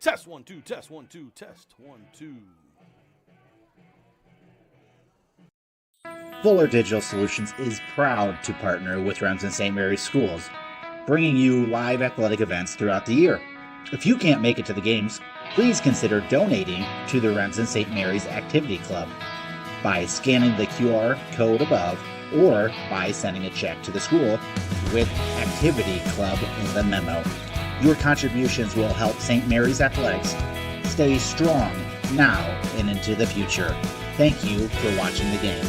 Test 1 2, test 1 2, test 1 2. Fuller Digital Solutions is proud to partner with Remsen St. Mary's Schools, bringing you live athletic events throughout the year. If you can't make it to the games, please consider donating to the Remsen St. Mary's Activity Club by scanning the QR code above or by sending a check to the school with Activity Club in the memo. Your contributions will help St. Mary's Athletics stay strong now and into the future. Thank you for watching the game.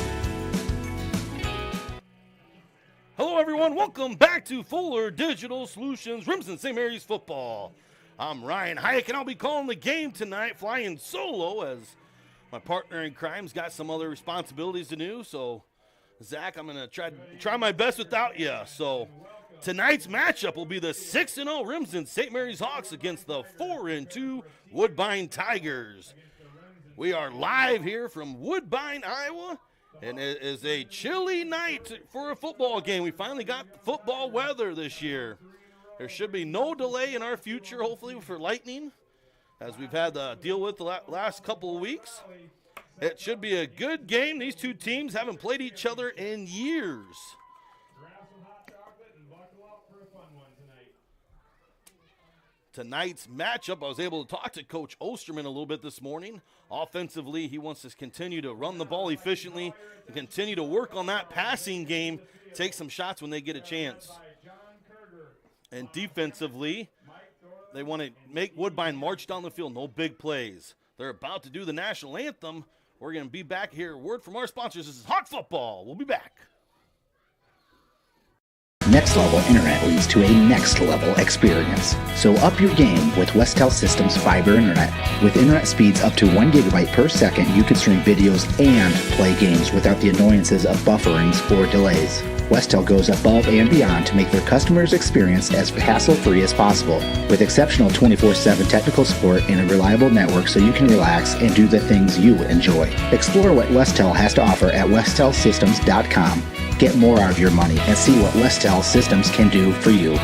Hello, everyone. Welcome back to Fuller Digital Solutions, Remsen St. Mary's football. I'm Ryan Hayek, and I'll be calling the game tonight, flying solo as my partner in crime's got some other responsibilities to do. So, Zach, I'm going to try my best without you. So, tonight's matchup will be the 6-0 Remsen St. Mary's Hawks against the 4-2 Woodbine Tigers. We are live here from Woodbine, Iowa. And it is a chilly night for a football game. We finally got football weather this year. There should be no delay in our future, hopefully, for lightning, as we've had to deal with the last couple of weeks. It should be a good game. These two teams haven't played each other in years. Tonight's matchup, I was able to talk to Coach Osterman a little bit this morning. Offensively, he wants to continue to run the ball efficiently and continue to work on that passing game, take some shots when they get a chance. And defensively, they want to make Woodbine march down the field, no big plays. They're about to do the national anthem. We're going to be back here. Word from our sponsors, this is Hawk Football. We'll be back. Next level internet leads to a next level experience. So up your game with Westel Systems Fiber Internet. With internet speeds up to 1 gigabyte per second, you can stream videos and play games without the annoyances of bufferings or delays. Westel goes above and beyond to make their customers' experience as hassle-free as possible, with exceptional 24/7 technical support and a reliable network so you can relax and do the things you enjoy. Explore what Westel has to offer at westelsystems.com. Get more out of your money and see what Westel Systems can do for you.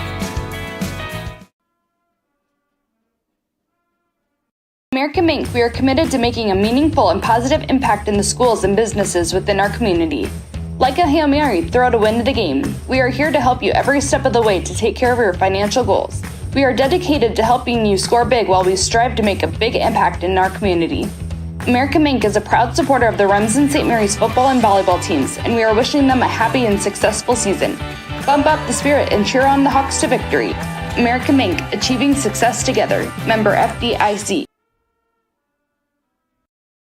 American Mink, we are committed to making a meaningful and positive impact in the schools and businesses within our community. Like a Hail Mary, throw to win the game. We are here to help you every step of the way to take care of your financial goals. We are dedicated to helping you score big while we strive to make a big impact in our community. American Mink is a proud supporter of the Remsen St. Mary's football and volleyball teams, and we are wishing them a happy and successful season. Bump up the spirit and cheer on the Hawks to victory. American Mink, achieving success together. Member FDIC.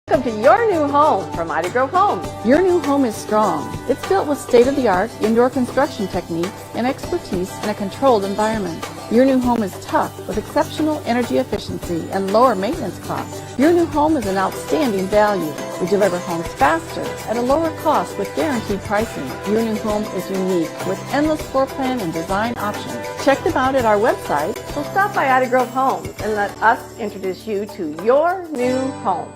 Welcome to your new home from Ida Grove Homes. Your new home is strong. It's built with state-of-the-art indoor construction techniques and expertise in a controlled environment. Your new home is tough with exceptional energy efficiency and lower maintenance costs. Your new home is an outstanding value. We deliver homes faster at a lower cost with guaranteed pricing. Your new home is unique with endless floor plan and design options. Check them out at our website. So stop by Ida Grove Homes and let us introduce you to your new home.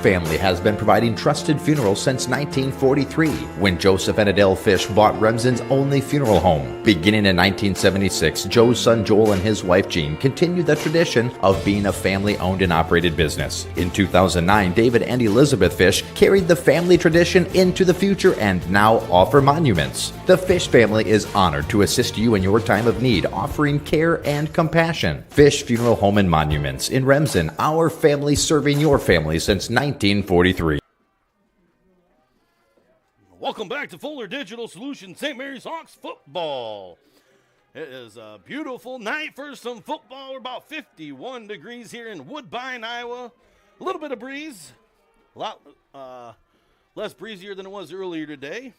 Family has been providing trusted funerals since 1943, when Joseph and Adele Fish bought Remsen's only funeral home. Beginning in 1976, Joe's son Joel and his wife Jean continued the tradition of being a family-owned and operated business. In 2009, David and Elizabeth Fish carried the family tradition into the future and now offer monuments. The Fish family is honored to assist you in your time of need, offering care and compassion. Fish Funeral Home and Monuments in Remsen, our family serving your family since 1943. Welcome back to Fuller Digital Solutions, St. Mary's Hawks football. It is a beautiful night for some football. We're about 51 degrees here in Woodbine, Iowa. A little bit of breeze, a lot less breezier than it was earlier today.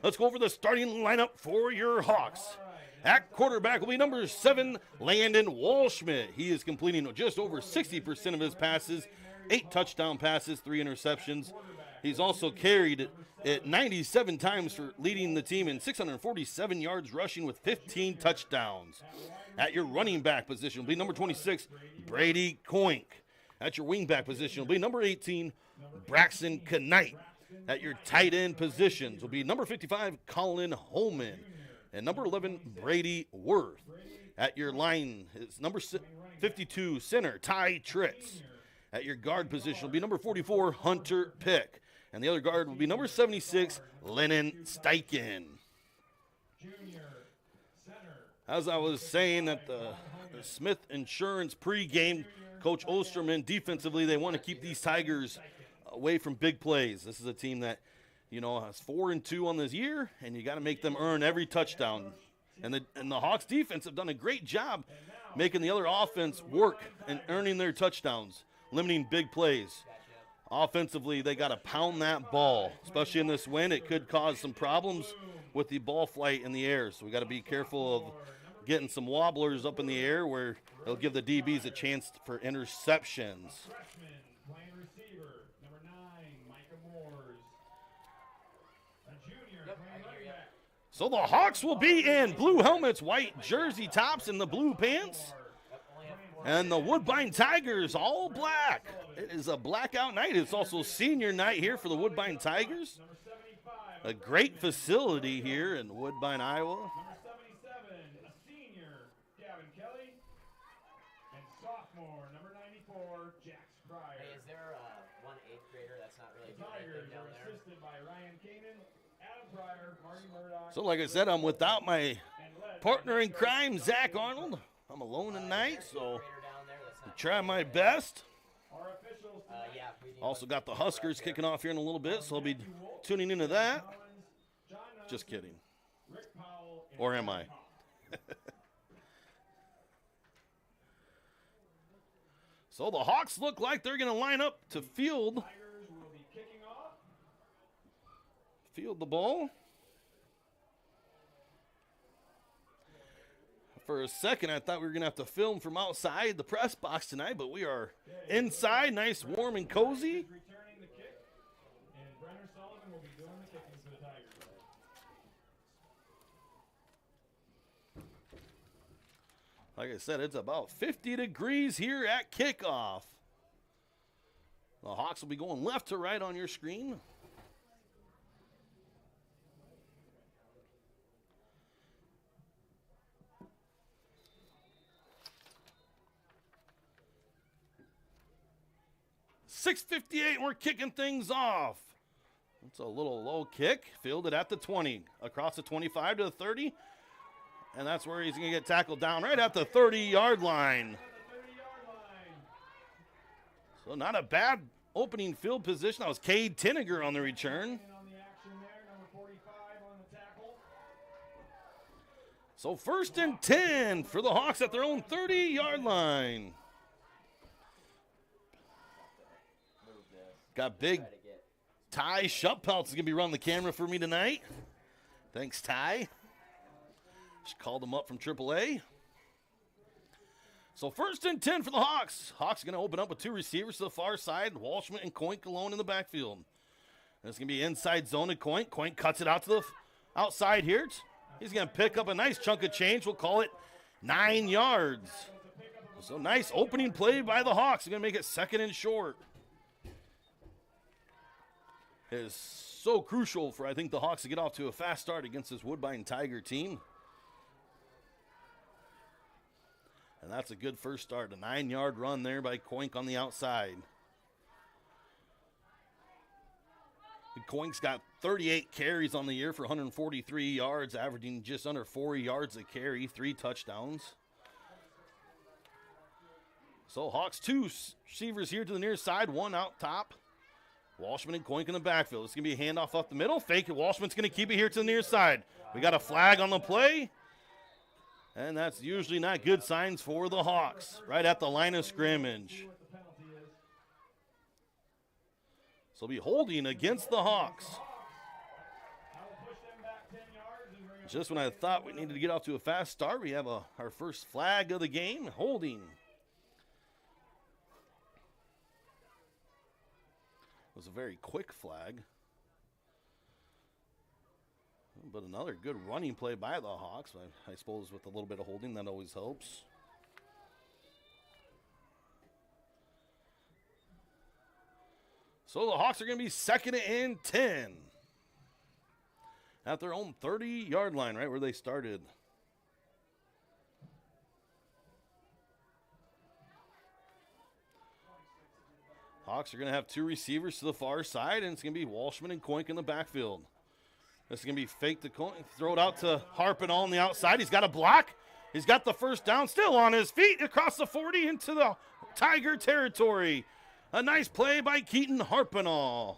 Let's go over the starting lineup for your Hawks. At quarterback will be number 7, Landon Walschmidt. He is completing just over 60% of his passes, 8 touchdown passes, 3 interceptions. He's also carried it 97 times for leading the team in 647 yards rushing with 15 touchdowns. At your running back position will be number 26, Brady Coink. At your wing back position will be number 18, Braxton Knight. At your tight end positions will be number 55, Colin Holman. And number 11, Brady Worth. At your line is number 52, center, Ty Tritz. At your guard position will be number 44, Hunter Pick. And the other guard will be number 76, Lennon Steichen. As I was saying at the Smith Insurance pregame, Coach Osterman, defensively, they want to keep these Tigers away from big plays. This is a team that, you know, has 4-2 on this year, and you got to make them earn every touchdown. And the Hawks defense have done a great job making the other offense work and earning their touchdowns, limiting big plays. Offensively, they got to pound that ball, especially in this wind. It could cause some problems with the ball flight in the air, so we got to be careful of getting some wobblers up in the air where they'll give the DBs a chance for interceptions. So the Hawks will be in blue helmets, white jersey tops, and the blue pants. And the Woodbine Tigers, all black. It is a blackout night. It's also senior night here for the Woodbine Tigers. A great facility here in Woodbine, Iowa. Number 77, a senior, Gavin Kelly. And sophomore, number 94, Jax Pryor. Hey, is there one 8th grader that's not really The doing Tigers anything down are there? assisted by Ryan Kanan, Adam Pryor, Marty Murdoch. So like I said, I'm without my partner in crime, Zach Arnold. I'm alone tonight, so I try my best. Our officials Yeah, we need Also got the Huskers kicking off here in a little bit, so I'll be tuning into that. Just kidding. Rick Powell, and Or am I? So the Hawks look like they're going to line up to field Tigers will be kicking off. the ball. For a second, I thought we were going to have to film from outside the press box tonight, but we are inside, nice, warm, and cozy. Returning the kick. And Brenner Sullivan will be doing the kicking for the Tigers. Like I said, it's about 50 degrees here at kickoff. The Hawks will be going left to right on your screen. .658, we're kicking things off. It's a little low kick, fielded at the 20, across the 25 to the 30. And that's where he's going to get tackled down right at the 30-yard line. So not a bad opening field position. That was Cade Tinniger on the return. On the action there, number 45 on the tackle. So 1st and 10 for the Hawks at their own 30-yard line. Got big Ty Shuppelt's going to be running the camera for me tonight. Thanks, Ty. Just called him up from AAA. So 1st and 10 for the Hawks. Hawks are going to open up with 2 receivers to the far side. Walshman and Coink alone in the backfield. And it's going to be inside zone to Coink. Coink cuts it out to the outside here. He's going to pick up a nice chunk of change. We'll call it 9 yards. So nice opening play by the Hawks. They're going to make it 2nd and short. It is so crucial for, I think, the Hawks to get off to a fast start against this Woodbine Tiger team. And that's a good first start. A 9-yard run there by Coink on the outside. Coink's got 38 carries on the year for 143 yards, averaging just under 4 yards a carry, 3 touchdowns. So Hawks 2 receivers here to the near side, 1 out top. Walshman and Coink in the backfield. It's going to be a handoff up the middle. Fake it. Walshman's going to keep it here to the near side. We got a flag on the play. And that's usually not good signs for the Hawks. Right at the line of scrimmage. So be holding against the Hawks. Just when I thought we needed to get off to a fast start, we have our first flag of the game. Holding. It was a very quick flag. But another good running play by the Hawks. I suppose with a little bit of holding, that always helps. So the Hawks are going to be 2nd and 10. at their own 30-yard line, right where they started. Hawks are going to have 2 receivers to the far side, and it's going to be Walshman and Coink in the backfield. This is going to be fake to Coink. Throw it out to Harpin on the outside. He's got a block. He's got the first down, still on his feet across the 40 into the Tiger territory. A nice play by Keaton Harpinall.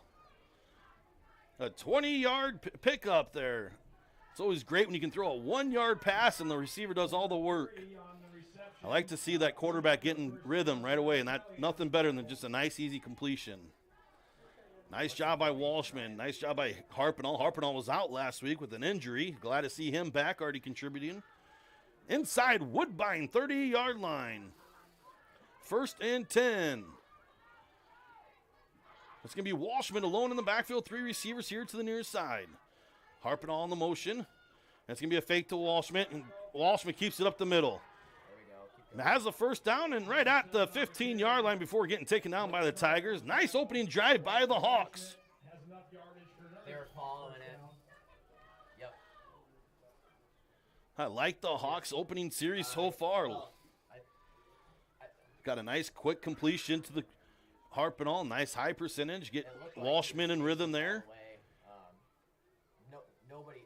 A 20-yard pickup there. It's always great when you can throw a 1-yard pass and the receiver does all the work. I like to see that quarterback getting rhythm right away, and that nothing better than just a nice, easy completion. Nice job by Walshman. Nice job by Harpinall. Harpinall was out last week with an injury. Glad to see him back, already contributing. Inside Woodbine, 30-yard line. 1st and 10. It's going to be Walshman alone in the backfield. 3 receivers here to the near side. Harpinall on the motion. That's going to be a fake to Walshman, and Walshman keeps it up the middle. Has the first down and right at the 15-yard line before getting taken down by the Tigers. Nice opening drive by the Hawks. They were following it. Yep. I like the Hawks opening series so far. Got a nice quick completion to the Harpinall. Nice high percentage. Get Walshman in rhythm there. Nobody.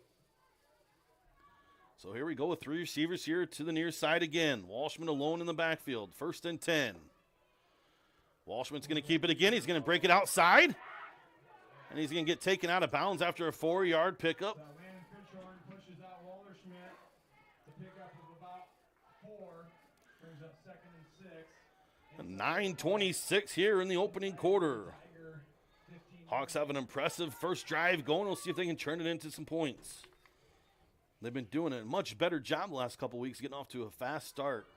So here we go with 3 receivers here to the near side again. Walshman alone in the backfield. 1st and 10. Walshman's going to keep it again. He's going to break it outside. And he's going to get taken out of bounds after a 4-yard pickup. Landon Finchhorn pushes out Walter Schmidt. The pickup of about 4 brings up 2nd and 6. 9:26 here in the opening quarter. Hawks have an impressive first drive going. We'll see if they can turn it into some points. They've been doing a much better job the last couple weeks, getting off to a fast start.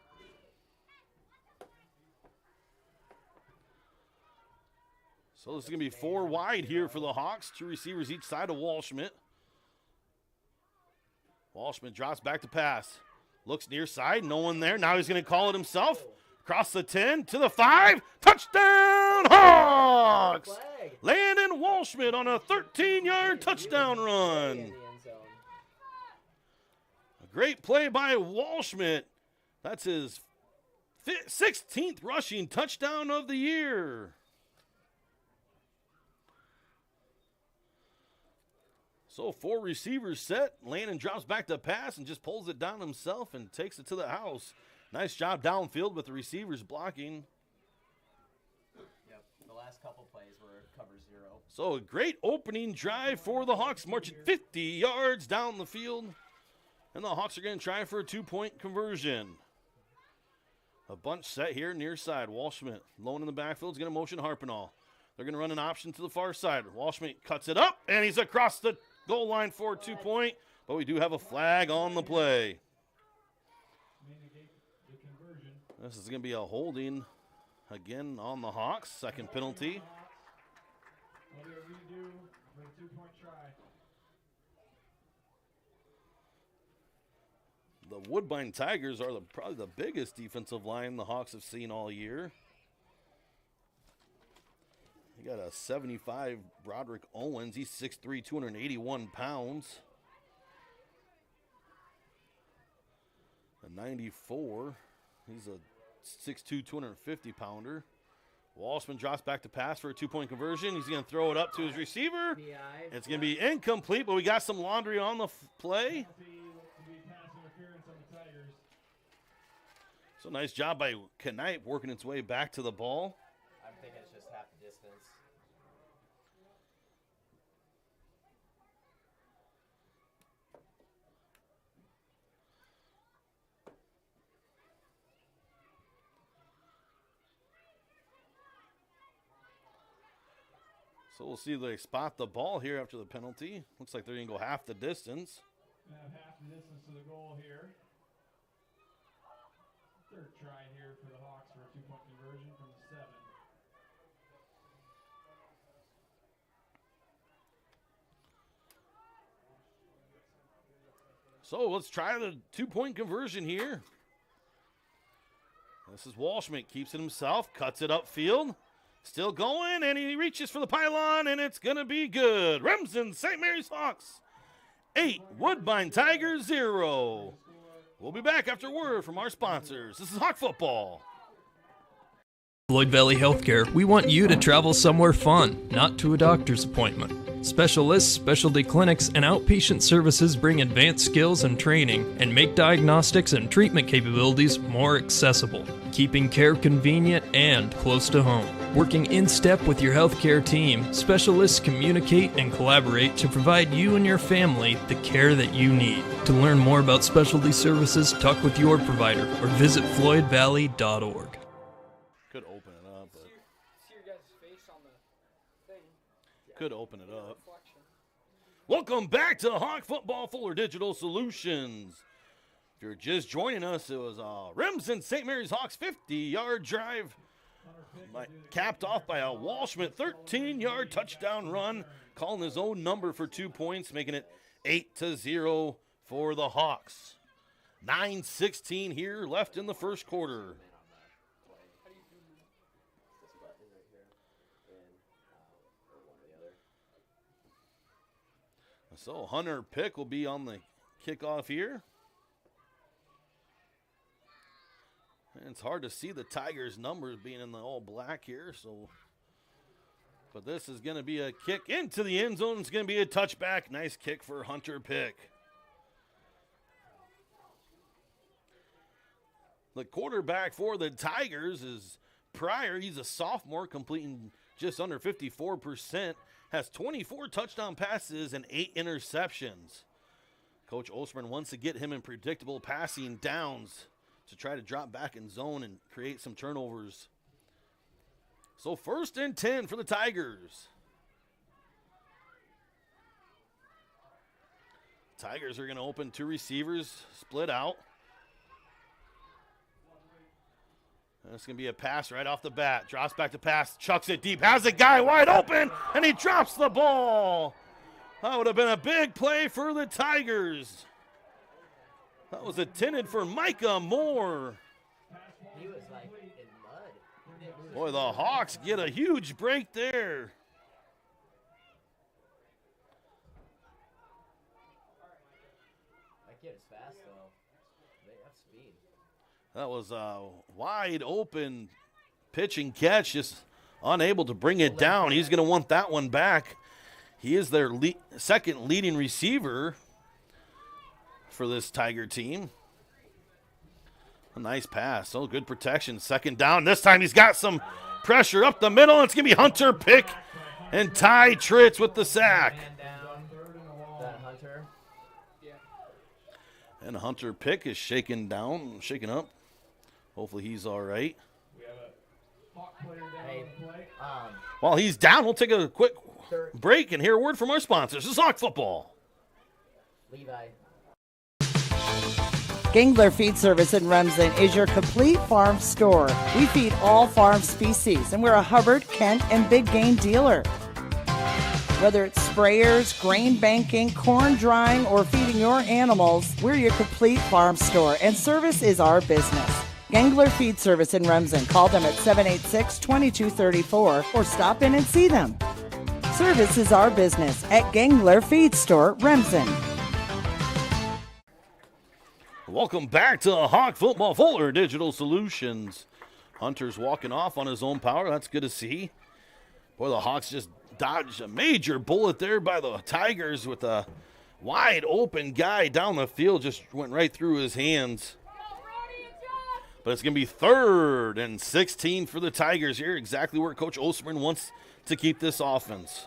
So this is going to be 4 wide here for the Hawks. 2 receivers each side of Walshman. Walshman drops back to pass. Looks near side, no one there. Now he's going to call it himself. Across the 10 to the 5. Touchdown Hawks! Landon Walshman on a 13-yard touchdown run. Great play by Walshman. That's his 16th rushing touchdown of the year. So 4 receivers set. Landon drops back to pass and just pulls it down himself and takes it to the house. Nice job downfield with the receivers blocking. Yep, the last couple plays were cover 0. So a great opening drive for the Hawks, marching 50 yards down the field. And the Hawks are going to try for a 2-point conversion. A bunch set here near side. Walshman, lone in the backfield, is going to motion Harpinall. They're going to run an option to the far side. Walshman cuts it up, and he's across the goal line for a 2-point. But we do have a flag on the play. This is going to be a holding again on the Hawks. Second penalty. What do we do for a 2-point try? The Woodbine Tigers are probably the biggest defensive line the Hawks have seen all year. You got a 75 Broderick Owens. He's 6'3", 281 pounds. A 94. He's a 6'2", 250-pounder. Walshman drops back to pass for a 2-point conversion. He's going to throw it up to his receiver. It's going to be incomplete, but we got some laundry on the play. So nice job by Knight working its way back to the ball. I'm thinking it's just half the distance. So we'll see if they spot the ball here after the penalty. Looks like they're going to go half the distance. Have half the distance to the goal here. 3rd try here for the Hawks for a 2-point conversion from the 7. So let's try the 2-point conversion here. This is Walshman, keeps it himself, cuts it upfield. Still going, and he reaches for the pylon, and it's going to be good. Remsen, St. Mary's Hawks 8, Woodbine Tigers 0. We'll be back after word from our sponsors. This is Hawk Football. Floyd Valley Healthcare, we want you to travel somewhere fun, not to a doctor's appointment. Specialists, specialty clinics, and outpatient services bring advanced skills and training and make diagnostics and treatment capabilities more accessible, keeping care convenient and close to home. Working in step with your healthcare team, specialists communicate and collaborate to provide you and your family the care that you need. To learn more about specialty services, talk with your provider or visit floydvalley.org. Could open it up, but could open it up. Welcome back to Hawk Football Fuller Digital Solutions. If you're just joining us, it was Remsen St. Mary's Hawks 50-yard drive, capped off by a Walshman 13-yard touchdown run, calling his own number for 2 points, making it 8-0 for the Hawks. 9:16 here left in the first quarter. So Hunter Pick will be on the kickoff here. And it's hard to see the Tigers' numbers being in the all black here. But this is going to be a kick into the end zone. It's going to be a touchback. Nice kick for Hunter Pick. The quarterback for the Tigers is Pryor. He's a sophomore, completing just under 54%. Has 24 touchdown passes and 8 interceptions. Coach Osterman wants to get him in predictable passing downs to try to drop back in zone and create some turnovers. So 1st and 10 for the Tigers. Tigers are going to open 2 receivers, split out. That's going to be a pass right off the bat. Drops back to pass, chucks it deep, has a guy wide open, and he drops the ball. That would have been a big play for the Tigers. That was intended for Micah Moore. He was like in mud. Boy, the Hawks get a huge break there. That kid is fast, though. They have speed. That was a wide open pitch and catch, just unable to bring it down. He's going to want that one back. He is their second leading receiver for this Tiger team. A nice pass. Oh, good protection. 2nd down. This time he's got some pressure up the middle. It's going to be Hunter Pick and Ty Tritz with the sack. And Hunter Pick is shaken up. Hopefully he's all right. While he's down, we'll take a quick break and hear a word from our sponsors. This is Hawk Football. Levi. Gangler Feed Service in Remsen is your complete farm store. We feed all farm species, and we're a Hubbard, Kent, and big game dealer. Whether it's sprayers, grain banking, corn drying, or feeding your animals, we're your complete farm store, and service is our business. Gangler Feed Service in Remsen. Call them at 786-2234 or stop in and see them. Service is our business at Gangler Feed Store, Remsen. Welcome back to Hawk Football Fuller Digital Solutions. Hunter's walking off on his own power. That's good to see. Boy, the Hawks just dodged a major bullet there by the Tigers with a wide open guy down the field. Just went right through his hands. But it's going to be 3rd and 16 for the Tigers here. Exactly where Coach Osterman wants to keep this offense.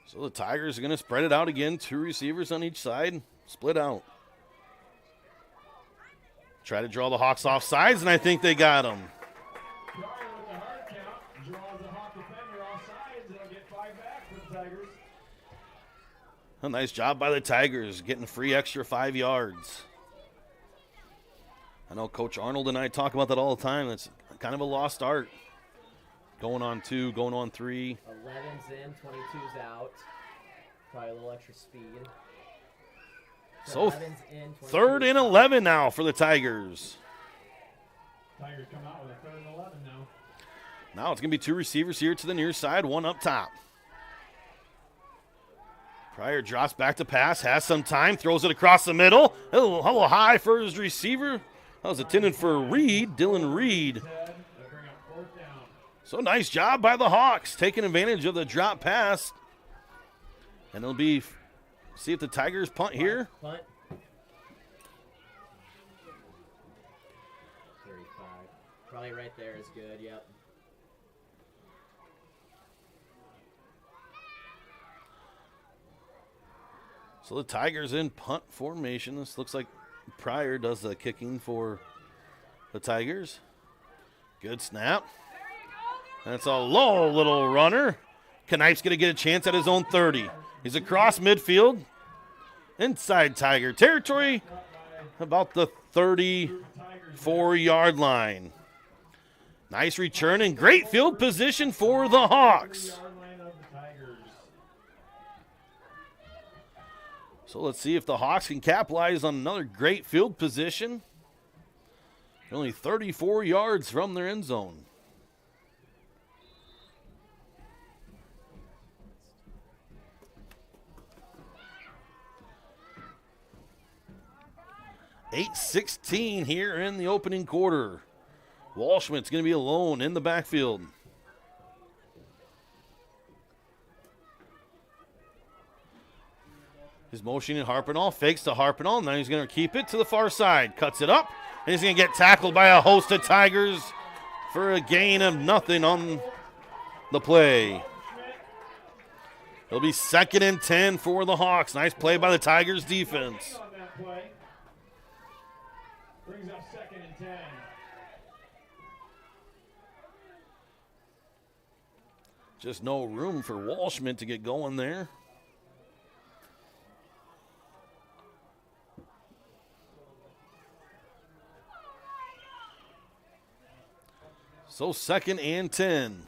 So the Tigers are going to spread it out again. 2 receivers on each side. Split out. Try to draw the Hawks off sides, and I think they got them. A nice job by the Tigers, getting free extra 5 yards. I know Coach Arnold and I talk about that all the time. It's kind of a lost art. Going on 2, going on 3. 11's in, 22's out. Probably a little extra speed. So 11's in, 3rd and 11 now for the Tigers. Tigers come out with a 3rd and 11 now. Now it's going to be 2 receivers here to the near side, 1 up top. Pryor drops back to pass, has some time, throws it across the middle. A little high for his receiver. That was intended for Reed, Dylan Reed. So nice job by the Hawks, taking advantage of the drop pass. And it'll be, see if the Tigers punt here. Punt. 35. Probably right there is good, yep. So the Tigers in punt formation. This looks like Pryor does the kicking for the Tigers. Good snap. That's a low little runner. Knife's going to get a chance at his own 30. He's across midfield. Inside Tiger territory. About the 34-yard line. Nice return and great field position for the Hawks. So let's see if the Hawks can capitalize on another great field position. They're only 34 yards from their end zone. .8:16 here in the opening quarter. Walshman's going to be alone in the backfield. He's motioning Harpenall, fakes to Harpenall. Now he's going to keep it to the far side. Cuts it up, and he's going to get tackled by a host of Tigers for a gain of nothing on the play. It'll be 2nd and 10 for the Hawks. Nice play by the Tigers defense. Brings up 2nd and 10. Just no room for Walshman to get going there. So 2nd and 10.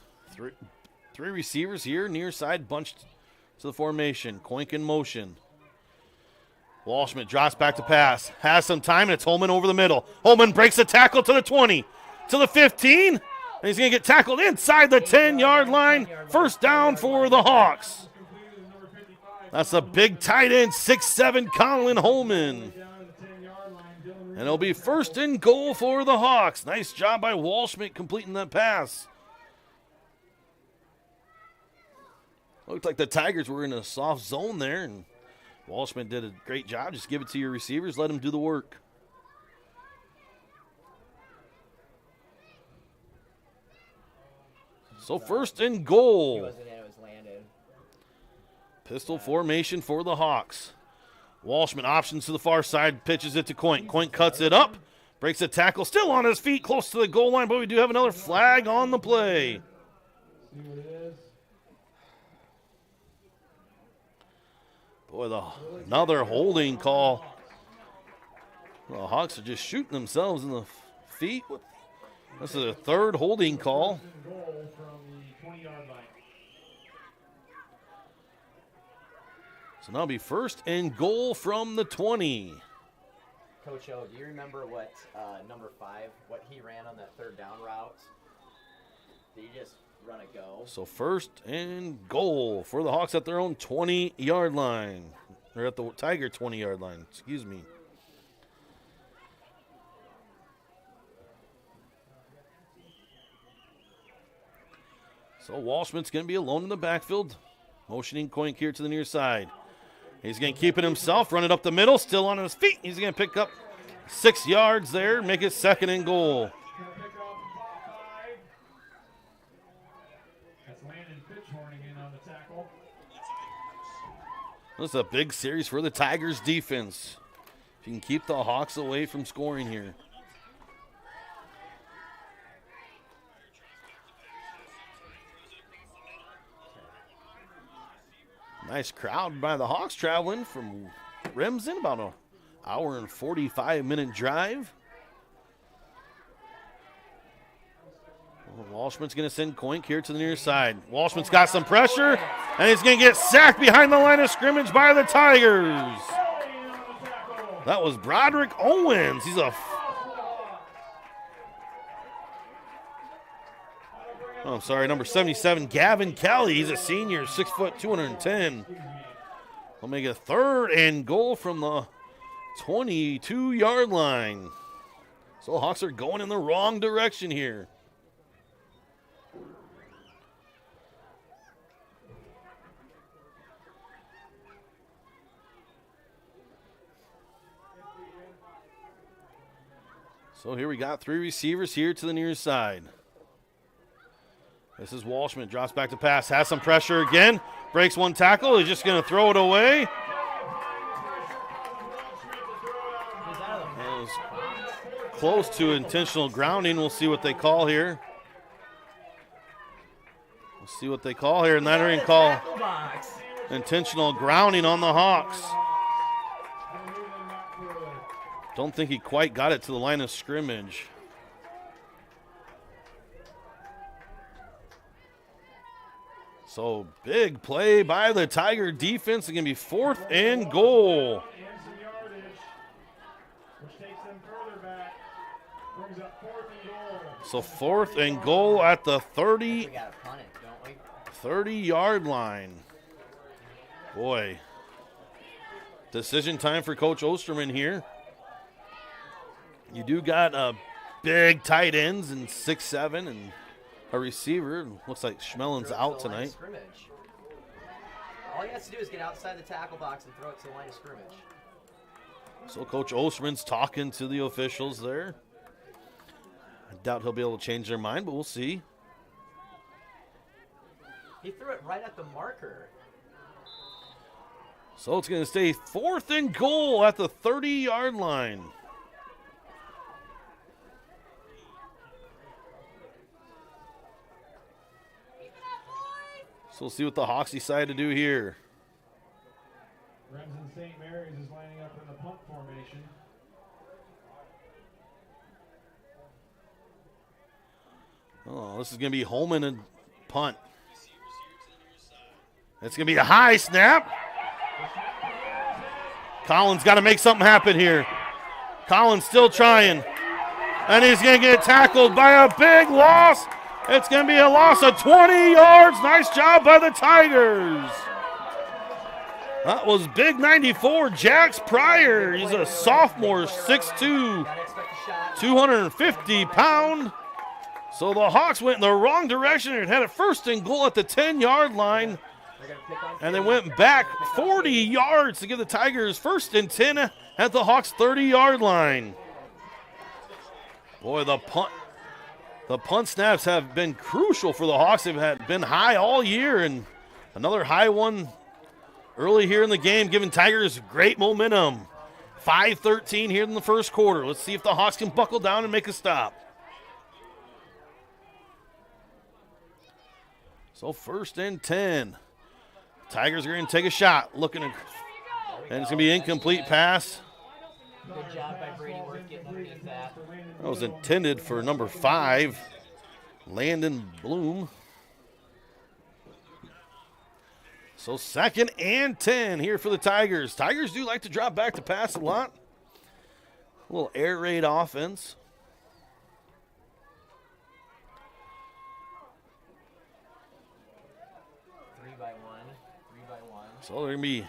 Three receivers here, near side bunched to the formation. Coink in motion. Walshman drops back to pass. Has some time, and it's Holman over the middle. Holman breaks the tackle to the 20, to the 15, and he's going to get tackled inside the 10-yard line. First down for the Hawks. That's a big tight end, 6'7", Colin Holman. And it'll be 1st and goal for the Hawks. Nice job by Walshman completing that pass. Looked like the Tigers were in a soft zone there, and Walshman did a great job. Just give it to your receivers. Let them do the work. So 1st and goal. Pistol formation for the Hawks. Walshman options to the far side, pitches it to Coink. Coink cuts it up, breaks the tackle, still on his feet, close to the goal line, but we do have another flag on the play. See what it is. Boy, another holding call. The Hawks are just shooting themselves in the feet. This is a 3rd holding call. So now it'll be 1st and goal from the 20. Coach O, do you remember what number 5, what he ran on that 3rd down route? Did he just run a go? So 1st and goal for the Hawks at their own 20-yard line. Or at the Tiger 20-yard line, excuse me. So Walshman's going to be alone in the backfield. Motioning Coink here to the near side. He's going to keep it himself, run it up the middle, still on his feet. He's going to pick up 6 yards there, make it 2nd and goal. This is a big series for the Tigers defense. If you can keep the Hawks away from scoring here. Nice crowd by the Hawks traveling from Remsen, about an hour and 45-minute drive. Walshman's going to send Coink here to the near side. Walshman's got some pressure, and he's going to get sacked behind the line of scrimmage by the Tigers. That was Broderick Owens. He's a I'm sorry, number 77, Gavin Kelly. He's a senior, 6 foot, 210. We'll make a 3rd and goal from the 22-yard line. So Hawks are going in the wrong direction here. So here we got 3 receivers here to the near side. This is Walshman, drops back to pass, has some pressure again, breaks 1 tackle, he's just going to throw it away. That was close to intentional grounding. We'll see what they call here. And that didn't call intentional grounding on the Hawks. Don't think he quite got it to the line of scrimmage. So big play by the Tiger defense. It's going to be 4th and goal. So 4th and goal at the 30-yard line. Boy, decision time for Coach Osterman here. You do got big tight ends and 6'7" and a receiver. Looks like Schmellin's out tonight. All he has to do is get outside the tackle box and throw it to the line of scrimmage. So Coach Osterman's talking to the officials there. I doubt he'll be able to change their mind, but we'll see. He threw it right at the marker. So it's going to stay 4th and goal at the 30-yard line. So we'll see what the Hawks decide to do here. Remsen St. Mary's is lining up in the punt formation. Oh, this is going to be Holman and punt. It's going to be a high snap. Collins got to make something happen here. Collins still trying. And he's going to get tackled by a big loss. It's going to be a loss of 20 yards. Nice job by the Tigers. That was big 94, Jax Pryor. He's a sophomore, 6'2", 250-pound. So the Hawks went in the wrong direction and had a 1st and goal at the 10-yard line. And they went back 40 yards to give the Tigers 1st and 10 at the Hawks' 30-yard line. Boy, the punt snaps have been crucial for the Hawks. They've been high all year, and another high one early here in the game, giving Tigers great momentum. 5:13 here in the first quarter. Let's see if the Hawks can buckle down and make a stop. So 1st and 10. Tigers are going to take a shot. And it's going to be incomplete pass. Good job by Brady Worth getting underneath that. That was intended for number 5, Landon Bloom. So 2nd and 10 here for the Tigers. Tigers do like to drop back to pass a lot. A little air raid offense. Three by one. So they're going to be,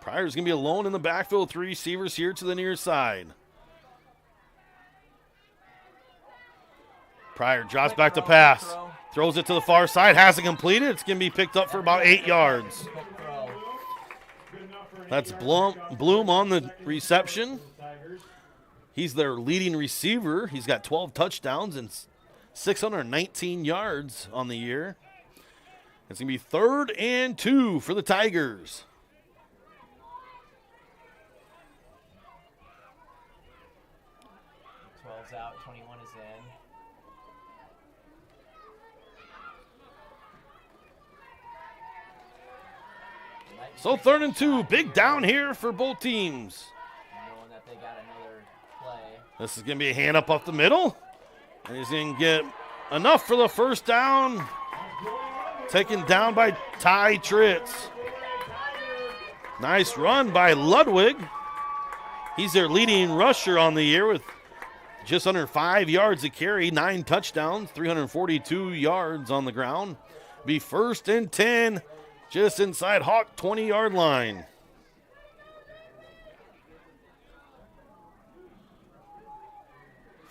Pryor's going to be alone in the backfield. 3 receivers here to the near side. Pryor drops back to pass. Throws it to the far side. Hasn't completed. It's going to be picked up for about 8 yards. That's Bloom on the reception. He's their leading receiver. He's got 12 touchdowns and 619 yards on the year. It's going to be 3rd and 2 for the Tigers. 12's out, 21 is in. So 3rd and 2, big down here for both teams. Knowing that they got another play. This is going to be a hand up the middle. And he's going to get enough for the 1st down. Taken down by Ty Tritz. Nice run by Ludwig. He's their leading rusher on the year with just under 5 yards a carry, 9 touchdowns, 342 yards on the ground. Be 1st and 10, just inside Hawk 20-yard line.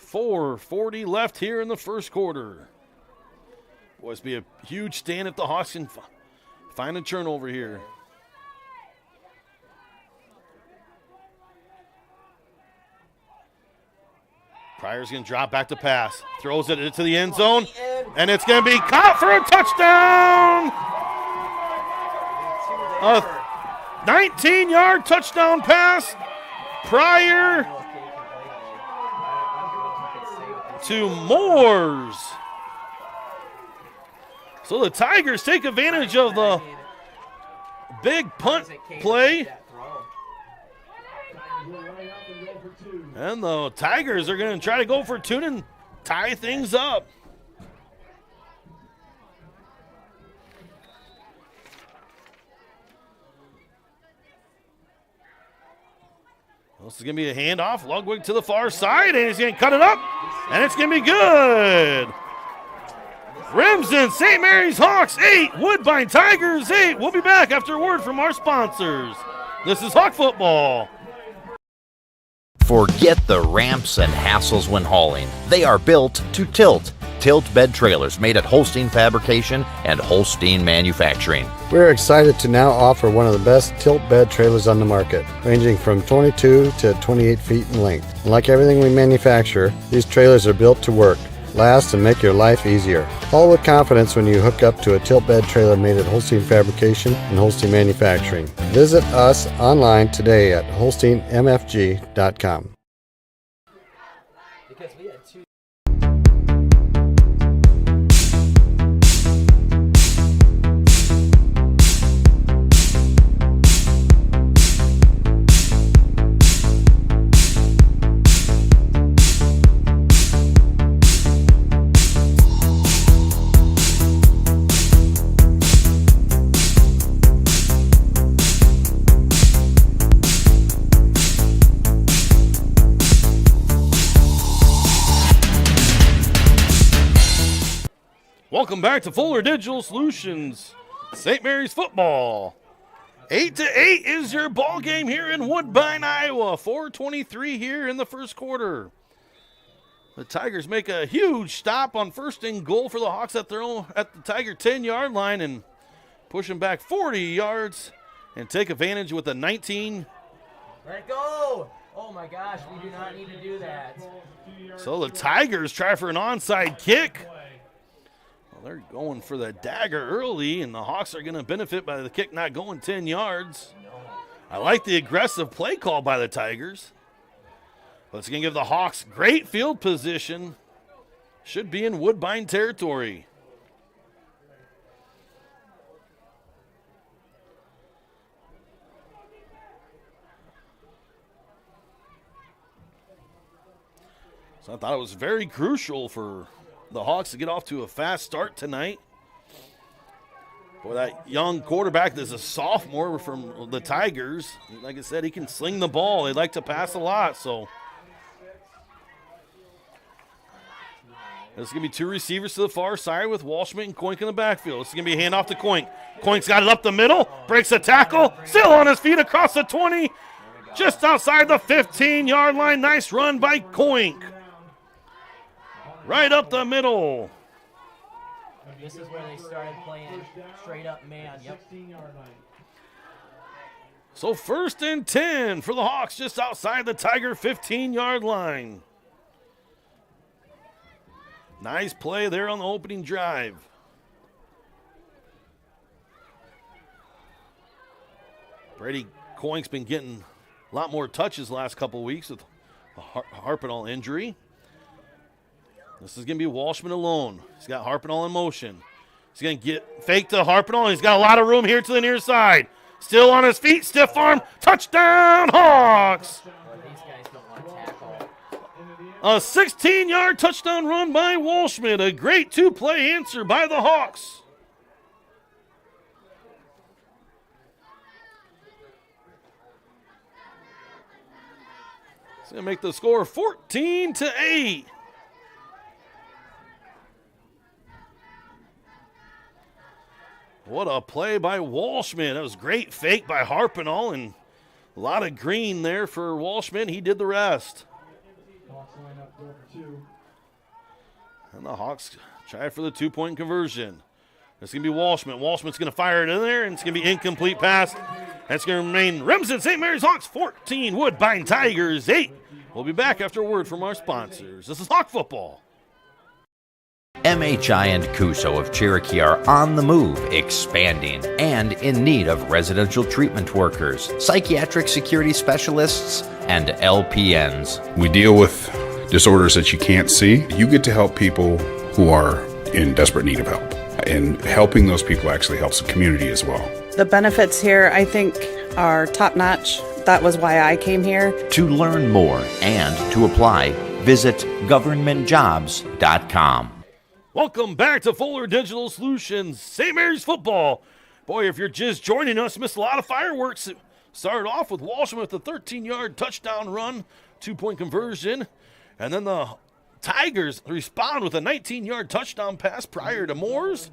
.440 left here in the first quarter. Boy, it's be a huge stand if the Hawks can find a turnover here. Pryor's going to drop back to pass. Throws it into the end zone, and it's going to be caught for a touchdown! A 19-yard touchdown pass. Pryor to Moores. So the Tigers take advantage of the big punt play. And the Tigers are going to try to go for two and tie things up. This is going to be a handoff. Ludwig to the far side, and he's going to cut it up, and it's going to be good. Remsen, St. Mary's Hawks 8, Woodbine Tigers 8. We'll be back after a word from our sponsors. This is Hawk Football. Forget the ramps and hassles when hauling. They are built to tilt. Tilt bed trailers made at Holstein Fabrication and Holstein Manufacturing. We're excited to now offer one of the best tilt bed trailers on the market, ranging from 22 to 28 feet in length. And like everything we manufacture, these trailers are built to work, last, and make your life easier. Haul with confidence when you hook up to a tilt bed trailer made at Holstein Fabrication and Holstein Manufacturing. Visit us online today at holsteinmfg.com. Because we had two. Welcome back to Fuller Digital Solutions, St. Mary's football. 8-8 is your ball game here in Woodbine, Iowa. 4:23 here in the first quarter. The Tigers make a huge stop on 1st and goal for the Hawks at the Tiger 10-yard line and push them back 40 yards and take advantage with a 19. Let it go! Oh my gosh, we do not need to do that. So the Tigers try for an onside kick. They're going for the dagger early, and the Hawks are going to benefit by the kick not going 10 yards. I like the aggressive play call by the Tigers. But it's going to give the Hawks great field position. Should be in Woodbine territory. So I thought it was very crucial for the Hawks to get off to a fast start tonight. Boy, that young quarterback that's a sophomore from the Tigers, like I said, he can sling the ball. They like to pass a lot, so. There's going to be two receivers to the far side with Walshman and Koink in the backfield. This is going to be a handoff to Koink. Koink's got it up the middle, breaks a tackle, still on his feet across the 20, just outside the 15-yard line. Nice run by Koink. Right up the middle. This is where they started playing straight up man. Yep. So 1st and 10 for the Hawks just outside the Tiger 15-yard line. Nice play there on the opening drive. Brady Koink's been getting a lot more touches the last couple weeks with a Harpenall injury. This is going to be Walshman alone. He's got Harpenall in motion. He's going to get fake to Harpenall. He's got a lot of room here to the near side. Still on his feet, stiff arm, touchdown Hawks! These guys don't want to tackle. A 16-yard touchdown run by Walshman. A great two-play answer by the Hawks. It's going to make the score 14-8. What a play by Walshman. That was great fake by Harpenall, and a lot of green there for Walshman. He did the rest. And the Hawks try for the two-point conversion. It's going to be Walshman. Walshman's going to fire it in there, and it's going to be incomplete pass. That's going to remain Remsen St. Mary's Hawks 14, Woodbine Tigers 8. We'll be back after a word from our sponsors. This is Hawk Football. MHI and Cuso of Cherokee are on the move, expanding, and in need of residential treatment workers, psychiatric security specialists, and LPNs. We deal with disorders that you can't see. You get to help people who are in desperate need of help. And helping those people actually helps the community as well. The benefits here, I think, are top-notch. That was why I came here. To learn more and to apply, visit governmentjobs.com. Welcome back to Fuller Digital Solutions, St. Mary's football. Boy, if you're just joining us, missed a lot of fireworks. It started off with Walshman with a 13-yard touchdown run, two-point conversion, and then the Tigers respond with a 19-yard touchdown pass prior to Moores,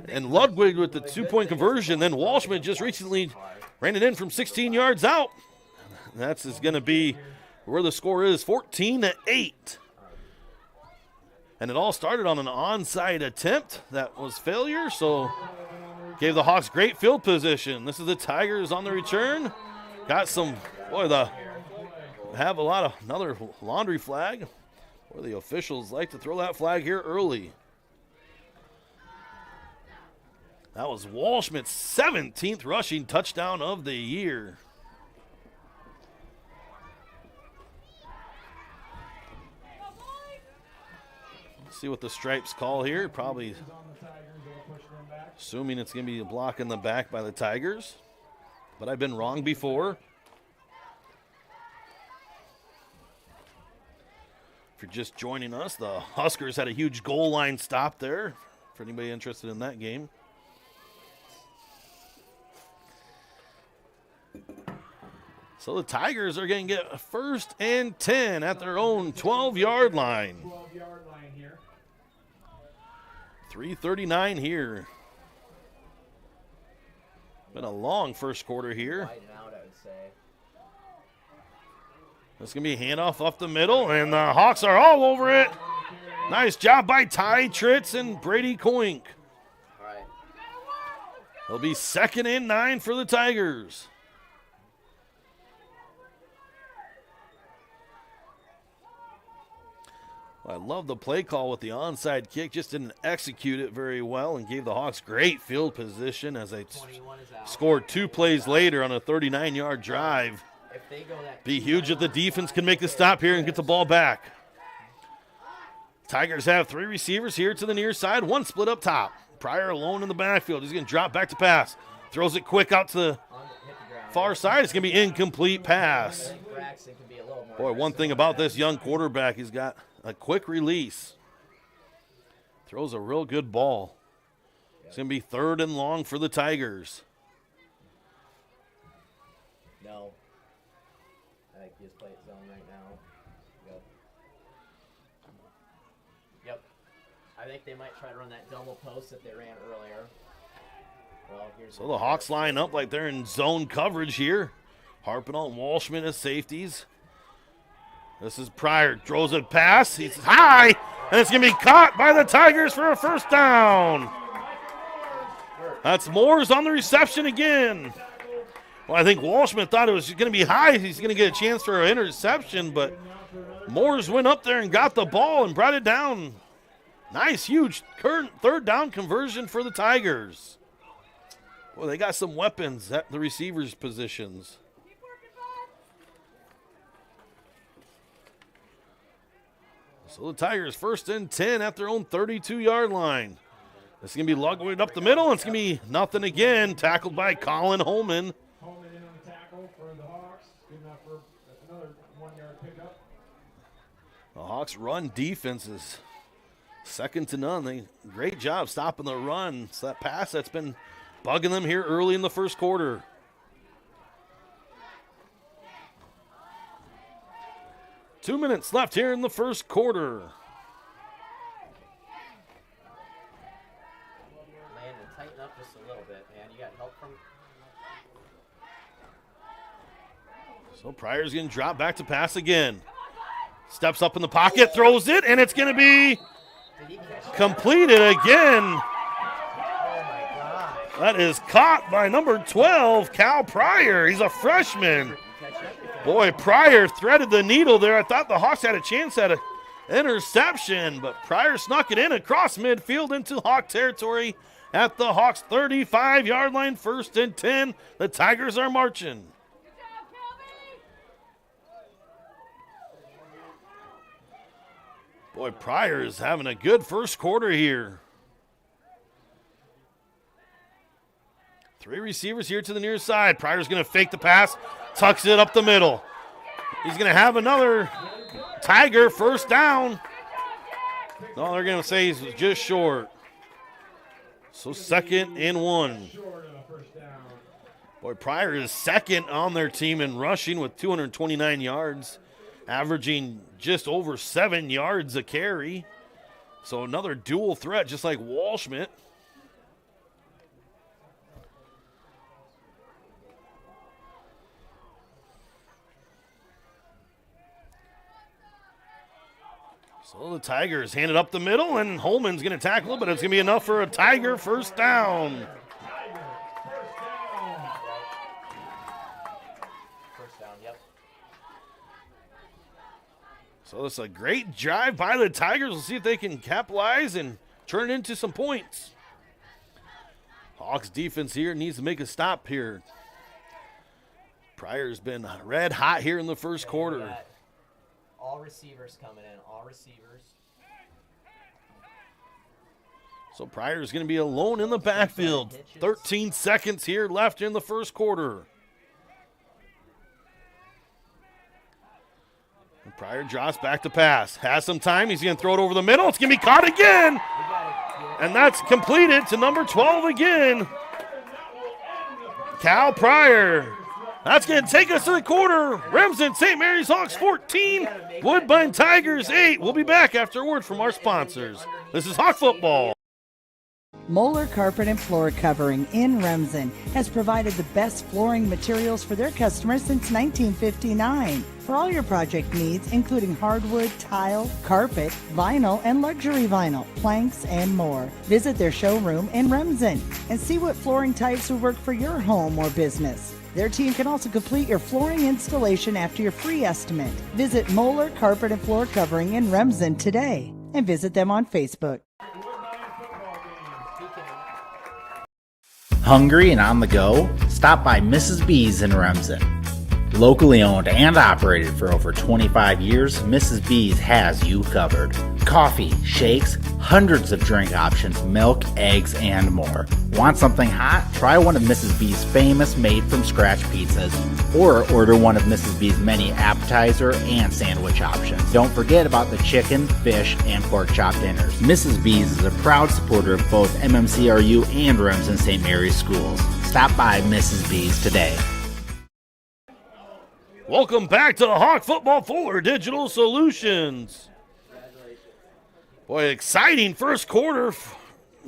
and Ludwig with the two-point conversion. Then Walshman just recently ran it in from 16 yards out. That's going to be where the score is, 14-8. And it all started on an onside attempt that was failure, so gave the Hawks great field position. This is the Tigers on the return. Got some, boy, have a lot of another laundry flag. Boy, the officials like to throw that flag here early. That was Walshman's 17th rushing touchdown of the year. See what the stripes call here. Probably assuming it's going to be a block in the back by the Tigers. But I've been wrong before. If you're just joining us, the Huskers had a huge goal line stop there. For anybody interested in that game. So the Tigers are going to get a 1st and 10 at their own 12-yard line. 3:39 here. Been a long first quarter here. It's going to be a handoff up the middle, and the Hawks are all over it. Nice job by Ty Tritz and Brady Coink. It'll be 2nd and 9 for the Tigers. I love the play call with the onside kick. Just didn't execute it very well and gave the Hawks great field position as they scored 2 plays later on a 39-yard drive. Be huge if the defense can make the stop here and get the ball back. Tigers have 3 receivers here to the near side, 1 split up top. Pryor alone in the backfield. He's going to drop back to pass. Throws it quick out to the far side. It's going to be incomplete pass. Boy, one thing about this young quarterback, he's got a quick release. Throws a real good ball. It's going to be 3rd and long for the Tigers. No. I think he just played zone right now. Yep. I think they might try to run that double post that they ran earlier. Well, so the Hawks line up like they're in zone coverage here. Harpenall and Walshman as safeties. This is Pryor, throws a pass. He's high, and it's going to be caught by the Tigers for a 1st down. That's Moores on the reception again. Well, I think Walshman thought it was going to be high. He's going to get a chance for an interception, but Moores went up there and got the ball and brought it down. Nice, huge 3rd down conversion for the Tigers. Well, they got some weapons at the receivers' positions. So the Tigers 1st and 10 at their own 32-yard line. This is going to be Ludwig up the middle, and it's going to be nothing again. Tackled by Colin Holman. Holman in on the tackle for the Hawks. Good enough for another 1-yard pickup. The Hawks' run defense is second to none. Great job stopping the run. It's that pass that's been bugging them here early in the first quarter. 2 minutes left here in the first quarter. Landon, tighten up just a little bit, man. You got help from... So Pryor's going to drop back to pass again. Steps up in the pocket, throws it, and it's going to be completed again. That is caught by number 12, Cal Pryor. He's a freshman. Boy, Pryor threaded the needle there. I thought the Hawks had a chance at an interception, but Pryor snuck it in across midfield into Hawk territory at the Hawks' 35-yard line, 1st and 10. The Tigers are marching. Boy, Pryor is having a good first quarter here. 3 receivers here to the near side. Pryor's going to fake the pass, tucks it up the middle. He's going to have another Tiger first down. No, they're going to say he's just short. So 2nd and 1. Boy, Pryor is 2nd on their team in rushing with 229 yards, averaging just over 7 yards a carry. So another dual threat, just like Walschmidt. So the Tigers hand it up the middle, and Holman's going to tackle it, but it's going to be enough for a Tiger first down. First down, yep. So it's a great drive by the Tigers. We'll see if they can capitalize and turn it into some points. Hawks defense here needs to make a stop here. Pryor's been red hot here in the first quarter. All receivers coming in, all receivers. So Pryor's going to be alone in the backfield. 13 seconds here left in the first quarter. And Pryor drops back to pass. Has some time. He's going to throw it over the middle. It's going to be caught again. And that's completed to number 12 again. Cal Pryor. That's going to take us to the quarter. Remsen, St. Mary's Hawks 14, Woodbine Tigers 8. We'll be back after a word from our sponsors. This is Hawk Football. Moeller Carpet and Floor Covering in Remsen has provided the best flooring materials for their customers since 1959. For all your project needs, including hardwood, tile, carpet, vinyl, and luxury vinyl, planks, and more. Visit their showroom in Remsen and see what flooring types will work for your home or business. Their team can also complete your flooring installation after your free estimate. Visit Moeller Carpet and Floor Covering in Remsen today and visit them on Facebook. Hungry and on the go? Stop by Mrs. B's in Remsen. Locally owned and operated for over 25 years, Mrs. B's has you covered. Coffee, shakes, hundreds of drink options, milk, eggs, and more. Want something hot? Try one of Mrs. B's famous made-from-scratch pizzas, or order one of Mrs. B's many appetizer and sandwich options. Don't forget about the chicken, fish, and pork chop dinners. Mrs. B's is a proud supporter of both MMCRU and Remsen St. Mary's schools. Stop by Mrs. B's today. Welcome back to Hawk Football Fuller Digital Solutions. Boy, exciting first quarter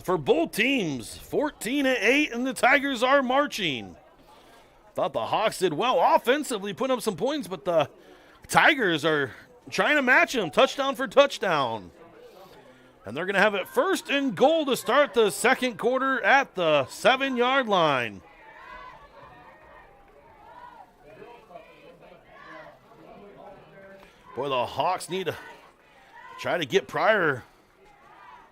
for both teams. 14-8, and the Tigers are marching. Thought the Hawks did well offensively, putting up some points, but the Tigers are trying to match them touchdown for touchdown. And they're going to have it 1st and goal to start the second quarter at the 7-yard line. Boy, the Hawks need to try to get Pryor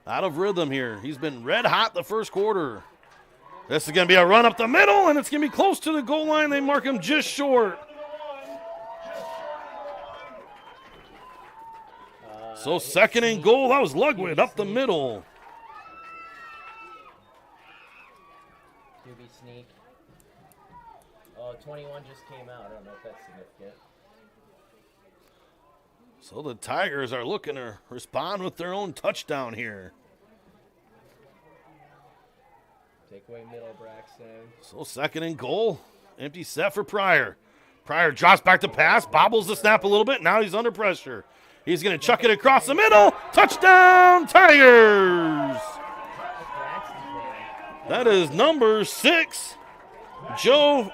out of rhythm here. He's been red hot the first quarter. This is going to be a run up the middle, and it's going to be close to the goal line. They mark him just short. So 2nd and goal. That was Lugwood up the middle. QB sneak. Oh, 21 just came out. I don't know if that's significant. So the Tigers are looking to respond with their own touchdown here. Take away middle, Braxton. So 2nd and goal. Empty set for Pryor. Pryor drops back to pass, bobbles the snap a little bit. Now he's under pressure. He's going to chuck it across the middle. Touchdown, Tigers! That is number 6, Joe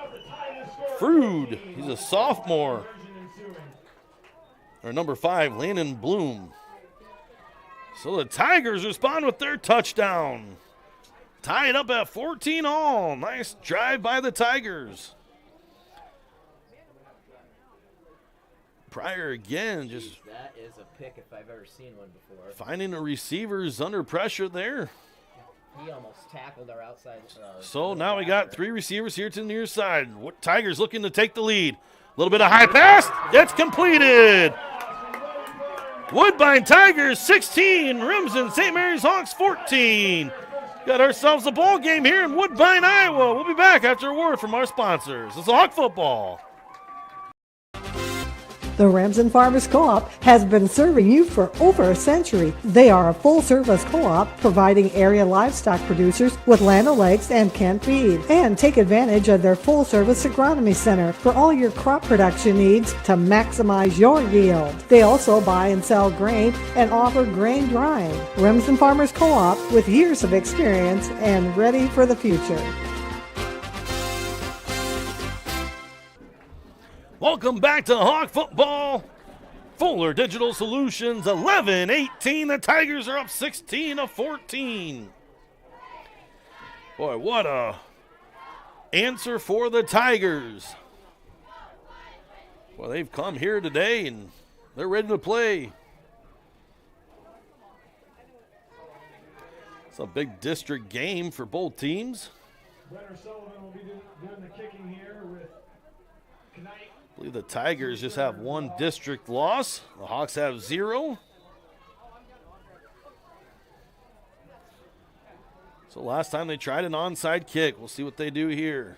Frood. He's a sophomore. Or number 5, Landon Bloom. So the Tigers respond with their touchdown. Tied up at 14 all. Nice drive by the Tigers. Pryor again, just that is a pick if I've ever seen one before. Finding the receivers under pressure there. He almost tackled our outside. So now we got 3 receivers here to the near side. Tigers looking to take the lead. A little bit of high pass. That's completed. Woodbine Tigers 16, Remsen St. Mary's Hawks 14. Got ourselves a ball game here in Woodbine, Iowa. We'll be back after a word from our sponsors. It's Hawk Football. The Remsen Farmers Co-op has been serving you for over a century. They are a full-service co-op providing area livestock producers with Land O'Lakes and canned feed. And take advantage of their full-service agronomy center for all your crop production needs to maximize your yield. They also buy and sell grain and offer grain drying. Remsen Farmers Co-op with years of experience and ready for the future. Welcome back to Hawk Football. Fuller Digital Solutions 11-18. The Tigers are up 16-14. Boy, what a answer for the Tigers. Well, they've come here today and they're ready to play. It's a big district game for both teams. Brenner Sullivan will be doing the kicking here with Knight. I believe the Tigers just have 1 district loss. The Hawks have 0. So last time they tried an onside kick. We'll see what they do here.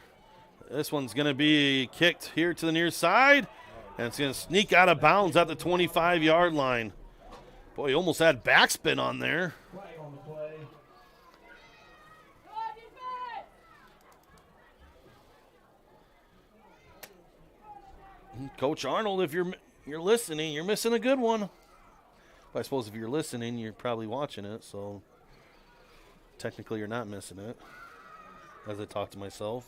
This one's going to be kicked here to the near side, and it's going to sneak out of bounds at the 25-yard line. Boy, he almost had backspin on there. Coach Arnold, if you're listening, you're missing a good one. I suppose if you're listening, you're probably watching it, so technically you're not missing it, as I talk to myself.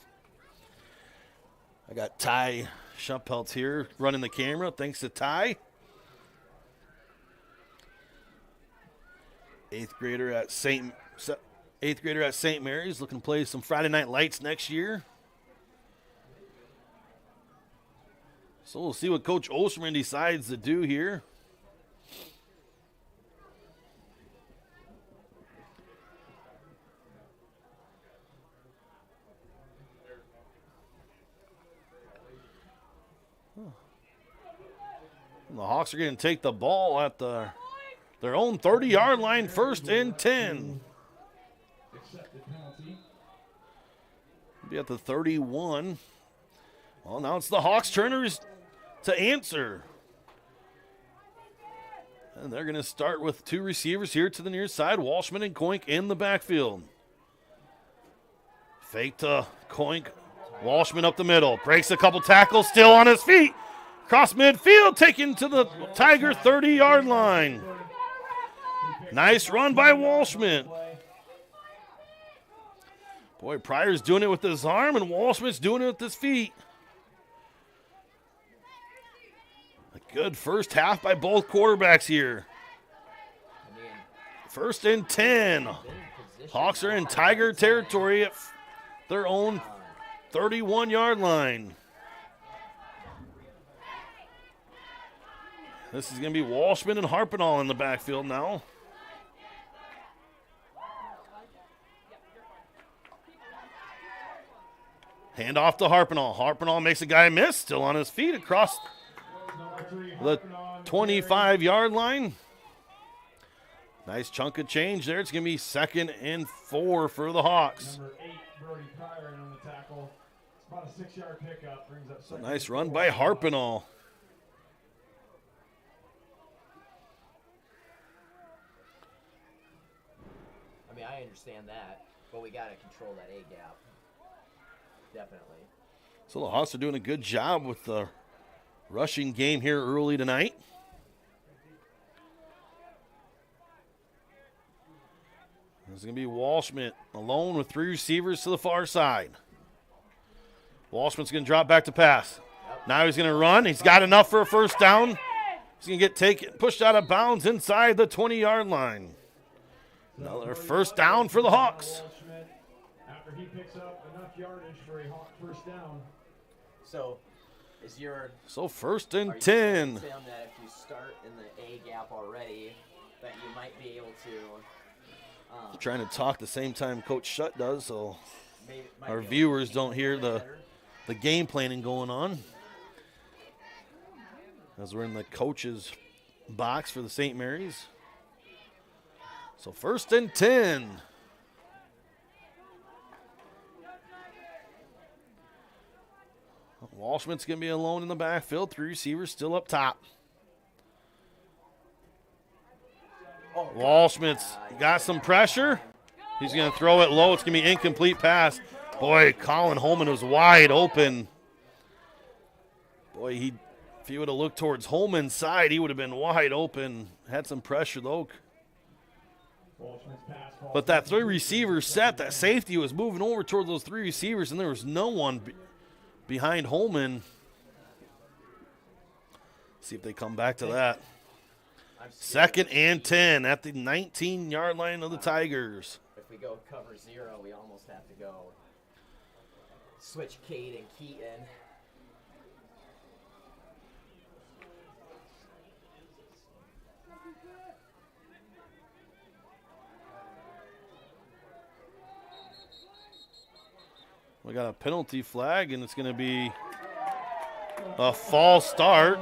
I got Ty Schumpelt here running the camera. Thanks to Ty. 8th grader at St. Mary's, looking to play some Friday Night Lights next year. So we'll see what Coach Osterman decides to do here. The Hawks are going to take the ball at their own 30-yard line, 1st and 10. Be at the 31. Well, now it's the Hawks' turners to answer. And they're going to start with 2 receivers here to the near side, Walshman and Koink in the backfield. Fake to Koink. Walshman up the middle. Breaks a couple tackles, still on his feet. Cross midfield, taken to the Tiger 30-yard line. Nice run by Walshman. Boy, Pryor's doing it with his arm, and Walshman's doing it with his feet. A good first half by both quarterbacks here. 1st and 10. Hawks are in Tiger territory at their own 31-yard line. This is going to be Walshman and Harpenall in the backfield now. Hand off to Harpenall. Harpenall makes a guy miss, still on his feet across the 25-yard line. Nice chunk of change there. It's going to be 2nd and 4 for the Hawks. Number 8, Brody Pryor on the tackle. It's about a 6-yard pickup. Brings up A nice run by Harpenall. I mean, I understand that, but we got to control that A gap. Definitely. So the Hawks are doing a good job with the rushing game here early tonight. This is going to be Walshman alone with 3 receivers to the far side. Walshman's going to drop back to pass. Now he's going to run. He's got enough for a first down. He's going to get pushed out of bounds inside the 20-yard line. Another first down for the Hawks. After he picks up enough yardage for a Hawk first down. So, is your first and 10. Saying that if you start in the A gap already, that you might be able to. Trying to talk the same time Coach Shutt does, so our be viewers don't hear the game planning going on. As we're in the coach's box for the St. Mary's. So first and 10. Walshman's going to be alone in the backfield. 3 receivers still up top. Walshman's got some pressure. He's going to throw it low. It's going to be incomplete pass. Boy, Colin Holman was wide open. Boy, if he would have looked towards Holman's side, he would have been wide open. Had some pressure, though. But that 3 receiver set, that safety was moving over toward those 3 receivers, and there was no one behind Holman. See if they come back to that. Second and 10 at the 19-yard line of the Tigers. If we go cover 0, we almost have to go switch Cade and Keaton. We got a penalty flag, and it's going to be a false start.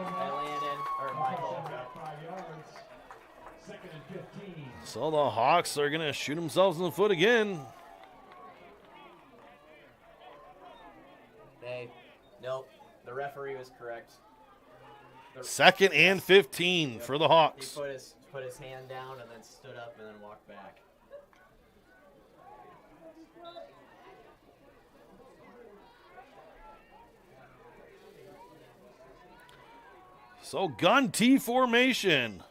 So the Hawks are going to shoot themselves in the foot again. Nope, the referee was correct. Second and 15 for the Hawks. He put his hand down and then stood up and then walked back. So gun T formation.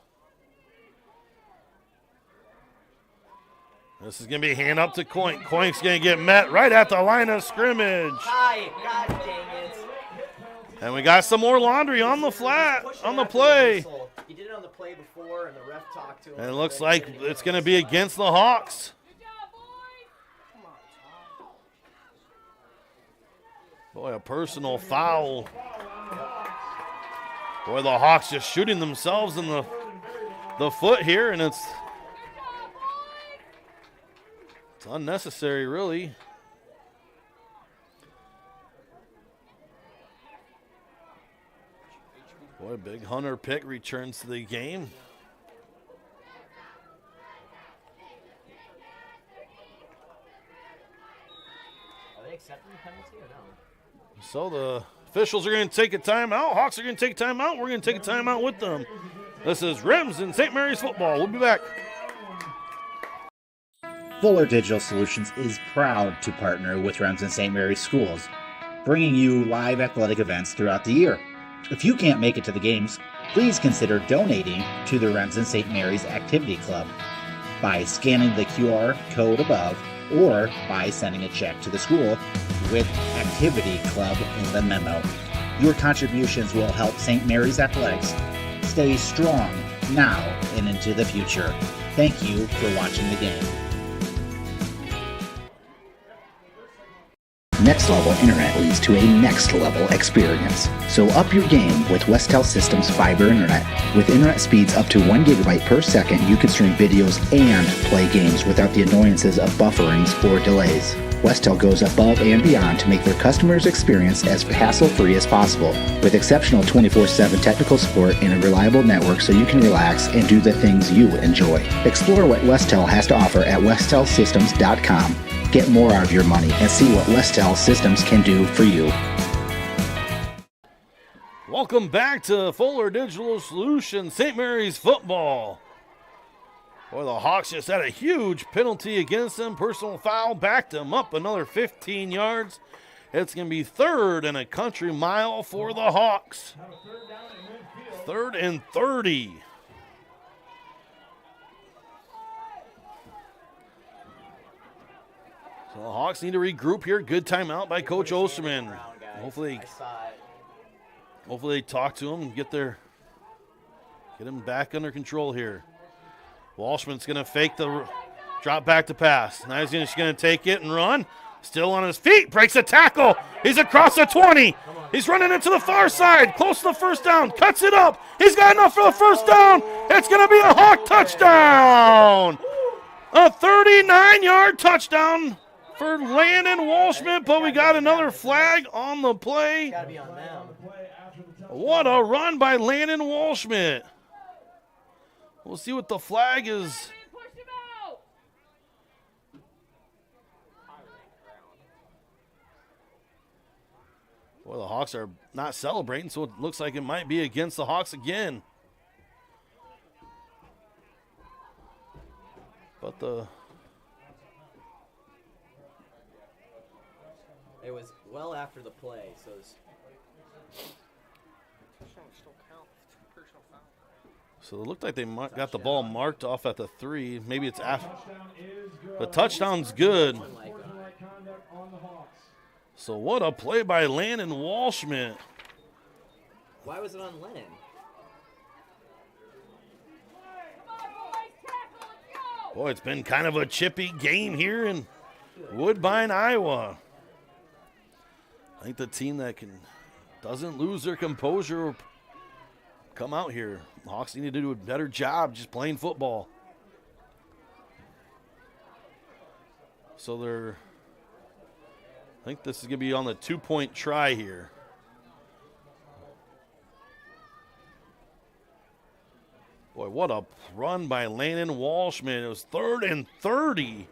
This is going to be hand up to Coink. Coink's going to get met right at the line of scrimmage. God dang it. And we got some more laundry on the play. He did it on the play before, and the ref talked to him. And it looks like it's going to be against the Hawks. Boy, a personal foul. Boy, the Hawks just shooting themselves in the foot here, and it's unnecessary, really. Boy, big Hunter Pick returns to the game. Are they accepting the penalty or no? So the officials are going to take a timeout. Hawks are going to take a timeout. We're going to take a timeout with them. This is Remsen St. Mary's football. We'll be back. Fuller Digital Solutions is proud to partner with Remsen St. Mary's Schools, bringing you live athletic events throughout the year. If you can't make it to the games, please consider donating to the Remsen St. Mary's Activity Club by scanning the QR code above or by sending a check to the school with Activity Club in the memo. Your contributions will help St. Mary's Athletics stay strong now and into the future. Thank you for watching the game. Next Level Internet leads to a next level experience. So up your game with Westel Systems Fiber Internet. With internet speeds up to 1 gigabyte per second, you can stream videos and play games without the annoyances of bufferings or delays. Westel goes above and beyond to make their customers' experience as hassle-free as possible, with exceptional 24/7 technical support and a reliable network so you can relax and do the things you enjoy. Explore what Westel has to offer at westelsystems.com. Get more out of your money and see what Westel Systems can do for you. Welcome back to Fuller Digital Solutions St. Mary's football. Boy, the Hawks just had a huge penalty against them. Personal foul backed them up another 15 yards. It's going to be 3rd and a country mile for the Hawks. 3rd and 30. So the Hawks need to regroup here. Good timeout by Coach Osterman. Hopefully they talk to him and get him back under control here. Walshman's going to fake the drop back to pass. Now he's just going to take it and run. Still on his feet. Breaks a tackle. He's across the 20. He's running into the far side. Close to the first down. Cuts it up. He's got enough for the first down. It's going to be a Hawk touchdown. A 39-yard touchdown for Landon Walshman, but we got another flag on the play. Gotta be on them. What a run by Landon Walshman. We'll see what the flag is. Boy, the Hawks are not celebrating, so it looks like it might be against the Hawks again. But it was well after the play, so it's... So it looked like they got the ball marked off at the 3. Maybe it's after. The touchdown's good. So what a play by Landon Walshman. Why was it on Lennon? Boy, it's been kind of a chippy game here in Woodbine, Iowa. I think the team that doesn't lose their composure will come out here. The Hawks need to do a better job just playing football. So I think this is going to be on the 2-point try here. Boy, what a run by Landon Walshman. It was 3rd and 30.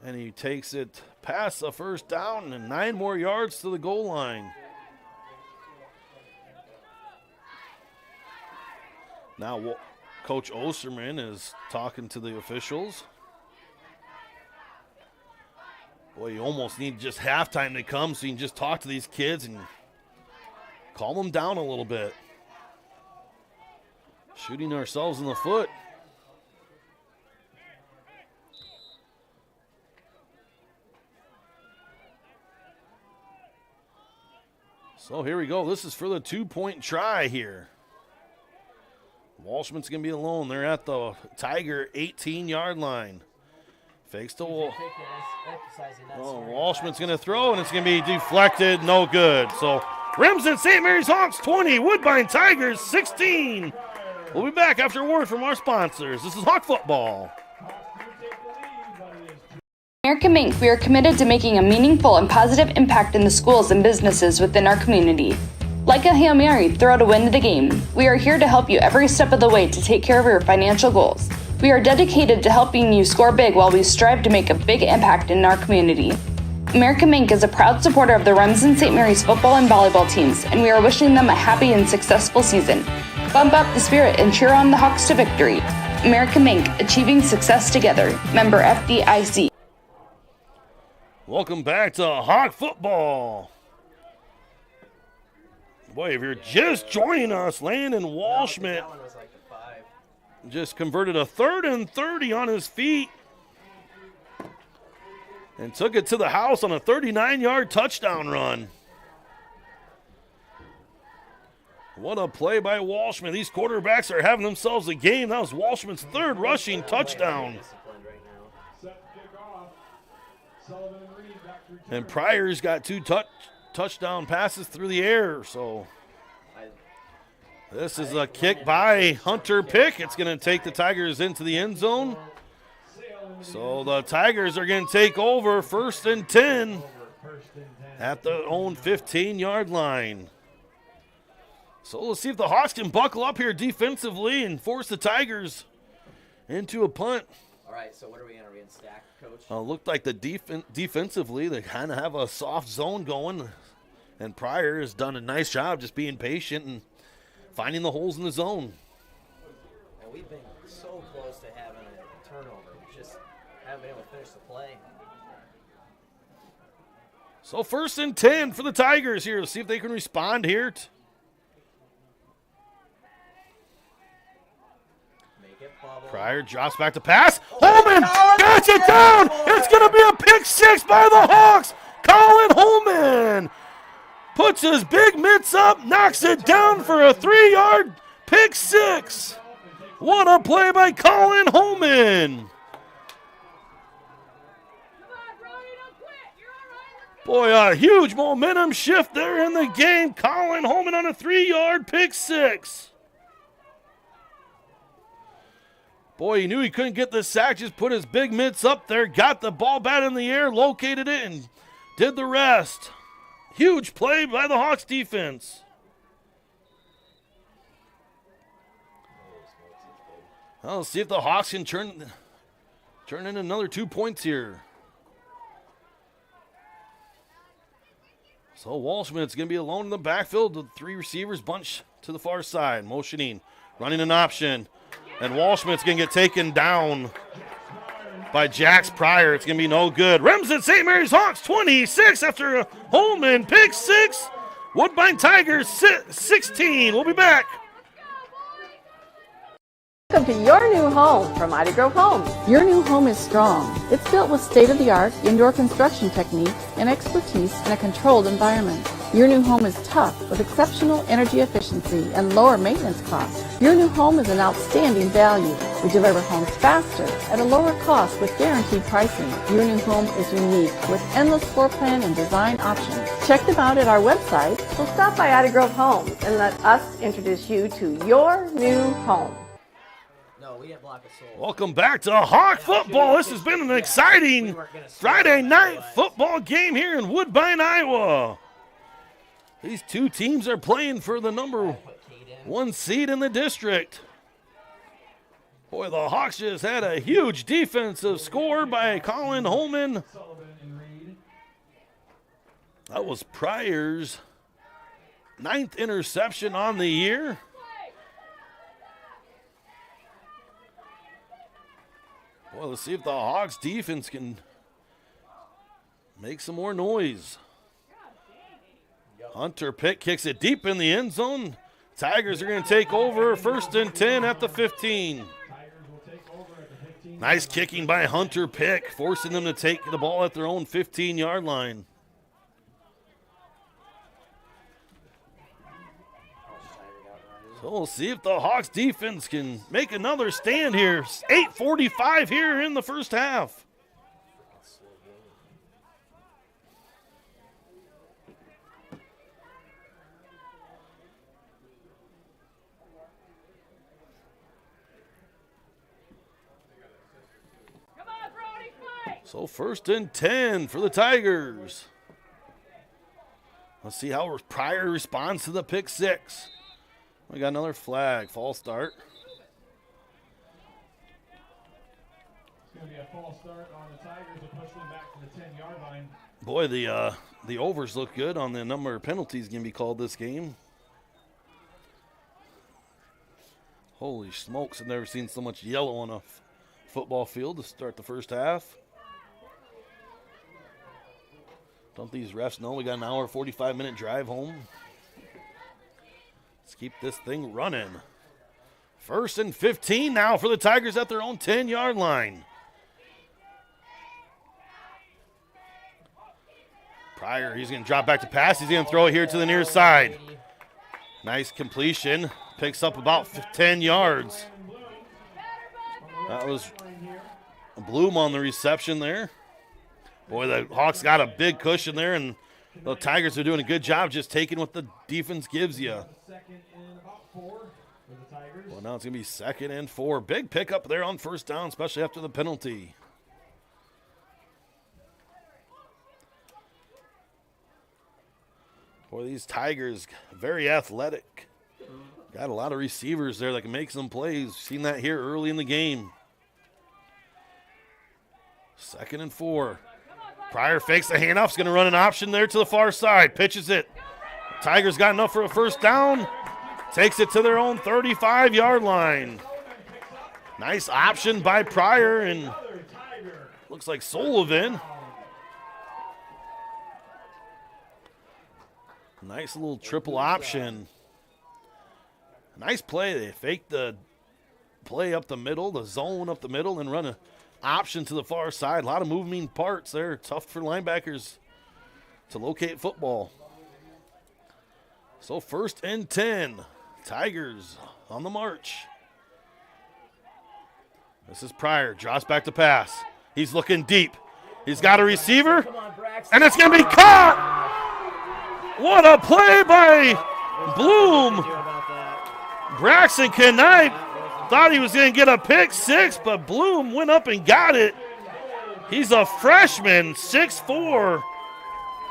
And he takes it past the first down and 9 more yards to the goal line. Now Coach Osterman is talking to the officials. Boy, you almost need just halftime to come so you can just talk to these kids and calm them down a little bit. Shooting ourselves in the foot. So here we go. This is for the 2-point try here. Walshman's going to be alone. They're at the Tiger 18-yard line. Fakes to Walshman's going to throw, and it's going to be deflected. No good. So Remsen St. Mary's Hawks 20, Woodbine Tigers 16. We'll be back after a word from our sponsors. This is Hawk Football. American Mink, we are committed to making a meaningful and positive impact in the schools and businesses within our community. Like a Hail Mary, throw to win the game. We are here to help you every step of the way to take care of your financial goals. We are dedicated to helping you score big while we strive to make a big impact in our community. American Mink is a proud supporter of the Remsen St. Mary's football and volleyball teams, and we are wishing them a happy and successful season. Bump up the spirit and cheer on the Hawks to victory. American Mink, achieving success together. Member FDIC. Welcome back to Hawk Football. Boy, if you're just joining us, Landon Walshman just converted a 3rd and 30 on his feet and took it to the house on a 39-yard touchdown run. What a play by Walshman. These quarterbacks are having themselves a game. That was Walshman's 3rd rushing touchdown. And Pryor's got 2 touchdown passes through the air. So this is a kick by Hunter Pick. It's going to take the Tigers into the end zone. So the Tigers are going to take over 1st and 10 at their own 15-yard line. So let's see if the Hawks can buckle up here defensively and force the Tigers into a punt. All right, so what are we in? Are we in stack, Coach? Looked like the defensively, they kind of have a soft zone going. And Pryor has done a nice job just being patient and finding the holes in the zone. And we've been so close to having a turnover. We just haven't been able to finish the play. So 1st and 10 for the Tigers here. Let's see if they can respond here. Pryor drops back to pass. Holman gets it down. It's going to be a pick 6 by the Hawks. Colin Holman puts his big mitts up, knocks it down for a 3-yard pick 6. What a play by Colin Holman. Boy, a huge momentum shift there in the game. Colin Holman on a 3-yard pick 6. Boy, he knew he couldn't get the sack, just put his big mitts up there, got the ball back in the air, located it, and did the rest. Huge play by the Hawks defense. Well, let's see if the Hawks can turn in another 2 points here. So Walshman's going to be alone in the backfield. The 3 receivers bunch to the far side, motioning, running an option. And Walshman's going to get taken down by Jax Pryor. It's going to be no good. Remsen St. Mary's Hawks 26 after a Holman pick 6. Woodbine Tigers 16. We'll be back. Welcome to your new home from Mighty Grove Homes. Your new home is strong. It's built with state-of-the-art indoor construction techniques and expertise in a controlled environment. Your new home is tough with exceptional energy efficiency and lower maintenance costs. Your new home is an outstanding value. We deliver homes faster at a lower cost with guaranteed pricing. Your new home is unique with endless floor plan and design options. Check them out at our website. So stop by Mighty Grove Homes and let us introduce you to your new home. Welcome back to Hawk football. This has been an exciting Friday night football game here in Woodbine, Iowa. These 2 teams are playing for the number 1 seed in the district. Boy, the Hawks just had a huge defensive score by Colin Holman. That was Pryor's 9th interception on the year. Well, let's see if the Hawks defense can make some more noise. Hunter Pitt kicks it deep in the end zone. Tigers are going to take over 1st and 10 at the 15. Nice kicking by Hunter Pitt, forcing them to take the ball at their own 15-yard line. So we'll see if the Hawks defense can make another stand here. 8:45 here in the first half. So 1st and 10 for the Tigers. Let's see how Pryor responds to the pick 6. We got another flag, false start. It's going to be a false start on the Tigers to push them back to the 10-yard line. Boy, the overs look good on the number of penalties going to be called this game. Holy smokes, I've never seen so much yellow on a football field to start the first half. Don't these refs know we got an hour, 45-minute drive home? Let's keep this thing running. 1st and 15 now for the Tigers at their own 10-yard line. Pryor, he's going to drop back to pass. He's going to throw it here to the near side. Nice completion. Picks up about 10 yards. That was Bloom on the reception there. Boy, the Hawks got a big cushion there, and the Tigers are doing a good job just taking what the defense gives you. Well, now it's going to be 2nd and 4. Big pickup there on 1st down, especially after the penalty. Boy, these Tigers, very athletic. Got a lot of receivers there that can make some plays. Seen that here early in the game. 2nd and 4. Pryor fakes the handoff. He's going to run an option there to the far side. Pitches it. Tigers got enough for a 1st down. Takes it to their own 35-yard line. Nice option by Pryor, and looks like Sullivan Nice little triple option. Nice play. They fake the play up the middle, the zone up the middle, and run an option to the far side. A lot of moving parts there. Tough for linebackers to locate football. So 1st and 10. Tigers on the march. This is Pryor. Draws back to pass. He's looking deep. He's got a receiver, and it's going to be caught. What a play by Bloom. Braxton Knipe thought he was going to get a pick six, but Bloom went up and got it. He's a freshman, 6'4".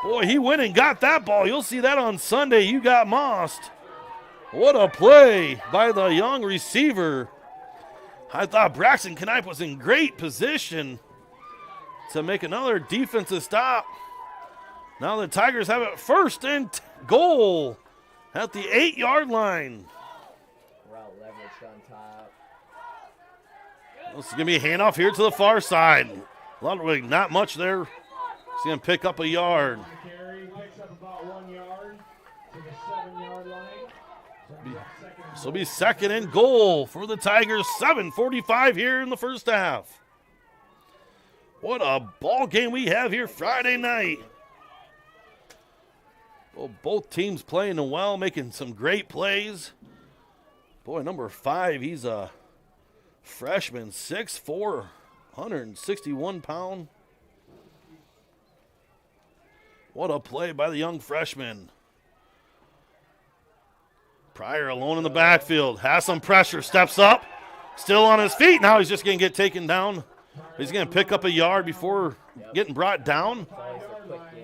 Boy, he went and got that ball. You'll see that on Sunday. You got mossed. What a play by the young receiver. I thought Braxton Knipe was in great position to make another defensive stop. Now the Tigers have it 1st and goal at the 8-yard line. Route leverage on top. This is going to be a handoff here to the far side. Ludwig, not much there. He's going to pick up a yard. Carry picks up about 1 yard to the 7-yard line. This will be 2nd and goal for the Tigers. 7:45 here in the first half. What a ball game we have here Friday night. Well, both teams playing well, making some great plays. Boy, number 5, he's a freshman, 6'4", 161-pound. What a play by the young freshman. Pryor alone in the backfield, has some pressure, steps up, still on his feet. Now he's just going to get taken down. He's going to pick up a yard before getting brought down.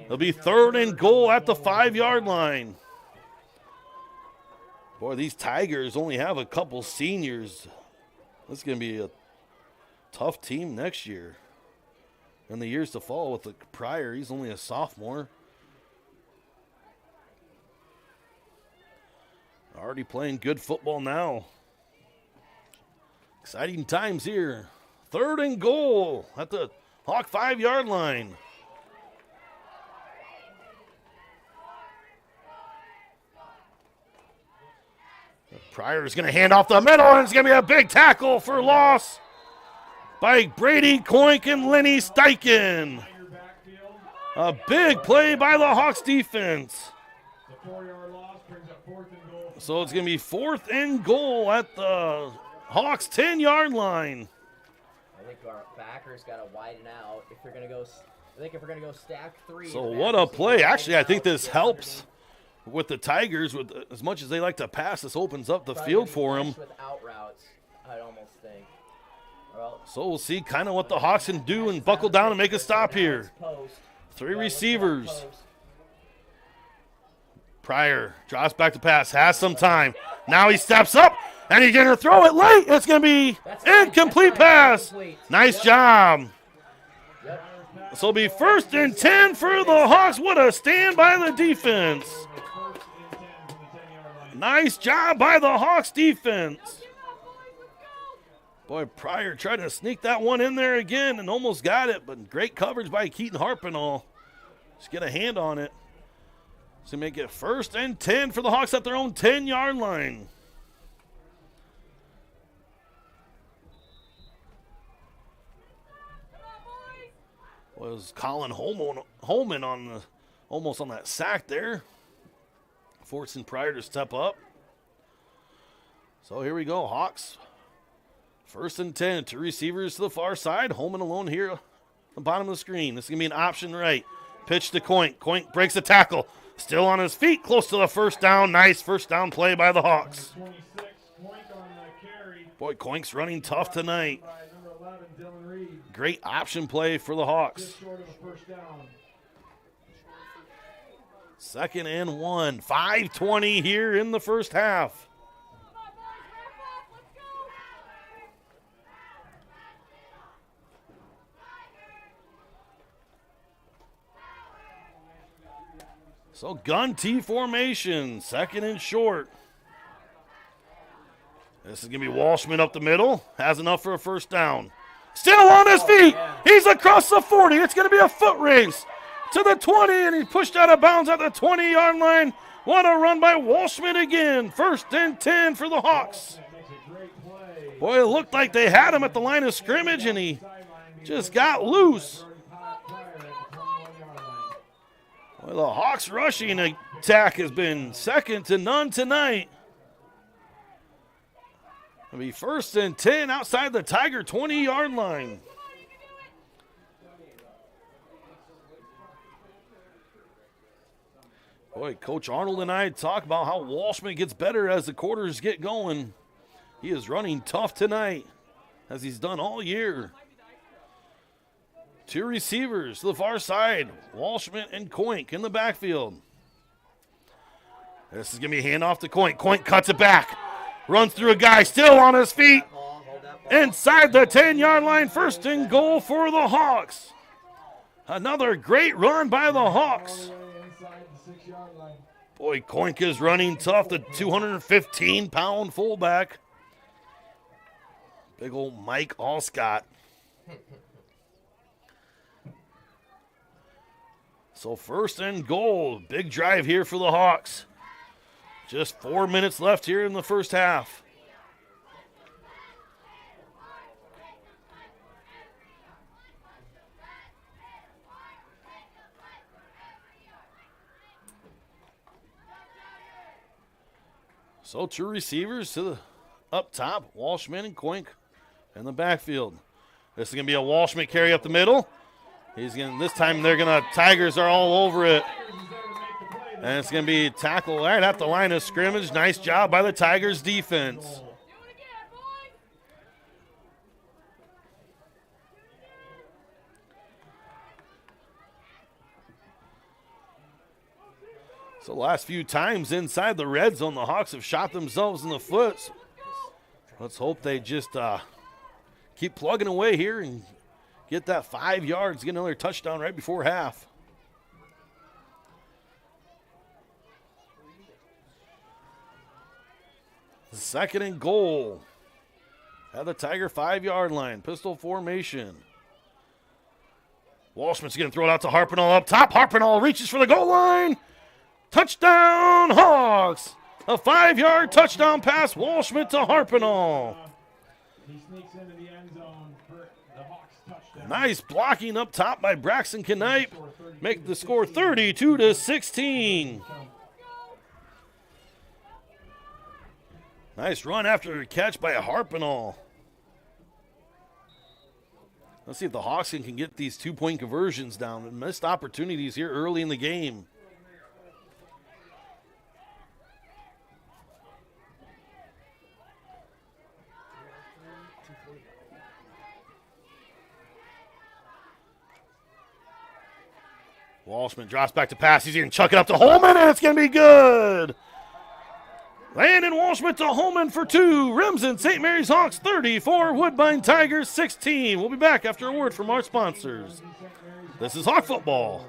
It'll be 3rd and goal at the 5-yard line. Boy, these Tigers only have a couple seniors. This is going to be a tough team next year. In the years to follow with the Pryor, he's only a sophomore. Already playing good football now. Exciting times here. 3rd and goal at the Hawk 5-yard line. Pryor is going to hand off the middle, and it's going to be a big tackle for loss by Brady Coink and Lenny Steichen. A big play by the Hawks defense. So it's going to be 4th and goal at the Hawks 10-yard line. I think our backers got to widen out if they're going to go. I think if we're going to go stack 3. So what a play! Actually, I think this helps with the Tigers. With as much as they like to pass, this opens up the field for them. Without routes, I'd almost think. Well, so we'll see kind of what the Hawks can do and buckle down and make a stop here. 3 receivers. Pryor drops back to pass, has some time. Now he steps up, and he's going to throw it late. It's going to be incomplete pass. Nice job. This will be 1st and 10 for the Hawks. What a stand by the defense. Nice job by the Hawks defense. Boy, Pryor tried to sneak that one in there again and almost got it, but great coverage by Keaton Harpenall. Just get a hand on it. So make it 1st and 10 for the Hawks at their own 10-yard line. Was Colin Holman on the almost on that sack there, forcing Pryor to step up. So here we go, Hawks. 1st and 10, 2 receivers to the far side. Holman alone here at the bottom of the screen. This is going to be an option right. Pitch to Coink. Coink breaks the tackle. Still on his feet, close to the 1st down. Nice 1st down play by the Hawks. Boy, Coink's running tough tonight. Great option play for the Hawks. 2nd and 1. 5:20 here in the first half. So gun T formation, 2nd and short. This is going to be Walshman up the middle. Has enough for a 1st down. Still on his feet. He's across the 40. It's going to be a foot race. to the 20, and he's pushed out of bounds at the 20-yard line. What a run by Walshman again. 1st and 10 for the Hawks. Boy, it looked like they had him at the line of scrimmage, and he just got loose. Well, the Hawks' rushing attack has been second to none tonight. It'll be 1st and 10 outside the Tiger 20-yard line. Boy, Coach Arnold and I talk about how Walshman gets better as the quarters get going. He is running tough tonight, as he's done all year. 2 receivers to the far side, Walshman and Coink in the backfield. This is going to be a handoff to Coink. Coink cuts it back, runs through a guy, still on his feet. Inside the 10-yard line, 1st and goal for the Hawks. Another great run by the Hawks. Boy, Coink is running tough, the 215-pound fullback. Big old Mike Allscott. So 1st and goal, big drive here for the Hawks. Just 4 minutes left here in the first half. So 2 receivers to the up top, Walshman and Coink in the backfield. This is going to be a Walshman carry up the middle. This time Tigers are all over it. And it's going to be tackled right at the line of scrimmage. Nice job by the Tigers defense. So last few times inside the red zone, the Hawks have shot themselves in the foot. Let's hope they just keep plugging away here and get that 5 yards, get another touchdown right before half. Second and goal at the Tiger 5-yard line. Pistol formation. Walshman's going to throw it out to Harpenall up top. Harpenall reaches for the goal line. Touchdown, Hawks. A 5-yard touchdown pass, Walshman to Harpenall. He sneaks into the end zone for the Hawks touchdown. Nice blocking up top by Braxton Knipe. Make the score 32-16. Nice run after a catch by Harpenall. Let's see if the Hawks can get these 2-point conversions down. Missed opportunities here early in the game. Walshman drops back to pass. He's going to chuck it up to Holman, and it's going to be good. Landon Walshman to Holman for 2. Remsen St. Mary's Hawks 34, Woodbine Tigers 16. We'll be back after a word from our sponsors. This is Hawk Football.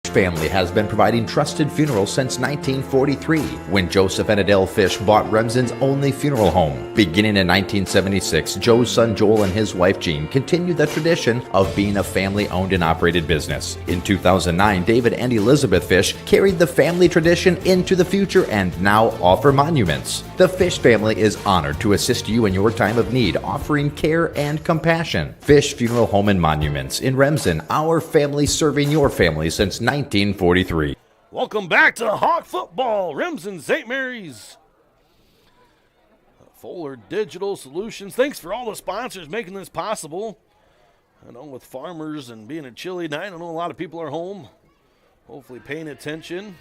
Family has been providing trusted funerals since 1943, when Joseph and Adele Fish bought Remsen's only funeral home. Beginning in 1976, Joe's son Joel and his wife Jean continued the tradition of being a family-owned and operated business. In 2009, David and Elizabeth Fish carried the family tradition into the future and now offer monuments. The Fish family is honored to assist you in your time of need, offering care and compassion. Fish Funeral Home and Monuments in Remsen, our family serving your family since 1943. Welcome back to Hawk Football. Remsen St. Mary's. Fuller Digital Solutions. Thanks for all the sponsors making this possible. I know with farmers and being a chilly night, I know a lot of people are home, hopefully paying attention.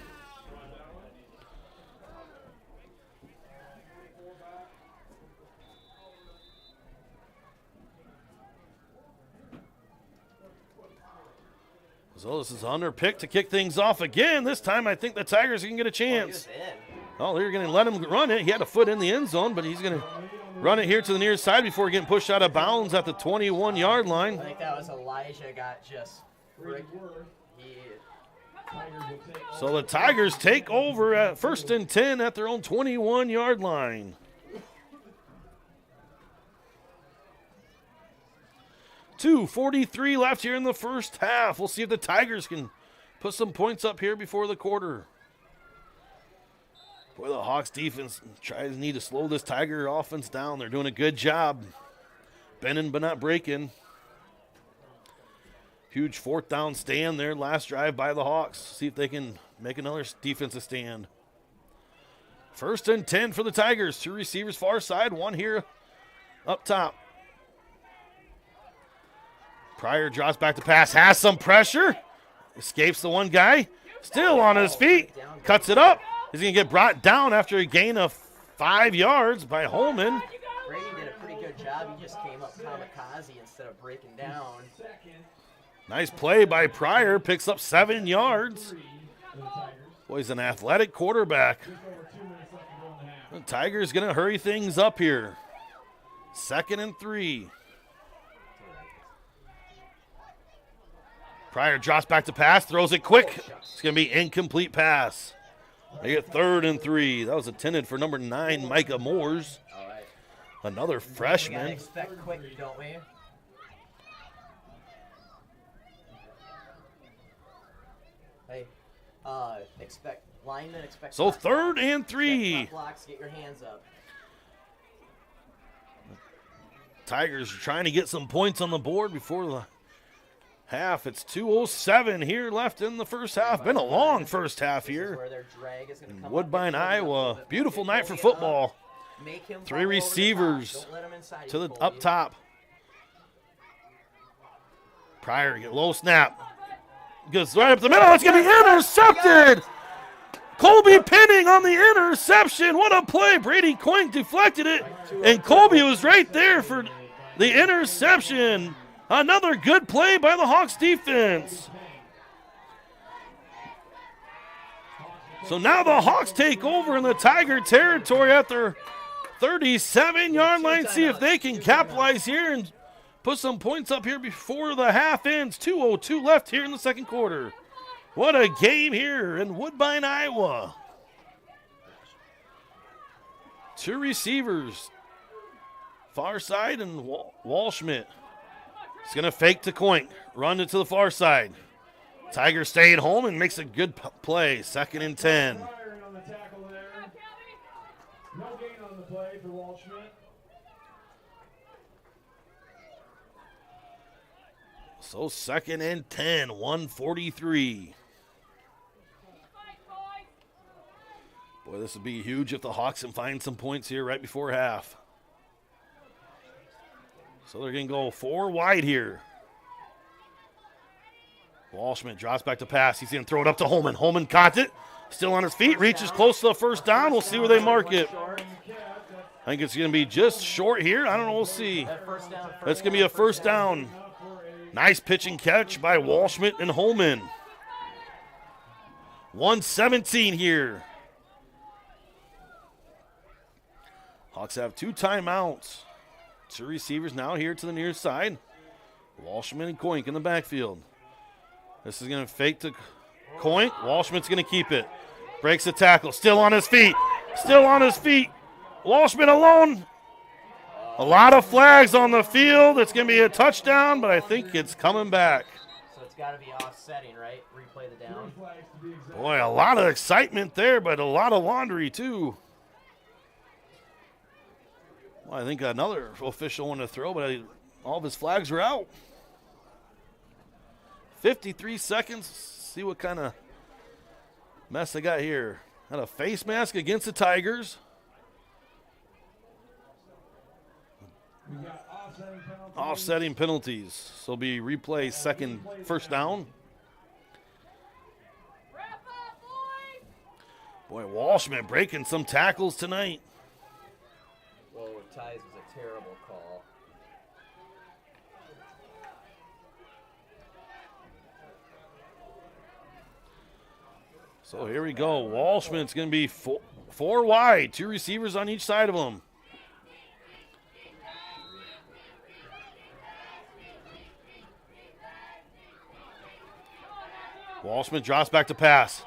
So this is Hunter pick to kick things off again. This time I think the Tigers can get a chance. Oh, they're going to let him run it. He had a foot in the end zone, but he's going to run it here to the near side before getting pushed out of bounds at the 21-yard line. I think that was Elijah got just So the Tigers take over at 1st and 10 at their own 21-yard line. 2:43 left here in the first half. We'll see if the Tigers can put some points up here before the quarter. Boy, the Hawks defense need to slow this Tiger offense down. They're doing a good job bending but not breaking. Huge fourth down stand there, last drive by the Hawks. See if they can make another defensive stand. 1st and 10 for the Tigers. 2 receivers far side, 1 here up top. Pryor drops back to pass, has some pressure. Escapes the one guy. Still on his feet. Cuts it up. He's going to get brought down after a gain of 5 yards by Holman. Brady did a pretty good job. He just came up kamikaze instead of breaking down. Nice play by Pryor. Picks up 7 yards. Boy, he's an athletic quarterback. The Tigers going to hurry things up here. 2nd and 3. Pryor drops back to pass, throws it quick. It's going to be incomplete pass. They get 3rd and 3. That was intended for number 9, Micah Moores. Another freshman. We gotta expect quick, don't we? Hey, linemen expect. So 3rd and 3. Blocks, get your hands up. Tigers are trying to get some points on the board before the half. It's 2:07 here left in the first half. Been a long first half here. In Woodbine, Iowa. Beautiful night for football. 3 receivers to the up top. Pryor get low snap. Goes right up the middle. It's going to be intercepted. Colby Penning on the interception. What a play. Brady Coink deflected it, and Colby was right there for the interception. Another good play by the Hawks defense. So now the Hawks take over in the Tiger territory at their 37-yard line. See if they can capitalize here and put some points up here before the half ends. 2:02 left here in the second quarter. What a game here in Woodbine, Iowa. 2 receivers. Far side and Walschmidt. He's going to fake to Coink. Run it to the far side. Tiger staying home and makes a good play. 2nd and 10. No gain on the play for Walschmidt. So 2nd and 10, 1:43. Boy, this would be huge if the Hawks can find some points here right before half. So they're going to go 4 wide here. Walschmidt drops back to pass. He's going to throw it up to Holman. Holman caught it. Still on his feet. Reaches close to the first down. We'll see where they mark it. I think it's going to be just short here. I don't know. We'll see. That's going to be a first down. Nice pitch and catch by Walschmidt and Holman. 1:17 here. Hawks have 2 timeouts. 2 receivers now here to the near side. Walschmidt and Coink in the backfield. This is going to fake to Coink. Walschmidt's going to keep it. Breaks the tackle. Still on his feet. Still on his feet. Walschmidt alone. A lot of flags on the field. It's going to be a touchdown, but I think it's coming back. So it's got to be offsetting, right? Replay the down. Boy, a lot of excitement there, but a lot of laundry too. Well, I think another official wanted to throw, but all of his flags were out. 53 seconds. See what kind of mess they got here. Had a face mask against the Tigers. Offsetting penalties. So be replay first down. Boy, Walschmidt breaking some tackles tonight. Whoa, ties was a terrible call. So here we go. Walschmidt's going to be 4 wide. 2 receivers on each side of him. Walschmidt drops back to pass.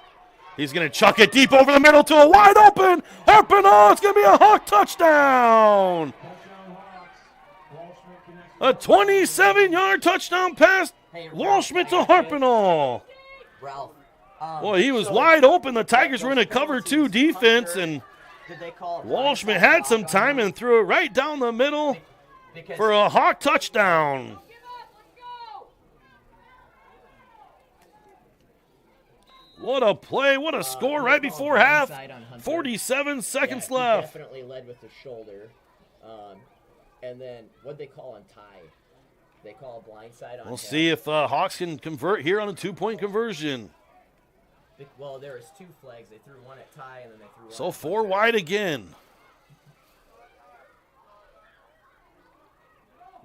He's going to chuck it deep over the middle to a wide open. Harpin, it's going to be a Hawk touchdown. A 27-yard touchdown pass. Walshman to Harpenall. Ralph. Boy, he was wide open. The Tigers were in a cover 2 defense, and Walshman had some time and threw it right down the middle for a Hawk touchdown. What a play, what a score right before half. 47 seconds left. Definitely led with the shoulder. And then what'd they call on Ty? They call a blindside on We'll him. see if Hawks can convert here on a 2-point conversion. Well, there was 2 flags. They threw one at Ty, and then they threw one So at 4 wide again.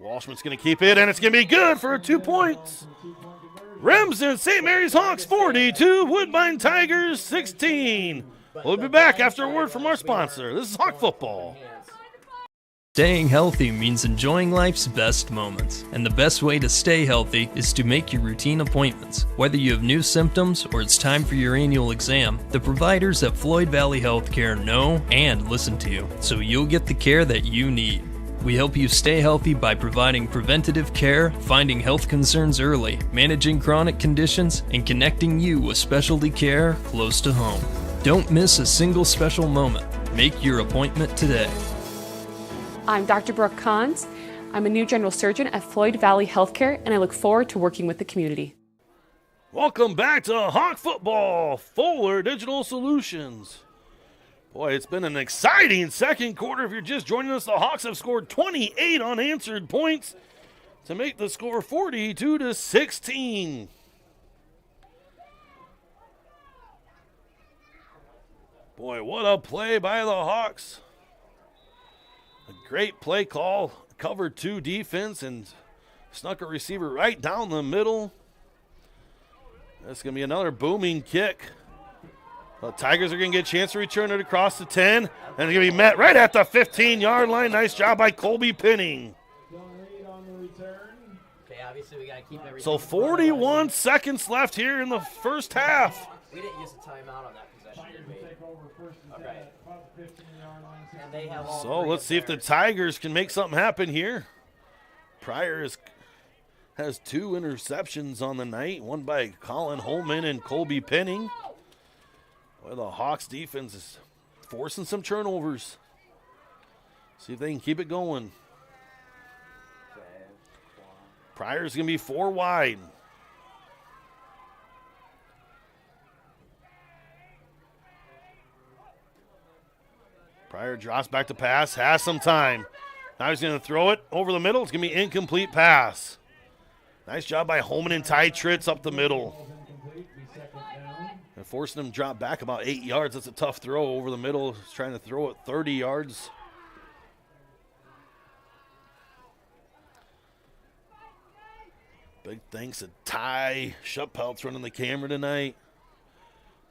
Walshman's going to keep it, and it's going to be good for 2 points. Remsen, St. Mary's Hawks 42, Woodbine Tigers 16. We'll be back after a word from our sponsor. This is Hawk Football. Staying healthy means enjoying life's best moments, and the best way to stay healthy is to make your routine appointments. Whether you have new symptoms or it's time for your annual exam, the providers at Floyd Valley Healthcare know and listen to you, so you'll get the care that you need. We help you stay healthy by providing preventative care, finding health concerns early, managing chronic conditions, and connecting you with specialty care close to home. Don't miss a single special moment. Make your appointment today. I'm Dr. Brooke Kahns. I'm a new general surgeon at Floyd Valley Healthcare, and I look forward to working with the community. Welcome back to Hawk Football, Fuller Digital Solutions. Boy, it's been an exciting second quarter. If you're just joining us, the Hawks have scored 28 unanswered points to make the score 42-16. Boy, what a play by the Hawks. A great play call, cover 2 defense, and snuck a receiver right down the middle. That's going to be another booming kick. The Tigers are going to get a chance to return it across the 10, and it's going to be met right at the 15-yard line. Nice job by Colby Pinning. Okay, obviously we got to keep everything. So 41 seconds left here in the first half. We didn't use a timeout on that possession, did we? Okay. And they have all So let's see if the Tigers can make something happen here. Pryor has 2 interceptions on the night, one by Colin Holman and Colby Penning. Well, the Hawks defense is forcing some turnovers. See if they can keep it going. Pryor's going to be 4 wide. Pryor drops back to pass, has some time. Now he's going to throw it over the middle. It's going to be incomplete pass. Nice job by Holman and Ty Tritz up the middle. And forcing him to drop back about 8 yards. That's a tough throw over the middle. He's trying to throw it 30 yards. Big thanks to Ty Schuppeltz running the camera tonight.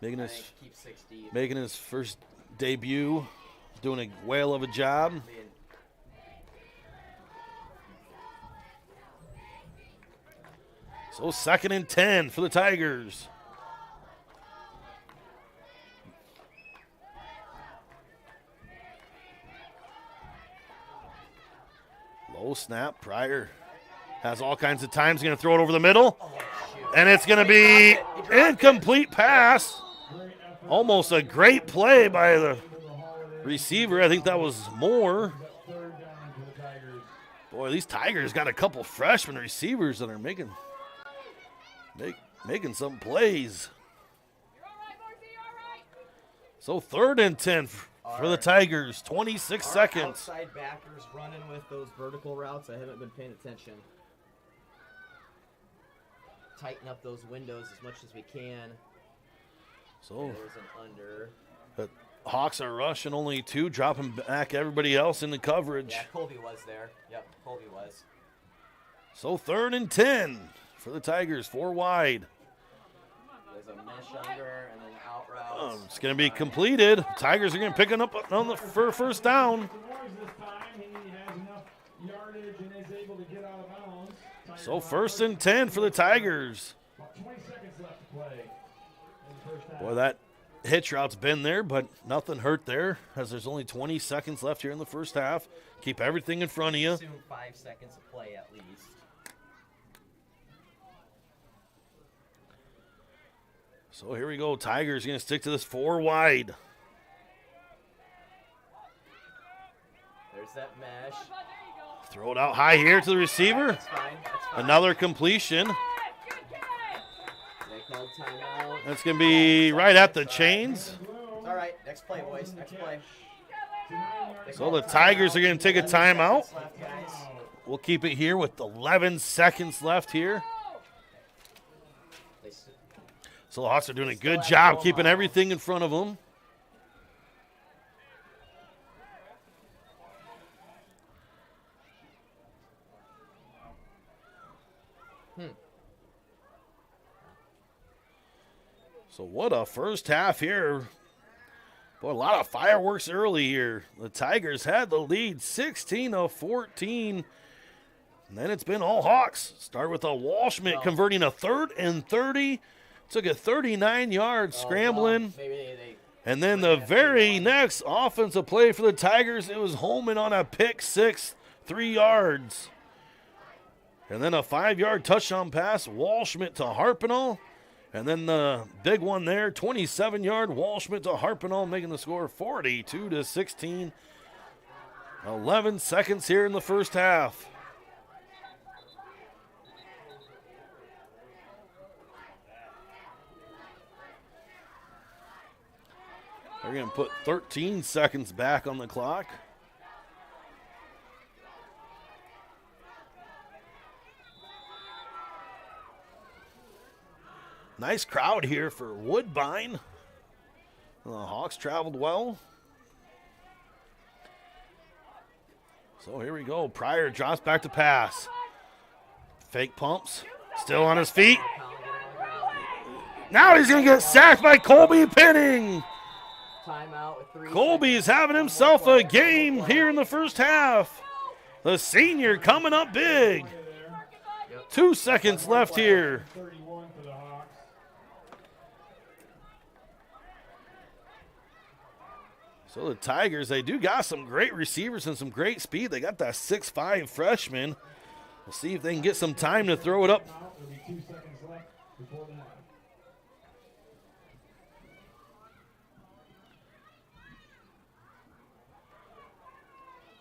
Making his first debut. Doing a whale of a job. So 2nd and 10 for the Tigers. Low snap. Pryor has all kinds of time. He's going to throw it over the middle. And it's going to be incomplete pass. Almost a great play by the receiver. I think that was Moore. Boy, these Tigers got a couple freshman receivers that are making some plays. So 3rd and 10 for the Tigers. 26 seconds. Outside backers running with those vertical routes. I haven't been paying attention. Tighten up those windows as much as we can. So there's an under. But Hawks are rushing only 2, dropping back everybody else in the coverage. Yeah, Colby was there. Yep, Colby was. So 3rd and 10 for the Tigers, 4 wide. There's a mesh under and then out route. It's going to be completed. Tigers are going to pick it up on the first down. So 1st and 10 for the Tigers. Boy, that hitch route's been there, but nothing hurt there as there's only 20 seconds left here in the first half. Keep everything in front of you. Assume 5 seconds of play at least. So here we go. Tigers going to stick to this 4 wide. There's that mesh. Throw it out high here to the receiver. That's fine. That's fine. Another completion. They called timeout. That's going to be right at the chains. All right, next play, boys. Next play. So the Tigers are going to take a timeout. Left, guys. We'll keep it here with 11 seconds left here. So the Hawks are doing a good job keeping everything in front of them. So what a first half here. Boy, a lot of fireworks early here. The Tigers had the lead 16-14. And then it's been all Hawks. Start with a Walshman converting a 3rd and 30. Took a 39-yard scrambling. And then the very next offensive play for the Tigers, it was Holman on a pick 6, 3 yards. And then a 5-yard touchdown pass, Walshman to Harpenall. And then the big one there, 27-yard Walshman to Harpenall, making the score 42-16. 11 seconds here in the first half. They're going to put 13 seconds back on the clock. Nice crowd here for Woodbine. The Hawks traveled well. So here we go. Pryor drops back to pass. Fake pumps. Still on his feet. Now he's going to get sacked by Colby Penning. Colby's having himself a game here in the first half. The senior coming up big. 2 seconds left here. So the Tigers, they do got some great receivers and some great speed. They got that 6'5" freshman. We'll see if they can get some time to throw it up.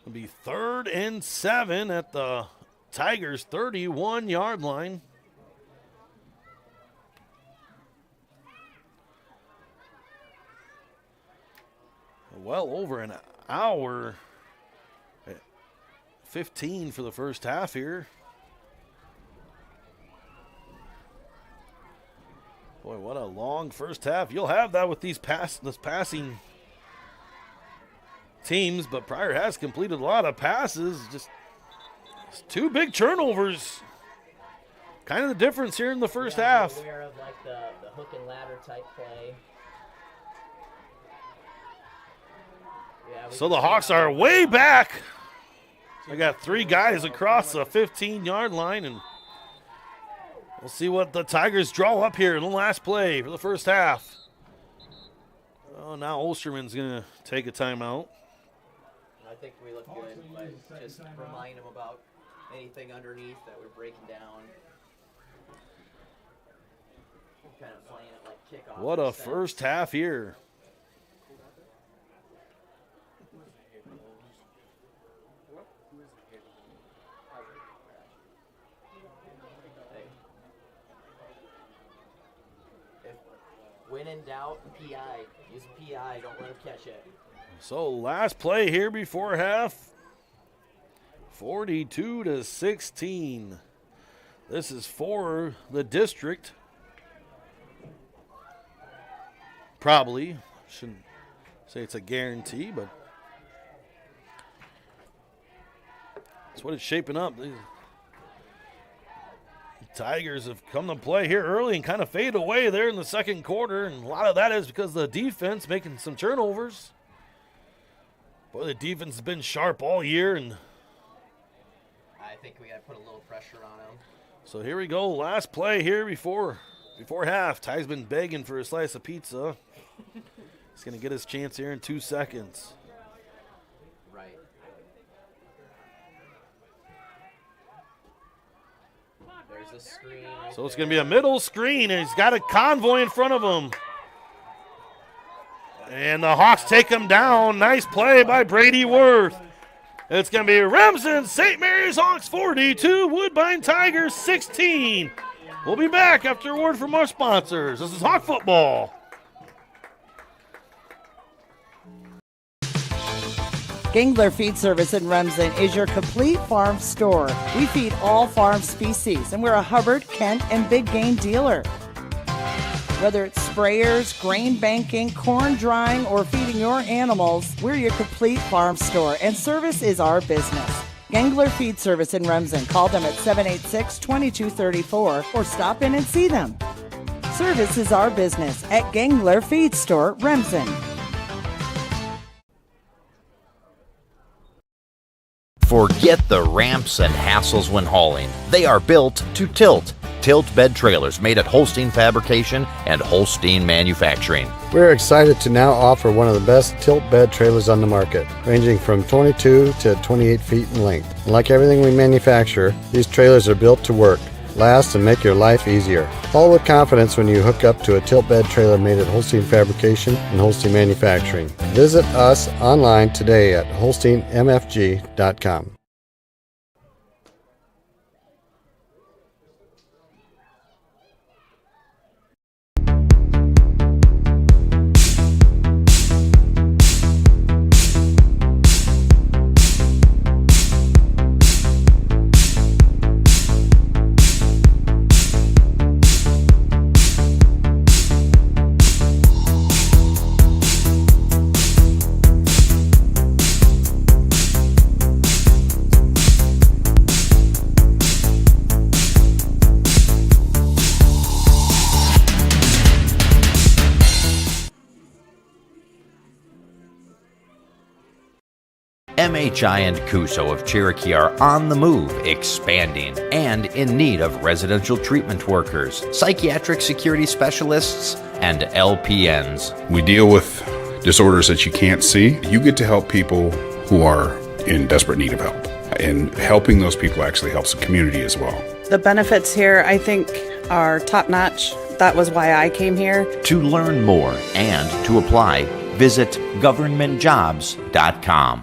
It'll be 3rd and 7 at the Tigers' 31-yard line. Well over an hour, 15 for the first half here. Boy, what a long first half. You'll have that with these passing teams, but Pryor has completed a lot of passes. Just 2 big turnovers. Kind of the difference here in the first half. Aware of like the hook and ladder type play. So the Hawks are way back. They got 3 guys across the 15-yard line, and we'll see what the Tigers draw up here in the last play for the first half. Oh, now Olsterman's going to take a timeout. I think we look good, but just remind them about anything underneath that we're breaking down. Kind of playing it like kickoff. What a first half here. When in doubt, PI. Use PI. Don't let him catch it. So last play here before half. 42-16. This is for the district. Probably. Shouldn't say it's a guarantee, but that's what it's shaping up. The Tigers have come to play here early and kind of fade away there in the second quarter, and a lot of that is because of the defense making some turnovers. Boy, the defense has been sharp all year, and I think we got to put a little pressure on them. So here we go, last play here before Before half, Ty's been begging for a slice of pizza. He's going to get his chance here in 2 seconds. Right. There's a screen. Right So it's going to be a middle screen, and he's got a convoy in front of him. And the Hawks take him down. Nice play by Brady Worth. It's going to be Remsen, St. Mary's Hawks 42, Woodbine Tigers 16. We'll be back after a word from our sponsors. This is Hawk Football. Gangler Feed Service in Remsen is your complete farm store. We feed all farm species, and we're a Hubbard, Kent, and big game dealer. Whether it's sprayers, grain banking, corn drying, or feeding your animals, we're your complete farm store, and service is our business. Gangler Feed Service in Remsen. Call them at 786-2234 or stop in and see them. Service is our business at Gangler Feed Store, Remsen. Forget the ramps and hassles when hauling. They are built to tilt. Tilt bed trailers made at Holstein Fabrication and Holstein Manufacturing. We're excited to now offer one of the best tilt bed trailers on the market, ranging from 22 to 28 feet in length. And like everything we manufacture, these trailers are built to work, last, and make your life easier. Haul with confidence when you hook up to a tilt bed trailer made at Holstein Fabrication and Holstein Manufacturing. Visit us online today at holsteinmfg.com. MHI and Cuso of Cherokee are on the move, expanding, and in need of residential treatment workers, psychiatric security specialists, and LPNs. We deal with disorders that you can't see. You get to help people who are in desperate need of help. And helping those people actually helps the community as well. The benefits here, I think, are top-notch. That was why I came here. To learn more and to apply, visit governmentjobs.com.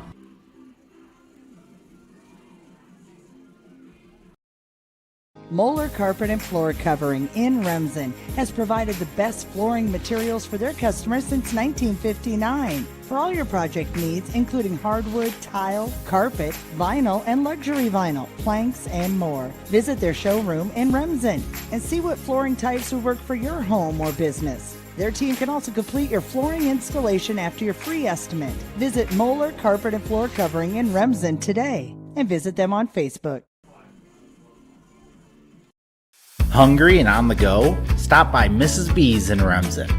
Moeller Carpet and Floor Covering in Remsen has provided the best flooring materials for their customers since 1959. For all your project needs, including hardwood, tile, carpet, vinyl, and luxury vinyl, planks, and more. Visit their showroom in Remsen and see what flooring types would work for your home or business. Their team can also complete your flooring installation after your free estimate. Visit Moeller Carpet and Floor Covering in Remsen today and visit them on Facebook. Hungry and on the go? Stop by Mrs. B's in Remsen.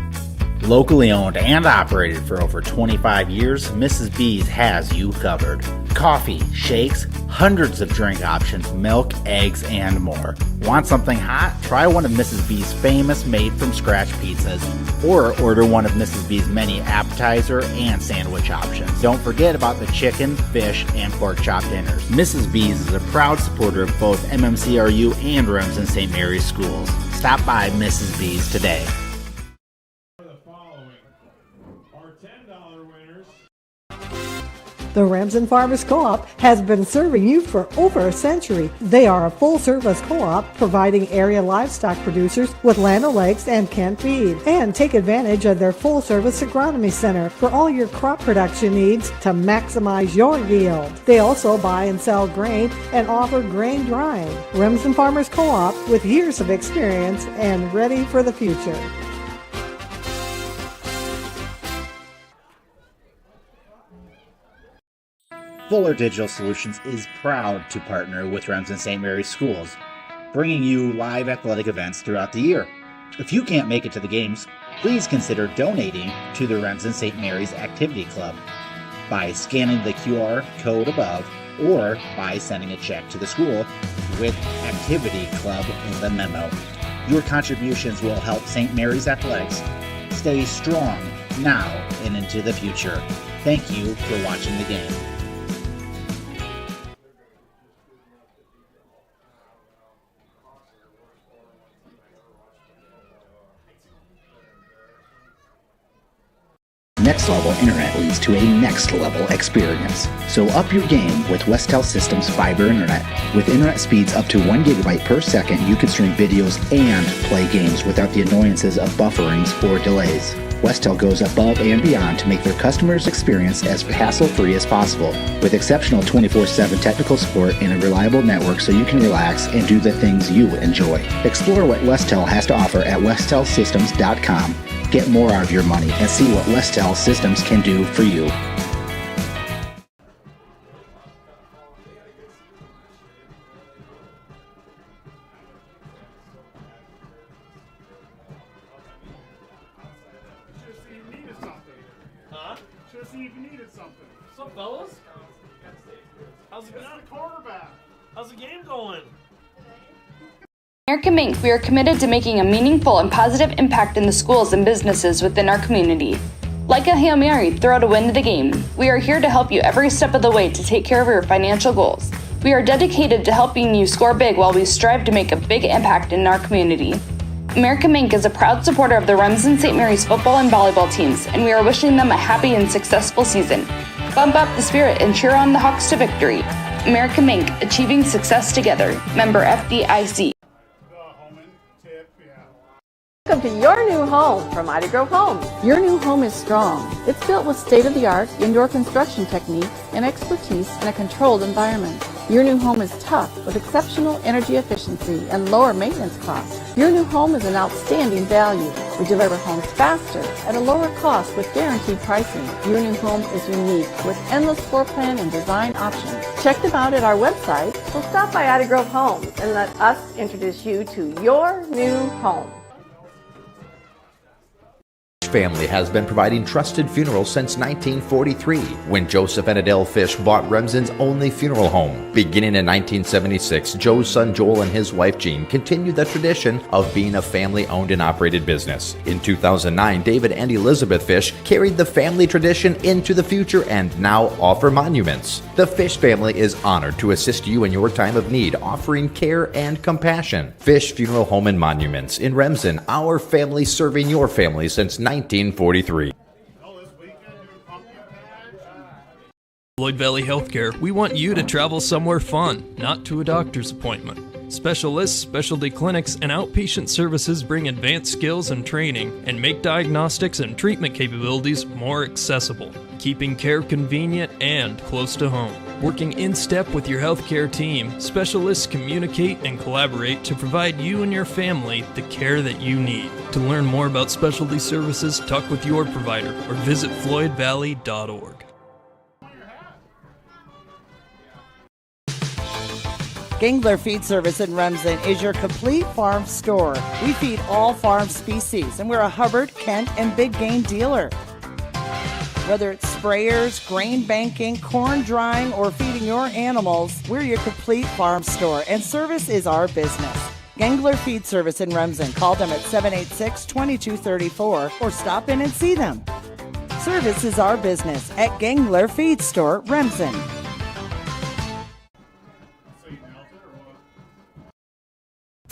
Locally owned and operated for over 25 years, Mrs. B's has you covered. Coffee, shakes, hundreds of drink options, milk, eggs, and more. Want something hot? Try one of Mrs. B's famous made-from-scratch pizzas, or order one of Mrs. B's many appetizer and sandwich options. Don't forget about the chicken, fish, and pork chop dinners. Mrs. B's is a proud supporter of both MMCRU and Remsen St. Mary's schools. Stop by Mrs. B's today. The Remsen Farmers Co-op has been serving you for over a century. They are a full-service co-op providing area livestock producers with Land O'Lakes and Kent Feed. And take advantage of their full-service agronomy center for all your crop production needs to maximize your yield. They also buy and sell grain and offer grain drying. Remsen Farmers Co-op with years of experience and ready for the future. Fuller Digital Solutions is proud to partner with Remsen St. Mary's Schools, bringing you live athletic events throughout the year. If you can't make it to the games, please consider donating to the Remsen St. Mary's Activity Club by scanning the QR code above or by sending a check to the school with Activity Club in the memo. Your contributions will help St. Mary's Athletics stay strong now and into the future. Thank you for watching the game. Next level internet leads to a next level experience. So up your game with Westel Systems Fiber Internet. With internet speeds up to 1 gigabyte per second, you can stream videos and play games without the annoyances of bufferings or delays. Westel goes above and beyond to make their customers' experience as hassle-free as possible, with exceptional 24/7 technical support and a reliable network so you can relax and do the things you enjoy. Explore what Westel has to offer at westelsystems.com. Get more out of your money and see what Westel Systems can do for you. Just see if you needed something. What's up, fellas? How's it going? Quarterback. How's the game going? American Mink, we are committed to making a meaningful and positive impact in the schools and businesses within our community. Like a Hail Mary, throw to win the game. We are here to help you every step of the way to take care of your financial goals. We are dedicated to helping you score big while we strive to make a big impact in our community. American Mink is a proud supporter of the Remsen St. Mary's football and volleyball teams, and we are wishing them a happy and successful season. Bump up the spirit and cheer on the Hawks to victory. American Mink, achieving success together. Member FDIC. Welcome to your new home from Mighty Grove Homes. Your new home is strong. It's built with state-of-the-art indoor construction techniques and expertise in a controlled environment. Your new home is tough with exceptional energy efficiency and lower maintenance costs. Your new home is an outstanding value. We deliver homes faster at a lower cost with guaranteed pricing. Your new home is unique with endless floor plan and design options. Check them out at our website. So stop by Mighty Grove Homes and let us introduce you to your new home. Family has been providing trusted funerals since 1943, when Joseph and Adele Fish bought Remsen's only funeral home. Beginning in 1976, Joe's son Joel and his wife Jean continued the tradition of being a family-owned and operated business. In 2009, David and Elizabeth Fish carried the family tradition into the future and now offer monuments. The Fish family is honored to assist you in your time of need, offering care and compassion. Fish Funeral Home and Monuments in Remsen, our family serving your family since 1943. Floyd Valley Healthcare, we want you to travel somewhere fun, not to a doctor's appointment. Specialists, specialty clinics, and outpatient services bring advanced skills and training and make diagnostics and treatment capabilities more accessible, keeping care convenient and close to home. Working in step with your healthcare team, specialists communicate and collaborate to provide you and your family the care that you need. To learn more about specialty services, talk with your provider or visit floydvalley.org. Gangler Feed Service in Remsen is your complete farm store. We feed all farm species, and we're a Hubbard, Kent, and big game dealer. Whether it's sprayers, grain banking, corn drying, or feeding your animals, we're your complete farm store, and service is our business. Gangler Feed Service in Remsen. Call them at 786-2234 or stop in and see them. Service is our business at Gangler Feed Store, Remsen.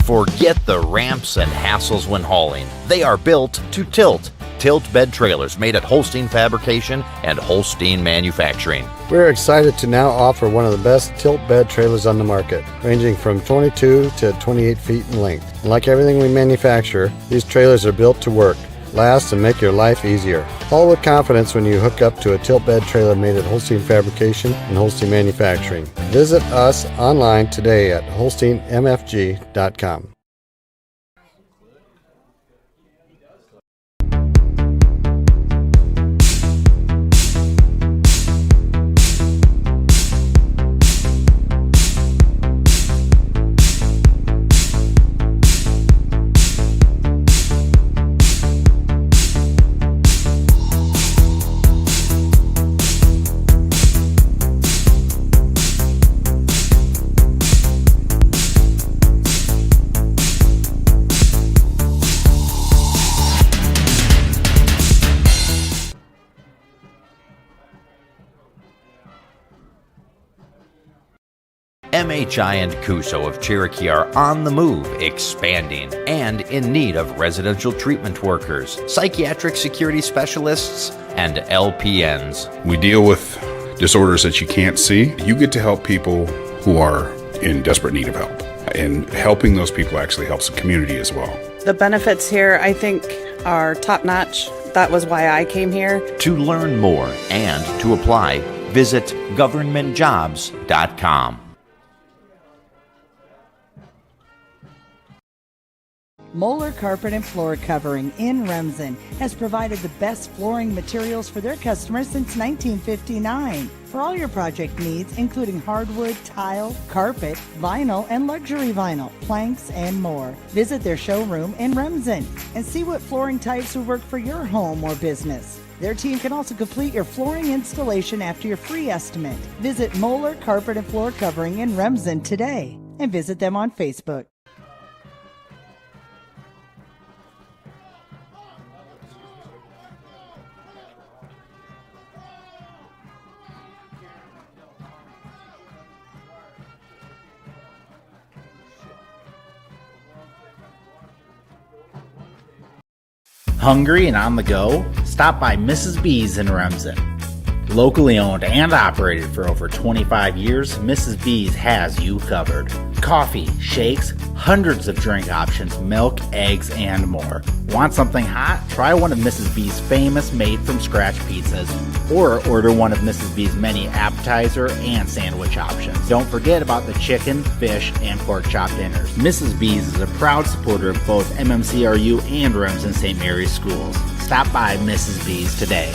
Forget the ramps and hassles when hauling. They are built to tilt. Tilt bed trailers made at Holstein Fabrication and Holstein Manufacturing. We're excited to now offer one of the best tilt bed trailers on the market, ranging from 22 to 28 feet in length. And like everything we manufacture, these trailers are built to work, last, and make your life easier. Haul with confidence when you hook up to a tilt bed trailer made at Holstein Fabrication and Holstein Manufacturing. Visit us online today at holsteinmfg.com. MHI and Cuso of Cherokee are on the move, expanding, and in need of residential treatment workers, psychiatric security specialists, and LPNs. We deal with disorders that you can't see. You get to help people who are in desperate need of help. And helping those people actually helps the community as well. The benefits here, I think, are top-notch. That was why I came here. To learn more and to apply, visit governmentjobs.com. Moeller Carpet and Floor Covering in Remsen has provided the best flooring materials for their customers since 1959. For all your project needs, including hardwood, tile, carpet, vinyl, and luxury vinyl, planks, and more. Visit their showroom in Remsen and see what flooring types will work for your home or business. Their team can also complete your flooring installation after your free estimate. Visit Moeller Carpet and Floor Covering in Remsen today and visit them on Facebook. Hungry and on the go? Stop by Mrs. B's in Remsen. Locally owned and operated for over 25 years, Mrs. B's has you covered. Coffee, shakes, hundreds of drink options, milk, eggs, and more. Want something hot? Try one of Mrs. B's famous made-from-scratch pizzas, or order one of Mrs. B's many appetizer and sandwich options. Don't forget about the chicken, fish, and pork chop dinners. Mrs. B's is a proud supporter of both MMCRU and Remsen St. Mary's schools. Stop by Mrs. B's today.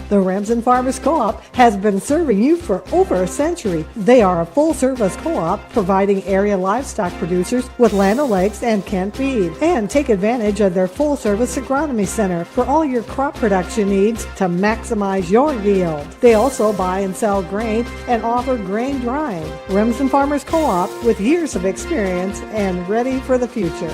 The Remsen Farmers Co-op has been serving you for over a century. They are a full-service co-op providing area livestock producers with Land O'Lakes and canned feed. And take advantage of their full-service agronomy center for all your crop production needs to maximize your yield. They also buy and sell grain and offer grain drying. Remsen Farmers Co-op with years of experience and ready for the future.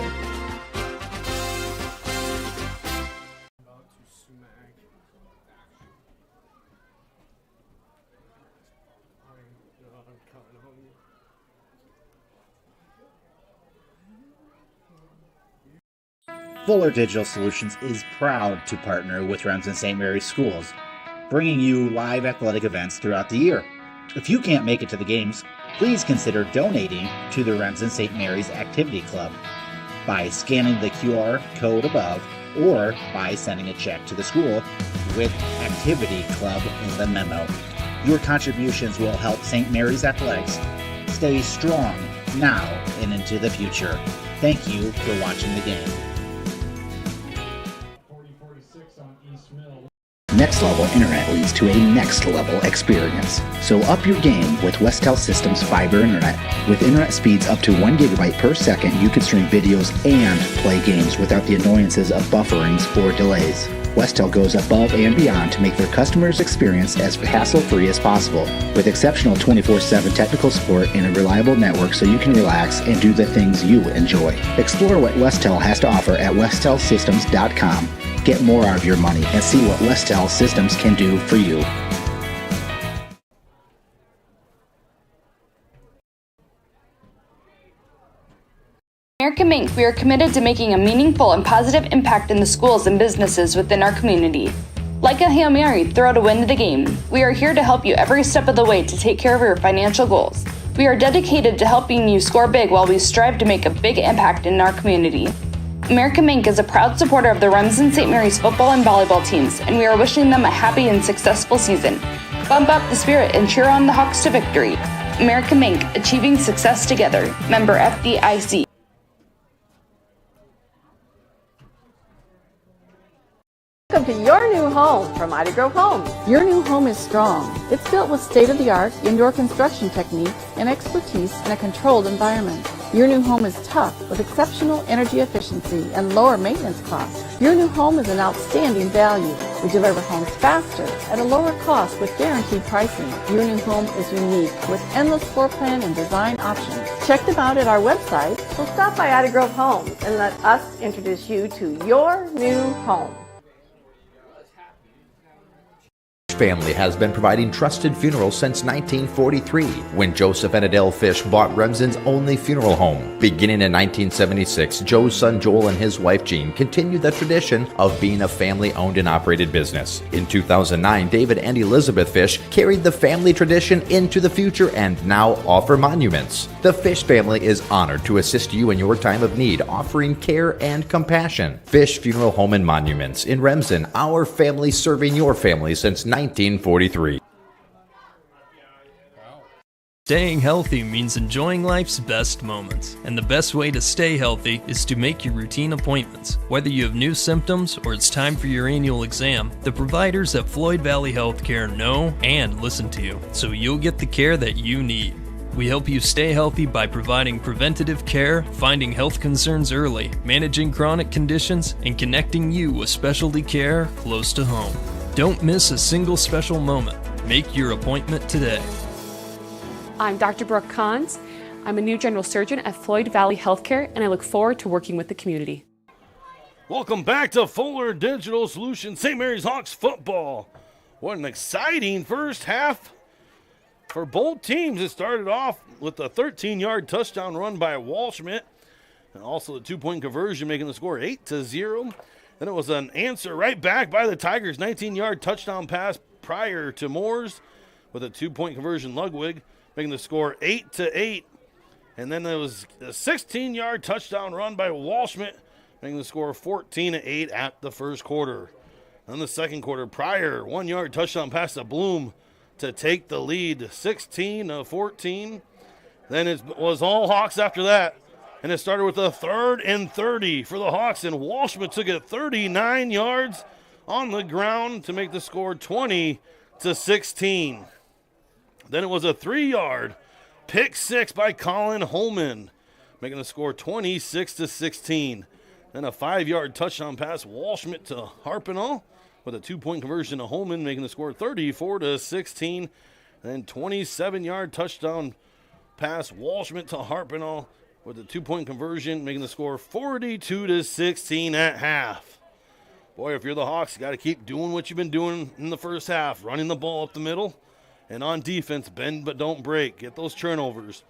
Fuller Digital Solutions is proud to partner with Remsen St. Mary's Schools, bringing you live athletic events throughout the year. If you can't make it to the games, please consider donating to the Remsen St. Mary's Activity Club by scanning the QR code above or by sending a check to the school with Activity Club in the memo. Your contributions will help St. Mary's Athletics stay strong now and into the future. Thank you for watching the game. Next level internet leads to a next level experience. So up your game with Westel Systems Fiber Internet. With internet speeds up to 1 gigabyte per second, you can stream videos and play games without the annoyances of bufferings or delays. Westel goes above and beyond to make their customers' experience as hassle-free as possible, with exceptional 24/7 technical support and a reliable network so you can relax and do the things you enjoy. Explore what Westel has to offer at westelsystems.com. Get more out of your money and see what Westel Systems can do for you. American Mink, we are committed to making a meaningful and positive impact in the schools and businesses within our community. Like a Hail Mary, throw to win the game. We are here to help you every step of the way to take care of your financial goals. We are dedicated to helping you score big while we strive to make a big impact in our community. American Mink is a proud supporter of the Remsen St. Mary's football and volleyball teams, and we are wishing them a happy and successful season. Bump up the spirit and cheer on the Hawks to victory. American Mink, achieving success together. Member FDIC. Welcome to your new home from Mighty Grove Homes. Your new home is strong. It's built with state-of-the-art indoor construction techniques and expertise in a controlled environment. Your new home is tough with exceptional energy efficiency and lower maintenance costs. Your new home is an outstanding value. We deliver homes faster at a lower cost with guaranteed pricing. Your new home is unique with endless floor plan and design options. Check them out at our website. So stop by Ida Grove Homes and let us introduce you to your new home. Family has been providing trusted funerals since 1943 when Joseph and Adele Fish bought Remsen's only funeral home. Beginning in 1976, Joe's son Joel and his wife Jean continued the tradition of being a family-owned and operated business. In 2009, David and Elizabeth Fish carried the family tradition into the future and now offer monuments. The Fish family is honored to assist you in your time of need, offering care and compassion. Fish Funeral Home and Monuments in Remsen, our family serving your family since 1943. Staying healthy means enjoying life's best moments, and the best way to stay healthy is to make your routine appointments. Whether you have new symptoms or it's time for your annual exam, the providers at Floyd Valley Healthcare know and listen to you, so you'll get the care that you need. We help you stay healthy by providing preventative care, finding health concerns early, managing chronic conditions, and connecting you with specialty care close to home. Don't miss a single special moment. Make your appointment today. I'm Dr. Brooke Kahns. I'm a new general surgeon at Floyd Valley Healthcare, and I look forward to working with the community. Welcome back to Fuller Digital Solutions, St. Mary's Hawks football. What an exciting first half for both teams. It started off with a 13-yard touchdown run by Walschmidt, and also the two-point conversion, making the score 8-0. Then it was an answer right back by the Tigers, 19-yard touchdown pass prior to Moores with a two-point conversion, Ludwig, making the score 8-8. And then there was a 16-yard touchdown run by Walschmidt, making the score 14-8 at the first quarter. In the second quarter, Pryor, 1-yard touchdown pass to Bloom to take the lead, 16-14. Then it was all Hawks after that. And it started with a 3rd and 30 for the Hawks, and Walschmidt took it 39 yards on the ground to make the score 20-16. Then it was a 3-yard pick six by Colin Holman, making the score 26-16. Then a 5-yard touchdown pass, Walschmidt to Harpenall with a two-point conversion to Holman, making the score 34-16. Then 27-yard touchdown pass, Walschmidt to Harpenall with a two-point conversion, making the score 42-16 at half. Boy, if you're the Hawks, you got to keep doing what you've been doing in the first half, running the ball up the middle, and on defense, bend but don't break. Get those turnovers.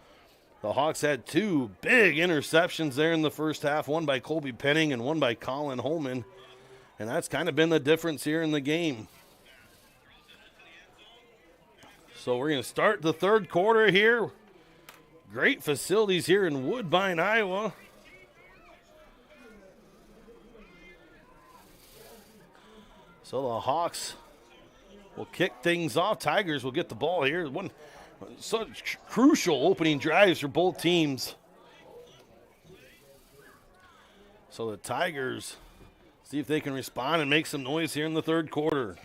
The Hawks had two big interceptions there in the first half, one by Colby Penning and one by Colin Holman, and that's kind of been the difference here in the game. So we're going to start the third quarter here. Great facilities here in Woodbine, Iowa. So the Hawks will kick things off. Tigers will get the ball here. Such crucial opening drives for both teams. So the Tigers see if they can respond and make some noise here in the third quarter.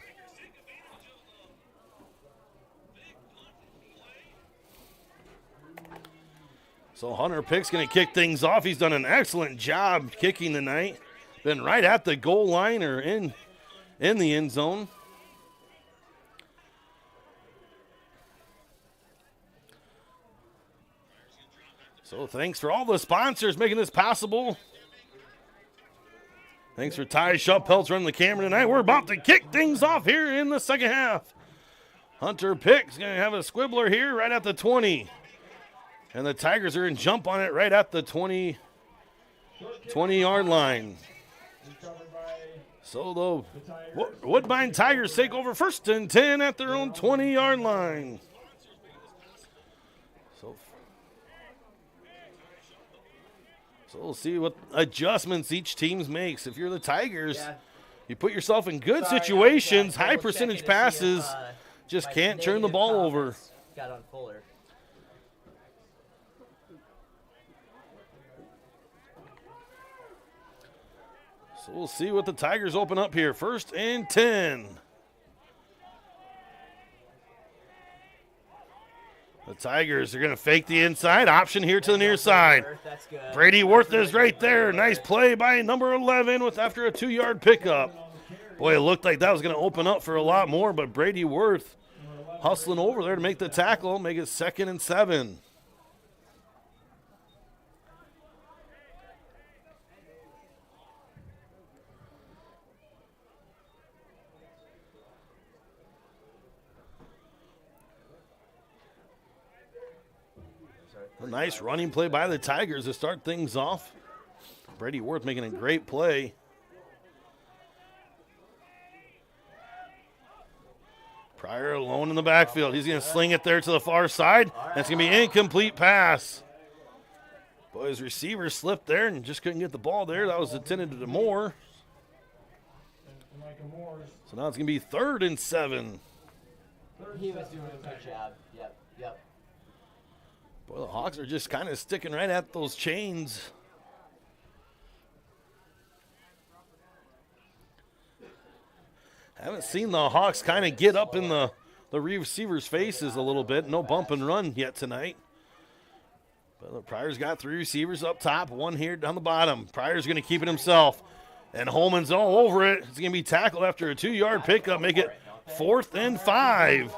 So Hunter Pick's going to kick things off. He's done an excellent job kicking tonight. Been right at the goal line or in the end zone. So thanks for all the sponsors making this possible. Thanks for Ty Shuppeltz running the camera tonight. We're about to kick things off here in the second half. Hunter Pick's going to have a squibbler here right at the 20. And the Tigers are in jump on it right at the 20-yard line. So the Woodbine Tigers take over 1st and 10 at their own 20-yard line. So we'll see what adjustments each team makes. If you're the Tigers, you put yourself in good situations, high percentage passes, just can't turn the ball over. Got on Fuller. So we'll see what the Tigers open up here. 1st and 10. The Tigers are going to fake the inside. Option here to the near side. Brady Worth is right there. Nice play by number 11 after a 2-yard pickup. Boy, it looked like that was going to open up for a lot more, but Brady Worth hustling over there to make the tackle, make it 2nd and 7. A nice running play by the Tigers to start things off. Brady Worth making a great play. Pryor alone in the backfield. He's going to sling it there to the far side. That's going to be an incomplete pass. Boy, his receiver slipped there and just couldn't get the ball there. That was intended to Moore. So now it's going to be 3rd and 7. He was doing a good job. Yep. Boy, the Hawks are just kind of sticking right at those chains. Haven't seen the Hawks kind of get up in the receivers' faces a little bit. No bump and run yet tonight. But the Pryor's got 3 receivers up top, 1 here down the bottom. Pryor's going to keep it himself. And Holman's all over it. It's going to be tackled after a 2-yard pickup. Make it 4th and 5.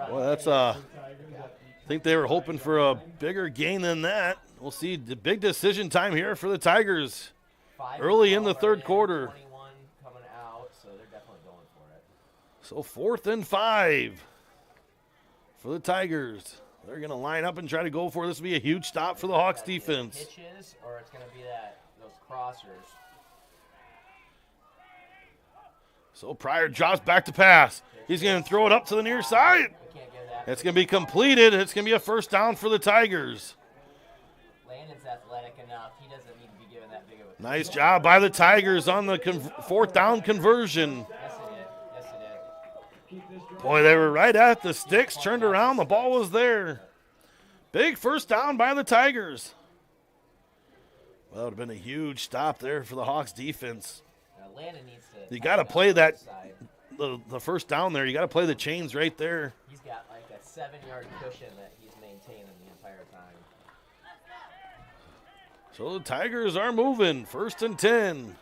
Well, that's I think they were hoping for a bigger gain than that. We'll see the big decision time here for the Tigers early in the 3rd quarter. So 4th and 5 for the Tigers. They're going to line up and try to go for it. This will be a huge stop for the Hawks defense. Pitches, or it's going to be those crossers. So Pryor drops back to pass. He's going to throw it up to the near side. It's going to be completed. It's going to be a 1st down for the Tigers. Landon's athletic enough. He doesn't need to be given that big of a... Nice job by the Tigers on the 4th down conversion. Boy, they were right at the sticks, turned around, the ball was there. Big 1st down by the Tigers. Well, it would have been a huge stop there for the Hawks defense. Landon needs to... You got to play that, the 1st down there. You got to play the chains right there. He's got like a 7-yard cushion that he's maintaining the entire time. So the Tigers are moving, 1st and 10.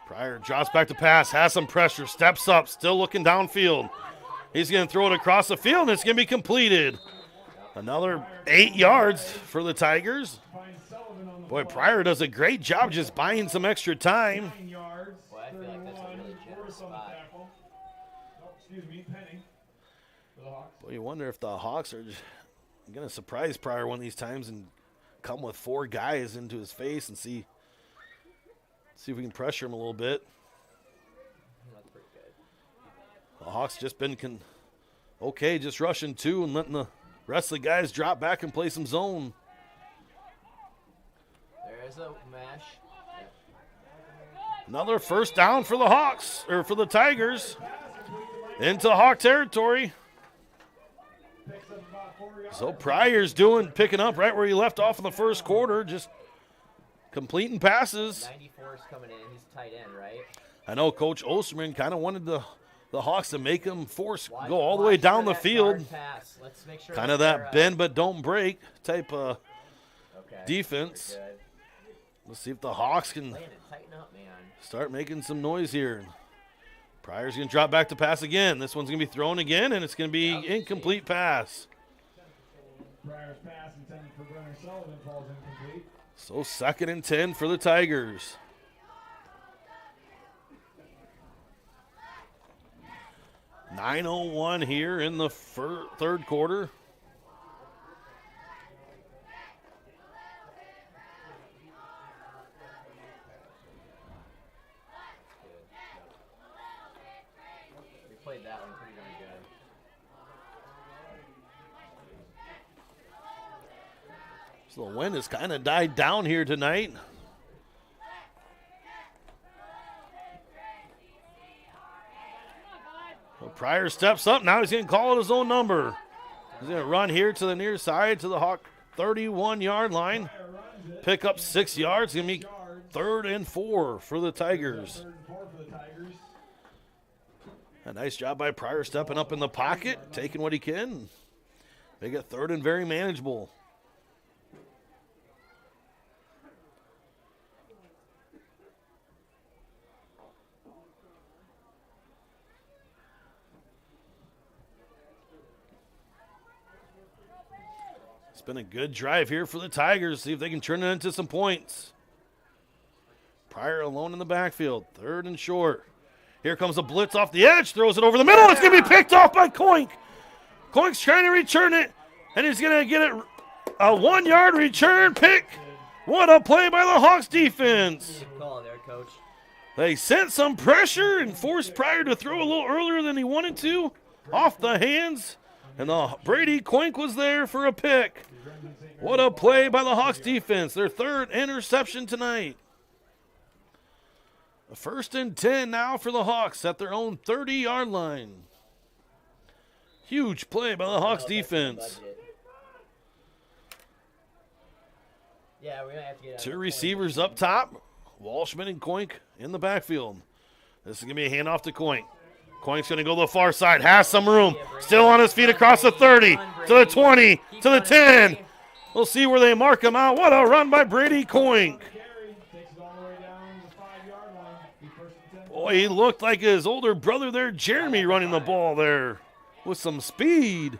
Pryor drops back to pass, has some pressure, steps up, still looking downfield. He's going to throw it across the field, and it's going to be completed. Another 8 yards for the Tigers. Boy, Pryor does a great job just buying some extra time. Well, I feel like that's a really generous spot. Boy, you wonder if the Hawks are going to surprise Pryor one of these times and come with 4 guys into his face and see if we can pressure him a little bit. That's pretty good. The Hawks just been okay, just rushing 2 and letting the rest of the guys drop back and play some zone. There is a mesh. Another 1st down for the Hawks, or for the Tigers, into Hawk territory. So Pryor's picking up right where he left off in the 1st quarter, just completing passes. 94 is coming in. He's tight end, right? I know Coach Osterman kind of wanted the Hawks to make him go all the way down the field. Sure kind of that bend but don't break type of defense. Let's see if the Hawks can start making some noise here. Pryor's going to drop back to pass again. This one's going to be thrown again, and it's going to be incomplete pass. Pryor's pass intended for Brenner Sullivan falls incomplete. So 2nd and 10 for the Tigers. .901 here in the 3rd quarter. We played that one pretty darn good. So the wind has kind of died down here tonight. Well, Pryor steps up. Now he's going to call it his own number. He's going to run here to the near side to the Hawk 31-yard line. Pick up 6 yards. It's going to be 3rd and 4 for the Tigers. A nice job by Pryor stepping up in the pocket, taking what he can. They get third and very manageable. It's been a good drive here for the Tigers. See if they can turn it into some points. Pryor alone in the backfield. Third and short. Here comes a blitz off the edge. Throws it over the middle. It's going to be picked off by Koink. Koink's trying to return it, and he's going to get it a 1-yard return pick. What a play by the Hawks defense. Good call there, Coach. They sent some pressure and forced Pryor to throw a little earlier than he wanted to. Off the hands. And the Brady Koink was there for a pick. What a play by the Hawks defense. Their third interception tonight. A 1st and 10 now for the Hawks at their own 30-yard line. Huge play by the Hawks defense. Yeah, we're gonna have to get Two receivers up top. Walshman and Koink in the backfield. This is going to be a handoff to Koink. Koink's going to go to the far side. Has some room. Still on his feet across the 30, to the 20, to the 10. We'll see where they mark him out. What a run by Brady Koink. Boy, he looked like his older brother there, Jeremy, running the ball there with some speed.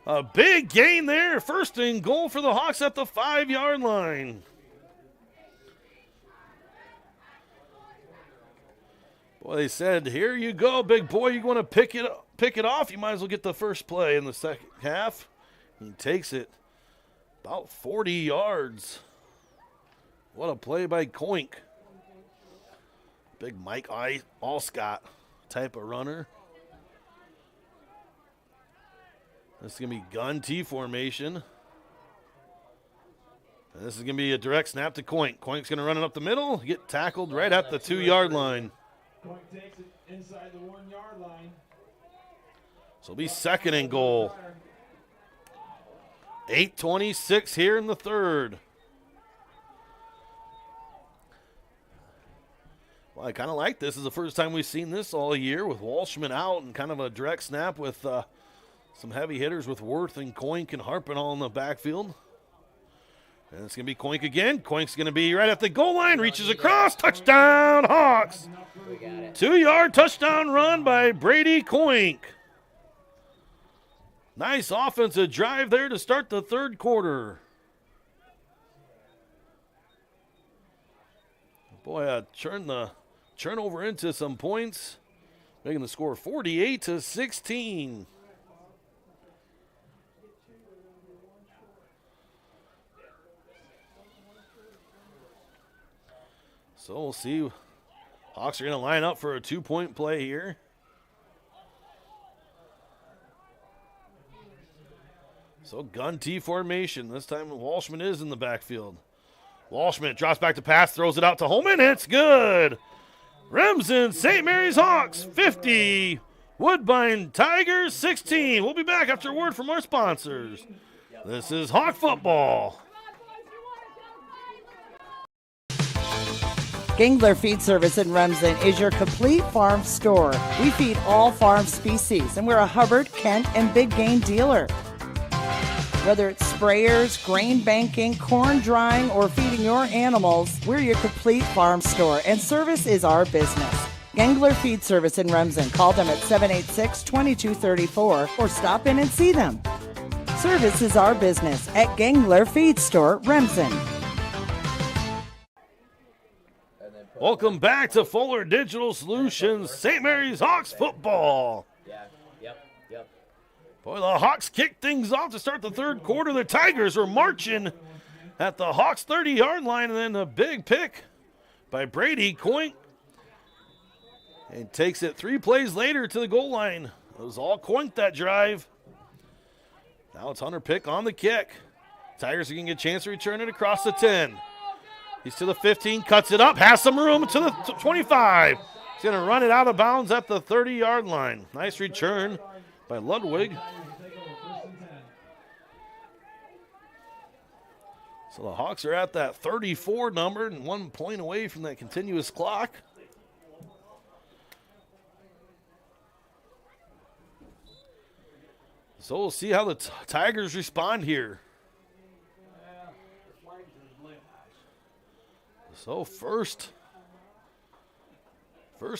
A big gain there. 1st and goal for the Hawks at the 5-yard line. Boy, they said, here you go, big boy. You want to pick it off? You might as well get the first play in the second half. He takes it about 40 yards. What a play by Koink. Big Mike Allscott type of runner. This is going to be gun T formation. And this is going to be a direct snap to Koink. Koink's going to run it up the middle, get tackled right at the 2-yard line. Koink takes it inside the 1-yard line. So it'll be 2nd and goal. 8:26 here in the third. Well, I kind of like this. This is the first time we've seen this all year with Walshman out and kind of a direct snap with some heavy hitters with Worth and Koink and Harpin all in the backfield. And it's going to be Koink again. Koink's going to be right at the goal line, reaches across, touchdown Hawks. 2-yard touchdown run by Brady Koink. Nice offensive drive there to start the third quarter. Boy, turn the turnover into some points, making the score 48-16. So we'll see. Hawks are going to line up for a 2-point play here. So gun T formation. This time Walshman is in the backfield. Walshman drops back to pass, throws it out to Holman. It's good. Remsen, St. Mary's Hawks 50. Woodbine Tigers 16. We'll be back after a word from our sponsors. This is Hawk Football. Gangler Feed Service in Remsen is your complete farm store. We feed all farm species, and we're a Hubbard, Kent, and big game dealer. Whether it's sprayers, grain banking, corn drying, or feeding your animals, we're your complete farm store, and service is our business. Gangler Feed Service in Remsen. Call them at 786-2234 or stop in and see them. Service is our business at Gangler Feed Store, Remsen. Welcome back to Fuller Digital Solutions, St. Mary's Hawks football. Yep. Boy, the Hawks kicked things off to start the third quarter. The Tigers are marching at the Hawks 30-yard line, and then a big pick by Brady Koink. And takes it 3 plays later to the goal line. It was all Koink that drive. Now it's Hunter Pick on the kick. Tigers are going to get a chance to return it across the 10. He's to the 15, cuts it up, has some room to the 25. He's going to run it out of bounds at the 30-yard line. Nice return by Ludwig. So the Hawks are at that 34 number and 1 point away from that continuous clock. So we'll see how the Tigers respond here. So first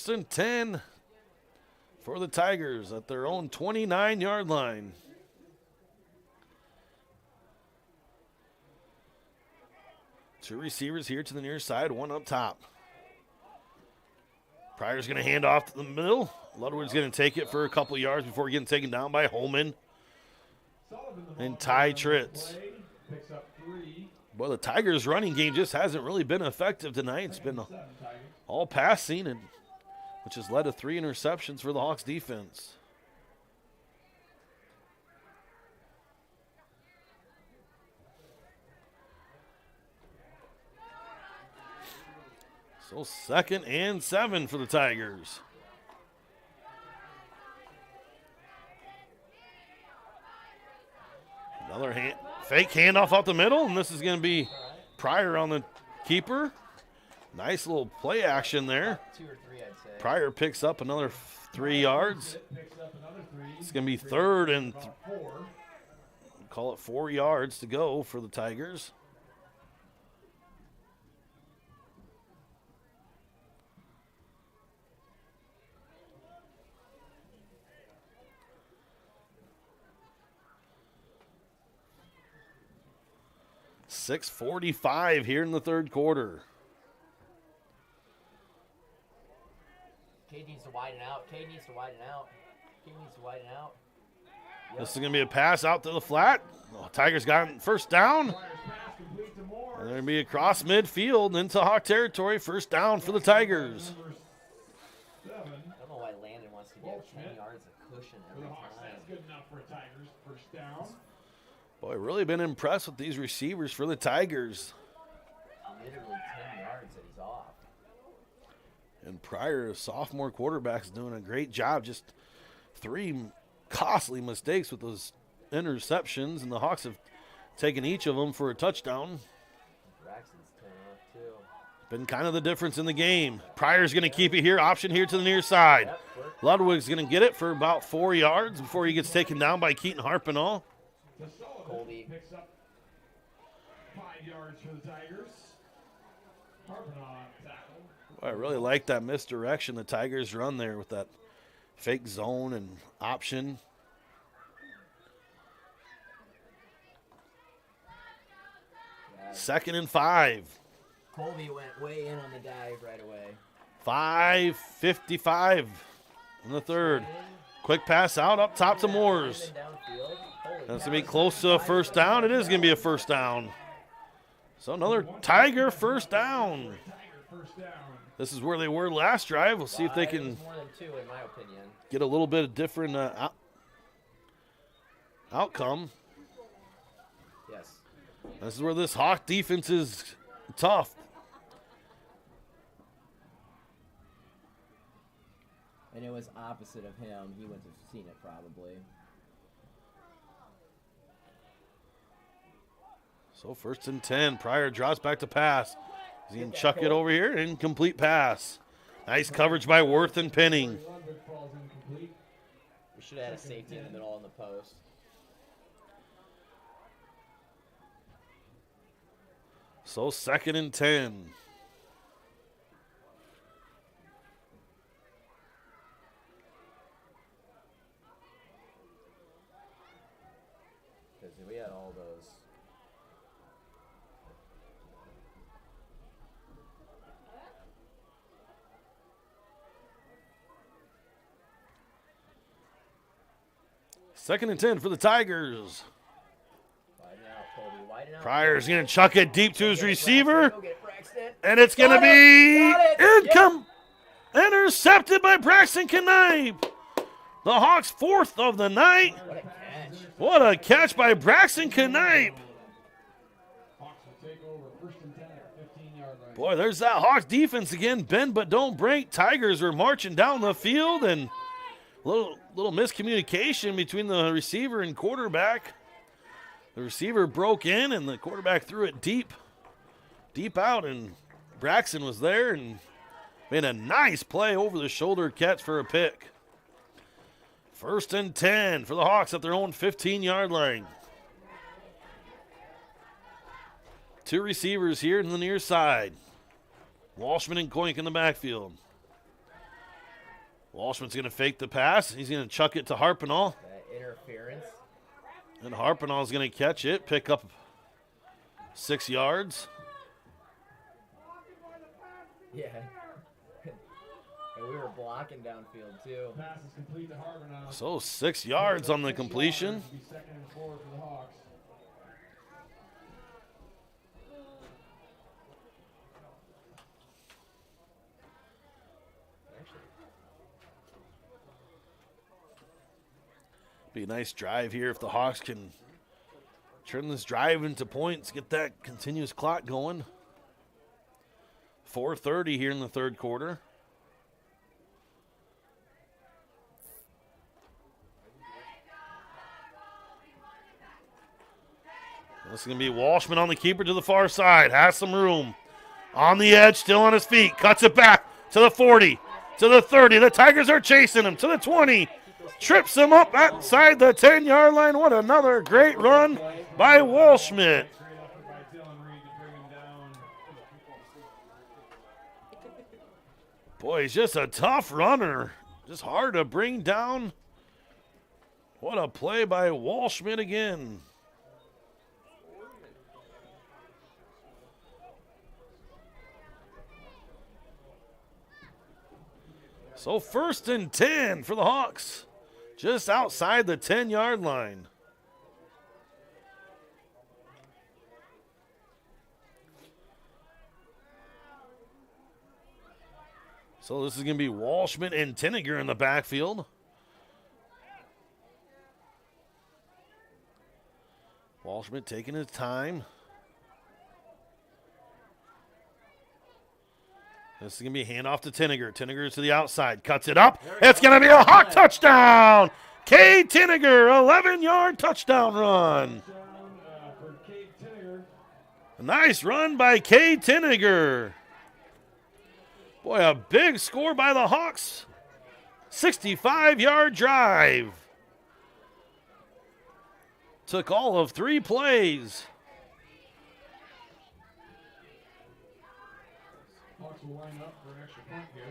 and 10 for the Tigers at their own 29-yard line. Two receivers here to the near side, one up top. Pryor's going to hand off to the middle. Ludwig's going to take it for a couple yards before getting taken down by Holman and Ty Tritz. Boy, the Tigers' running game just hasn't really been effective tonight. It's been all passing, and which has led to 3 interceptions for the Hawks defense. So 2nd and 7 for the Tigers. Another fake handoff out the middle, and this is going to be Pryor on the keeper. Nice little play action there. 2 or 3, I'd say. Pryor picks up another 3 yards. It's going to be 3rd and call it 4 yards to go for the Tigers. .6:45 here in the 3rd quarter. Cade needs to widen out. Cade needs to widen out. Cade needs to widen out. Yep. This is going to be a pass out to the flat. Oh, Tigers got first down. And they're going to be across midfield into Hawk territory. First down for the Tigers. I don't know why Landon wants to get 10 yards of cushion every time. That's good enough for Tigers. First down. Boy, really been impressed with these receivers for the Tigers. Literally 10 yards that he's off. And Pryor, sophomore quarterback's doing a great job. Just 3 costly mistakes with those interceptions, and the Hawks have taken each of them for a touchdown. Braxton's 10 off too. Been kind of the difference in the game. Pryor's going to keep it here. Option here to the near side. Ludwig's going to get it for about 4 yards before he gets taken down by Keaton Harpinall. Colby picks up 5 yards for the Tigers. Harpinall tackle. I really like that misdirection the Tigers run there with that fake zone and option. Yeah. 2nd and 5. Colby went way in on the dive right away. 5:55 in the 3rd. Quick pass out up top to Moores. That's going to be close to a first down. It is going to be a first down. So another Tiger first down. This is where they were last drive. We'll see if they can more than 2, in my opinion. get a little bit of different outcome. Yes. This is where this Hawk defense is tough. And it was opposite of him. He wouldn't have seen it probably. So 1st and 10. Pryor draws back to pass. He's going to chuck it over here. Incomplete pass. Nice coverage by Worth and Penning. We should have had a safety in the middle on the post. So 2nd and 10. Because we had all those. Second and 10 for the Tigers. Widen out, Colby. Widen out. Pryor's going to chuck it deep to his receiver. And it's going to be intercepted by Braxton Knipe. The Hawks' 4th of the night. What a catch by Braxton Knipe. Boy, there's that Hawks defense again. Bend but don't break. Tigers were marching down the field, and little miscommunication between the receiver and quarterback. The receiver broke in, and the quarterback threw it deep out, and Braxton was there and made a nice play over the shoulder catch for a pick. First and 10 for the Hawks at their own 15-yard line. Two receivers here in the near side. Walshman and Goink in the backfield. Walshman's going to fake the pass. He's going to chuck it to Harpenall. Interference. And Harpenall's going to catch it, pick up 6 yards. Yeah. And we were blocking downfield, too. Pass is complete to Harpenall. So 6 yards on the completion. Second and 4 for the Hawks. Be a nice drive here if the Hawks can turn this drive into points, get that continuous clock going. 4:30 here in the third quarter. This is going to be Walshman on the keeper to the far side. Has some room. On the edge, still on his feet. Cuts it back to the 40, to the 30. The Tigers are chasing him to the 20. Trips him up outside the 10-yard line. What another great run by Walshman. Boy, he's just a tough runner. Just hard to bring down. What a play by Walshman again. So first and 10 for the Hawks. Just outside the 10-yard line. So this is going to be Walshman and Tinniger in the backfield. Walshman taking his time. This is going to be a handoff to Tinniger. Tinniger to the outside. Cuts it up. It's going to be a Hawk touchdown. Cade Tinniger, 11-yard touchdown run. A nice run by Cade Tinniger. Boy, a big score by the Hawks. 65-yard drive. Took all of 3 plays. Hawks will line up for an extra point here.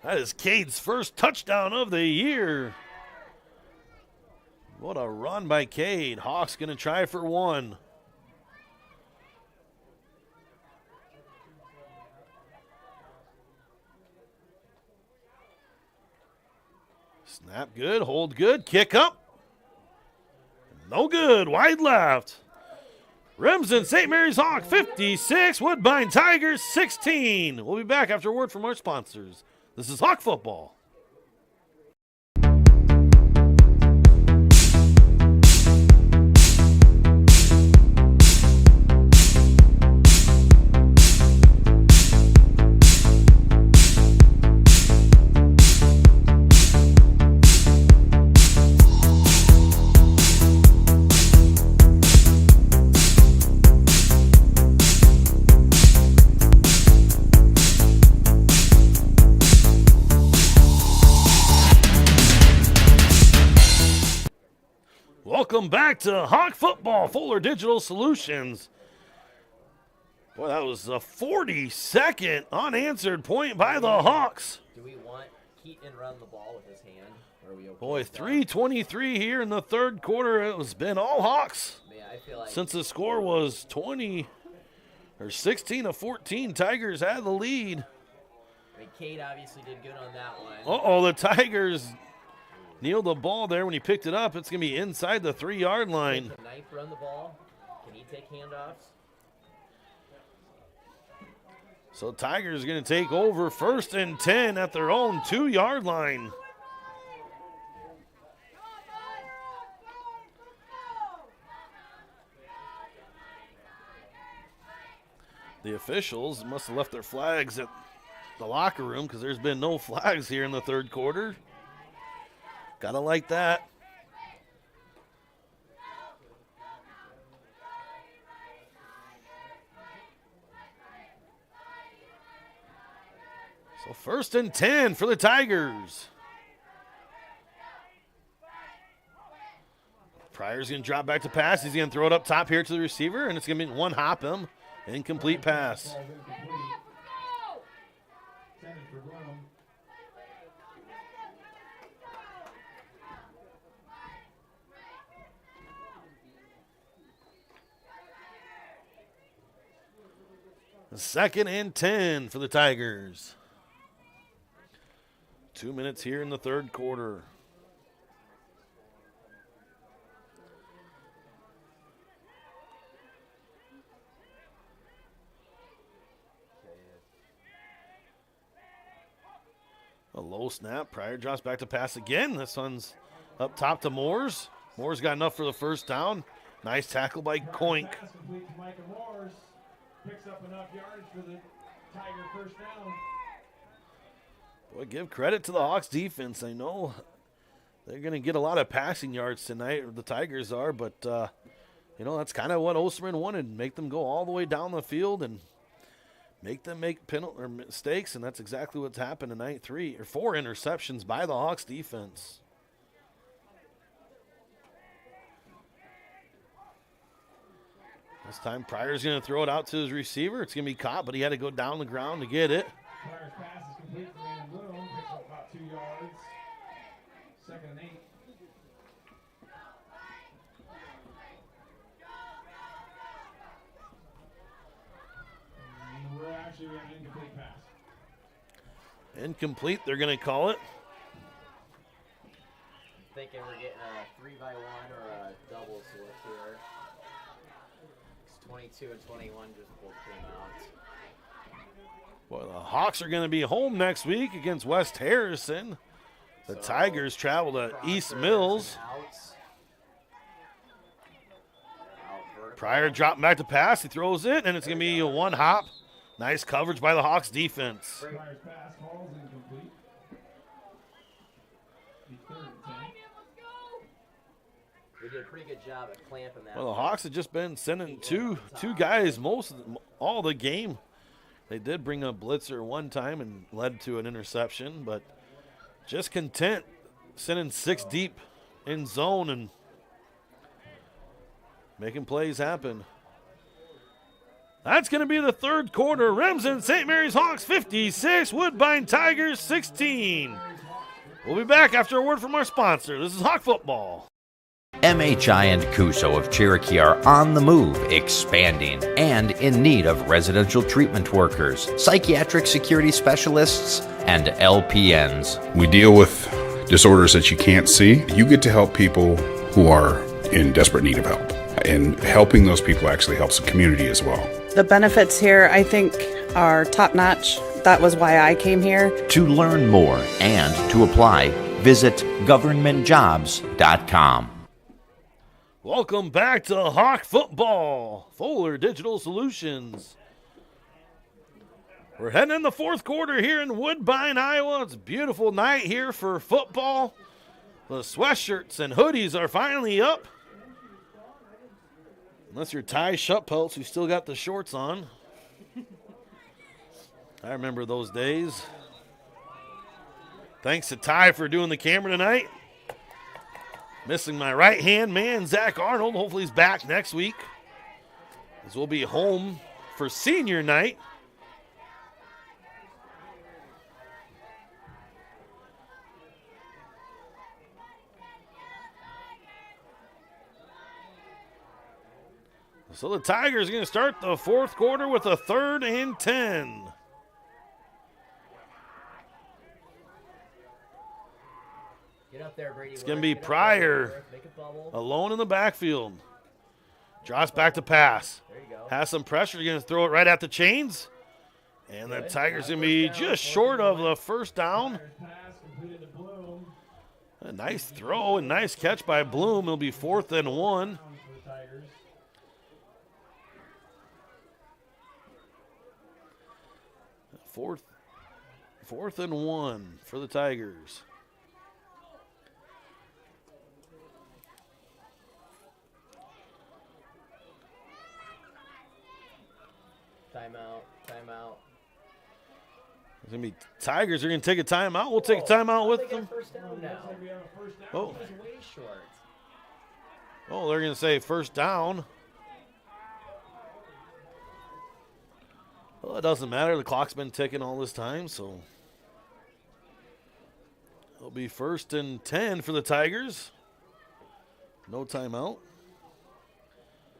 That is Cade's first touchdown of the year. What a run by Cade. Hawks going to try for 1. Snap good, hold good, kick up. No good, wide left. Remsen, St. Mary's Hawk 56, Woodbine Tigers 16. We'll be back after a word from our sponsors. This is Hawk Football. Welcome back to Hawk Football, Fuller Digital Solutions. Boy, that was a 42nd unanswered point by the Hawks. Do we want Keaton run the ball with his hand? Or are we okay? Boy, 3:23 here in the third quarter. It has been all Hawks. Man, I feel like since the score was 16-14, Tigers had the lead. I mean, Cade obviously did good on that one. Uh-oh, the Tigers nailed the ball there when he picked it up. It's going to be inside the 3-yard line. Can the Knife run the ball? Can he take handoffs? So Tigers going to take over first and 10 at their own 2-yard line. The officials must have left their flags at the locker room because there's been no flags here in the third quarter. Gotta like that. So first and 10 for the Tigers. Pryor's going to drop back to pass. He's going to throw it up top here to the receiver, and it's going to be one hop him. Incomplete pass. Second and 10 for the Tigers. 2 minutes here in the third quarter. A low snap. Pryor drops back to pass again. This one's up top to Moores. Moores got enough for the first down. Nice tackle by Coink. Picks up enough yards for the Tiger first down. Boy, give credit to the Hawks defense. I know they're going to get a lot of passing yards tonight, the Tigers are, but, you know, that's kind of what Osterman wanted. Make them go all the way down the field and make them make penalty or mistakes, and that's exactly what's happened tonight. 4 interceptions by the Hawks defense. This time Pryor's going to throw it out to his receiver. It's going to be caught, but he had to go down the ground to get it. Pryor's pass is complete for Brandon Bloom. Picks up about 2 yards. 2nd and 8. And we're actually an incomplete pass. Incomplete, they're going to call it. Thinking we're getting a 3-by-1 or a double switch here. 22 and 21 just both came out. Well, the Hawks are going to be home next week against West Harrison. The Tigers travel to East Mills. Pryor dropping back to pass. He throws it, and it's going to be a one hop. Nice coverage by the Hawks defense. Pryor's pass falls incomplete. We did a pretty good job at clamping that. Well, the Hawks have just been sending two guys all the game. They did bring a blitzer one time and led to an interception, but just content sending 6 deep in zone and making plays happen. That's going to be the third quarter. Remsen St. Mary's Hawks 56, Woodbine Tigers 16. We'll be back after a word from our sponsor. This is Hawk Football. MHI and Cuso of Cherokee are on the move, expanding, and in need of residential treatment workers, psychiatric security specialists, and LPNs. We deal with disorders that you can't see. You get to help people who are in desperate need of help. And helping those people actually helps the community as well. The benefits here, I think, are top-notch. That was why I came here. To learn more and to apply, visit governmentjobs.com. Welcome back to Hawk Football, Fuller Digital Solutions. We're heading in the fourth quarter here in Woodbine, Iowa. It's a beautiful night here for football. The sweatshirts and hoodies are finally up. Unless you're Ty Shutpelts, who still got the shorts on. I remember those days. Thanks to Ty for doing the camera tonight. Missing my right-hand man, Zach Arnold. Hopefully he's back next week, as we'll be home for senior night. So the Tigers are going to start the fourth quarter with a 3rd and 10. Get up there, Brady. It's going to be Pryor alone in the backfield. Drops back to pass. There you go. Has some pressure. You're going to throw it right at the chains. And the Tigers going to be just short of the first down. A nice throw and nice catch by Bloom. It'll be 4th and 1. Fourth and 1 for the Tigers. Timeout. It's going to be Tigers are going to take a timeout. We'll take a timeout with them. First down now. Oh. He was way short. Oh, they're going to say first down. Well, it doesn't matter. The clock's been ticking all this time, so it'll be 1st and 10 for the Tigers. No timeout.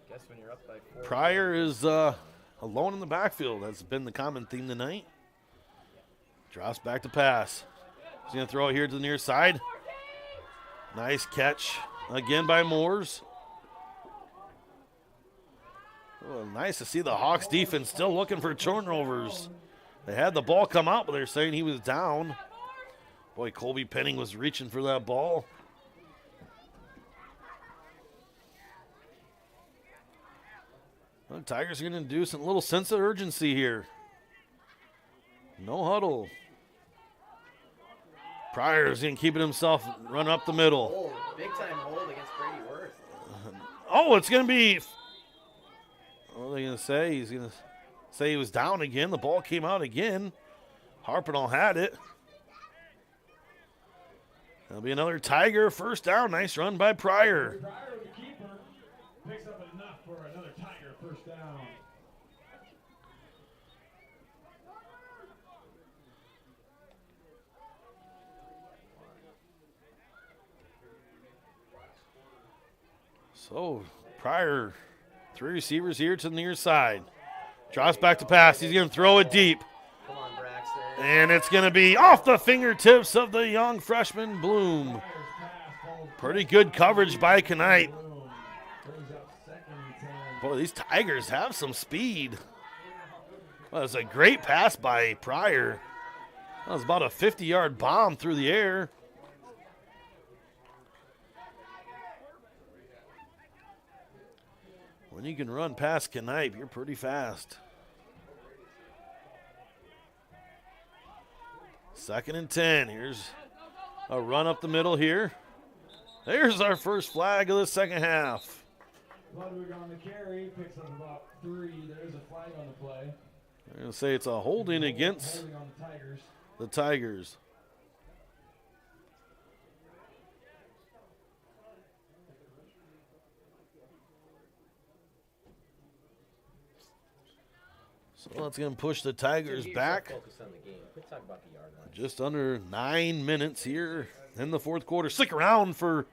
Guess when you're up by 4. Pryor is alone in the backfield. That's been the common theme tonight. Drops back to pass. He's going to throw it here to the near side. Nice catch again by Moores. Oh, nice to see the Hawks defense still looking for turnovers. They had the ball come out, but they're saying he was down. Boy, Colby Penning was reaching for that ball. Well, the Tigers are going to induce a little sense of urgency here. No huddle. Pryor's going to keep it himself, run up the middle. Oh, big time hold against Brady Worth. Oh, it's going to be. What are they going to say? He's going to say he was down again. The ball came out again. Harpinall had it. That'll be another Tiger first down. Nice run by Pryor. Pryor, the keeper, picks up enough for another Tiger first down. So, Pryor, 3 receivers here to the near side. Drops back to pass. He's going to throw it deep. Come on, Braxton. And it's going to be off the fingertips of the young freshman, Bloom. Pretty good coverage by Knight. Boy, these Tigers have some speed. Well, it's a great pass by Pryor. That was about a 50-yard bomb through the air. When you can run past Knipe, you're pretty fast. 2nd and 10. Here's a run up the middle here. There's our first flag of the second half. Ludwig on the carry, picks up about 3. There is a flag on the play. They're going to say it's a holding against Holding on the Tigers. the Tigers. So that's going to push the Tigers back. Focus on the game. Quit talking about the yard line. Just under 9 minutes here in the fourth quarter. Stick around for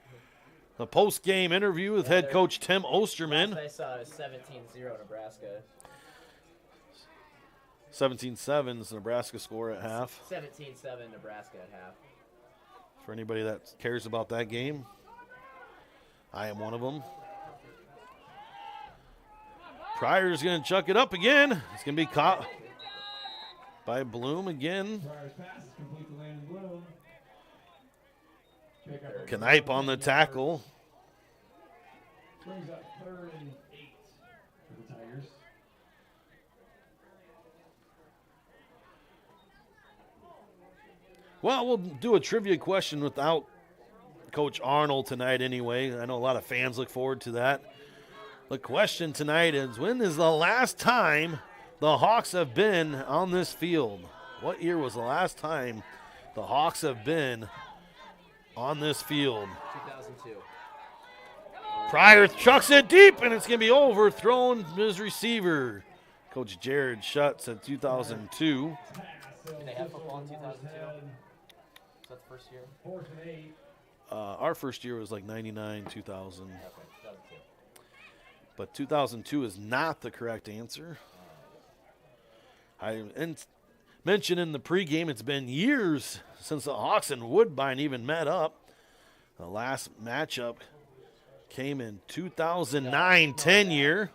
the post-game interview with head coach Tim Osterman. Last I saw it was 17-0 Nebraska. 17-7 is the Nebraska score at half. 17-7 Nebraska at half. For anybody that cares about that game, I am one of them. Pryor's going to chuck it up again. It's going to be caught by Bloom again. Pryor's pass is complete to Landon Bloom. Knipe on the tackle. Brings up 3rd and 8 for the Tigers. Well, we'll do a trivia question without Coach Arnold tonight anyway. I know a lot of fans look forward to that. The question tonight is, when is the last time the Hawks have been on this field? What year was the last time the Hawks have been on this field? 2002. Pryor chucks it deep, and it's going to be overthrown his receiver. Coach Jared Schutz at 2002. Did they have football in 2002? Was that the first year? 4th and 8. Our first year was like 99, 2000. Okay, 2002. But 2002 is not the correct answer. I mentioned in the pregame it's been years since the Hawks and Woodbine even met up. The last matchup came in 2009-10 year,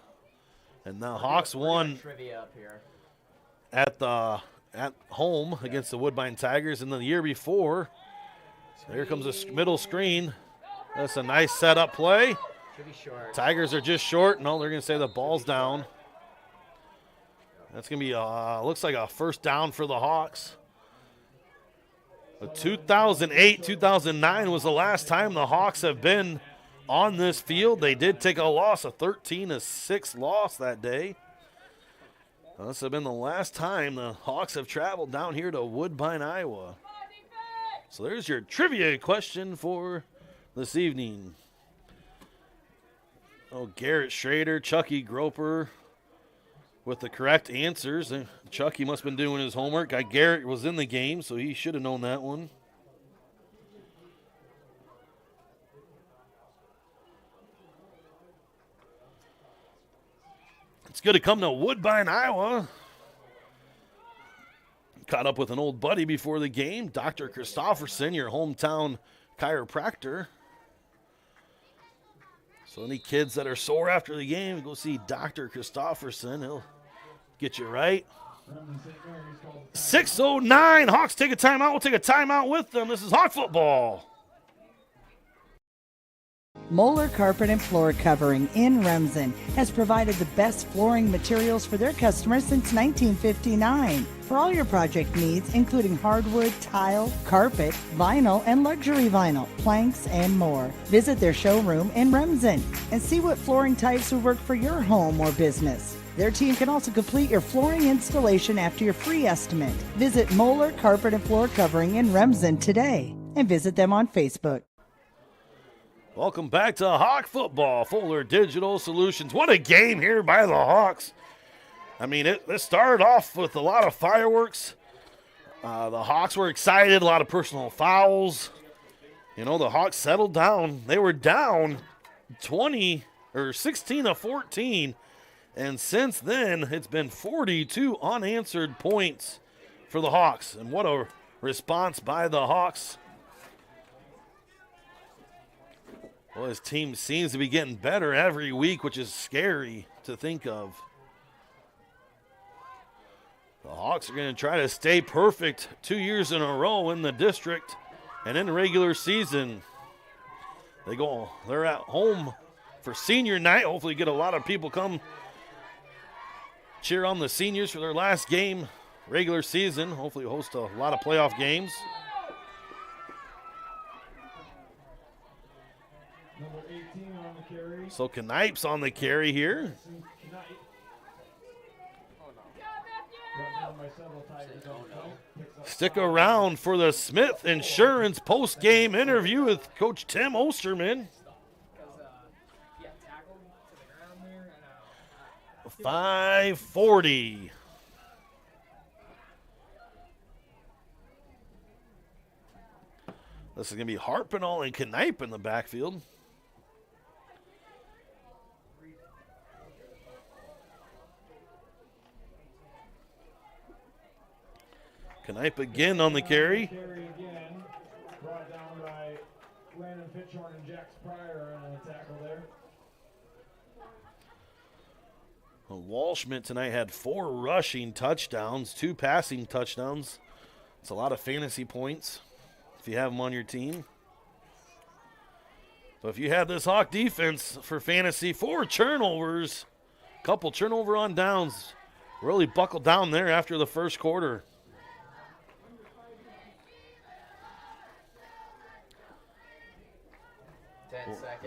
and the Hawks won Trivia up here. at home against the Woodbine Tigers. And the year before, here comes a middle screen. That's a nice setup play. Should be short. Tigers are just short. No, they're going to say the ball's down. That's going to be, looks like a first down for the Hawks. But 2008, 2009 was the last time the Hawks have been on this field. They did take a loss, a 13-6 loss that day. This has been the last time the Hawks have traveled down here to Woodbine, Iowa. So there's your trivia question for this evening. Oh, Garrett Schrader, Chucky Groper with the correct answers. And Chucky must have been doing his homework. Garrett was in the game, so he should have known that one. It's good to come to Woodbine, Iowa. Caught up with an old buddy before the game, Dr. Christofferson, your hometown chiropractor. So any kids that are sore after the game, go see Dr. Christofferson. He'll get you right. 6:09. Hawks take a timeout. We'll take a timeout with them. This is Hawk football. Moeller Carpet and Floor Covering in Remsen has provided the best flooring materials for their customers since 1959. For all your project needs, including hardwood, tile, carpet, vinyl, and luxury vinyl, planks, and more. Visit their showroom in Remsen and see what flooring types would work for your home or business. Their team can also complete your flooring installation after your free estimate. Visit Moeller Carpet and Floor Covering in Remsen today and visit them on Facebook. Welcome back to Hawk football, Fuller Digital Solutions. What a game here by the Hawks. I mean, it started off with a lot of fireworks. The Hawks were excited, a lot of personal fouls. You know, the Hawks settled down. They were down 16-14. And since then, it's been 42 unanswered points for the Hawks. And what a response by the Hawks. Well, his team seems to be getting better every week, which is scary to think of. The Hawks are going to try to stay perfect 2 years in a row in the district and in the regular season. They're at home for senior night. Hopefully get a lot of people come cheer on the seniors for their last game regular season. Hopefully host a lot of playoff games. Number 18 on the carry. So Knipes on the carry here. Stick around for the Smith Insurance post-game interview with Coach Tim Osterman. 5:40. This is going to be Harpenall and Knipe in the backfield. Knipe again on the carry. Again, brought down by Landon Fitchhorn and Jax Pryor on the tackle there. Well, Walshman tonight had 4 rushing touchdowns, 2 passing touchdowns. It's a lot of fantasy points if you have them on your team. So if you have this Hawk defense for fantasy, 4 turnovers, couple turnover on downs, really buckled down there after the first quarter.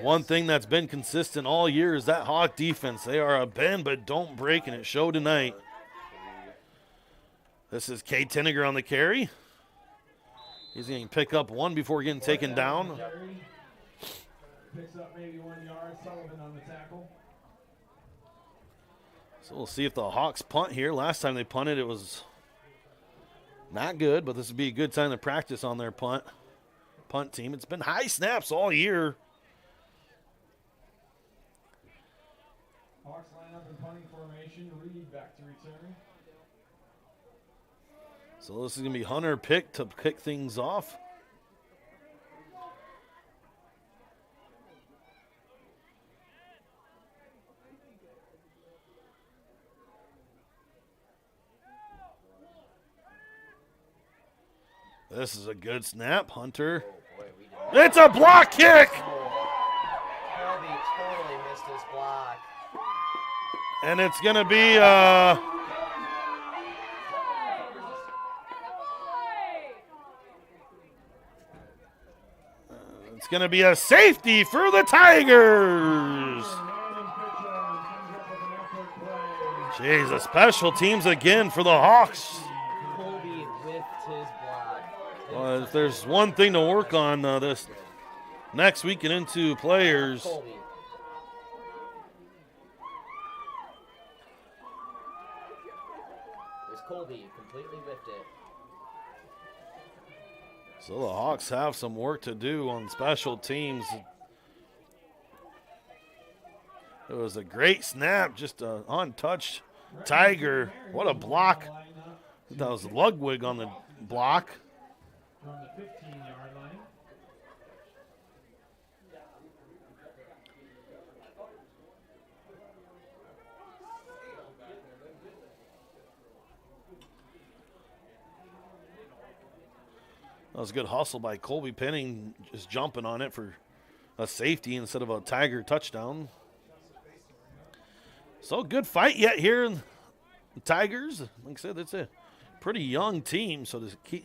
One thing that's been consistent all year is that Hawk defense. They are a bend but don't break, and it showed tonight. This is Kay Tinniger on the carry. He's going to pick up 1 before getting taken down. Picks up maybe 1 yard. Sullivan on the tackle. So we'll see if the Hawks punt here. Last time they punted, it was not good, but this would be a good time to practice on their punt team. It's been high snaps all year. Hawks line up in punting formation. Reed back to return. So this is going to be Hunter Pick to kick things off. This is a good snap, Hunter. It's a block kick! Colby totally missed his block. And it's going to be it's going to be a safety for the Tigers. Jeez, special teams again for the Hawks. Colby whiffed his block. Well, if there's one thing to work on this next week and into players, Colby completely whipped it. So the Hawks have some work to do on special teams. It was a great snap, just an untouched Tiger. What a block. That was Ludwig on the block. From the 15-yard line. That was a good hustle by Colby Penning, just jumping on it for a safety instead of a Tiger touchdown. So good fight yet here in the Tigers. Like I said, it's a pretty young team, so to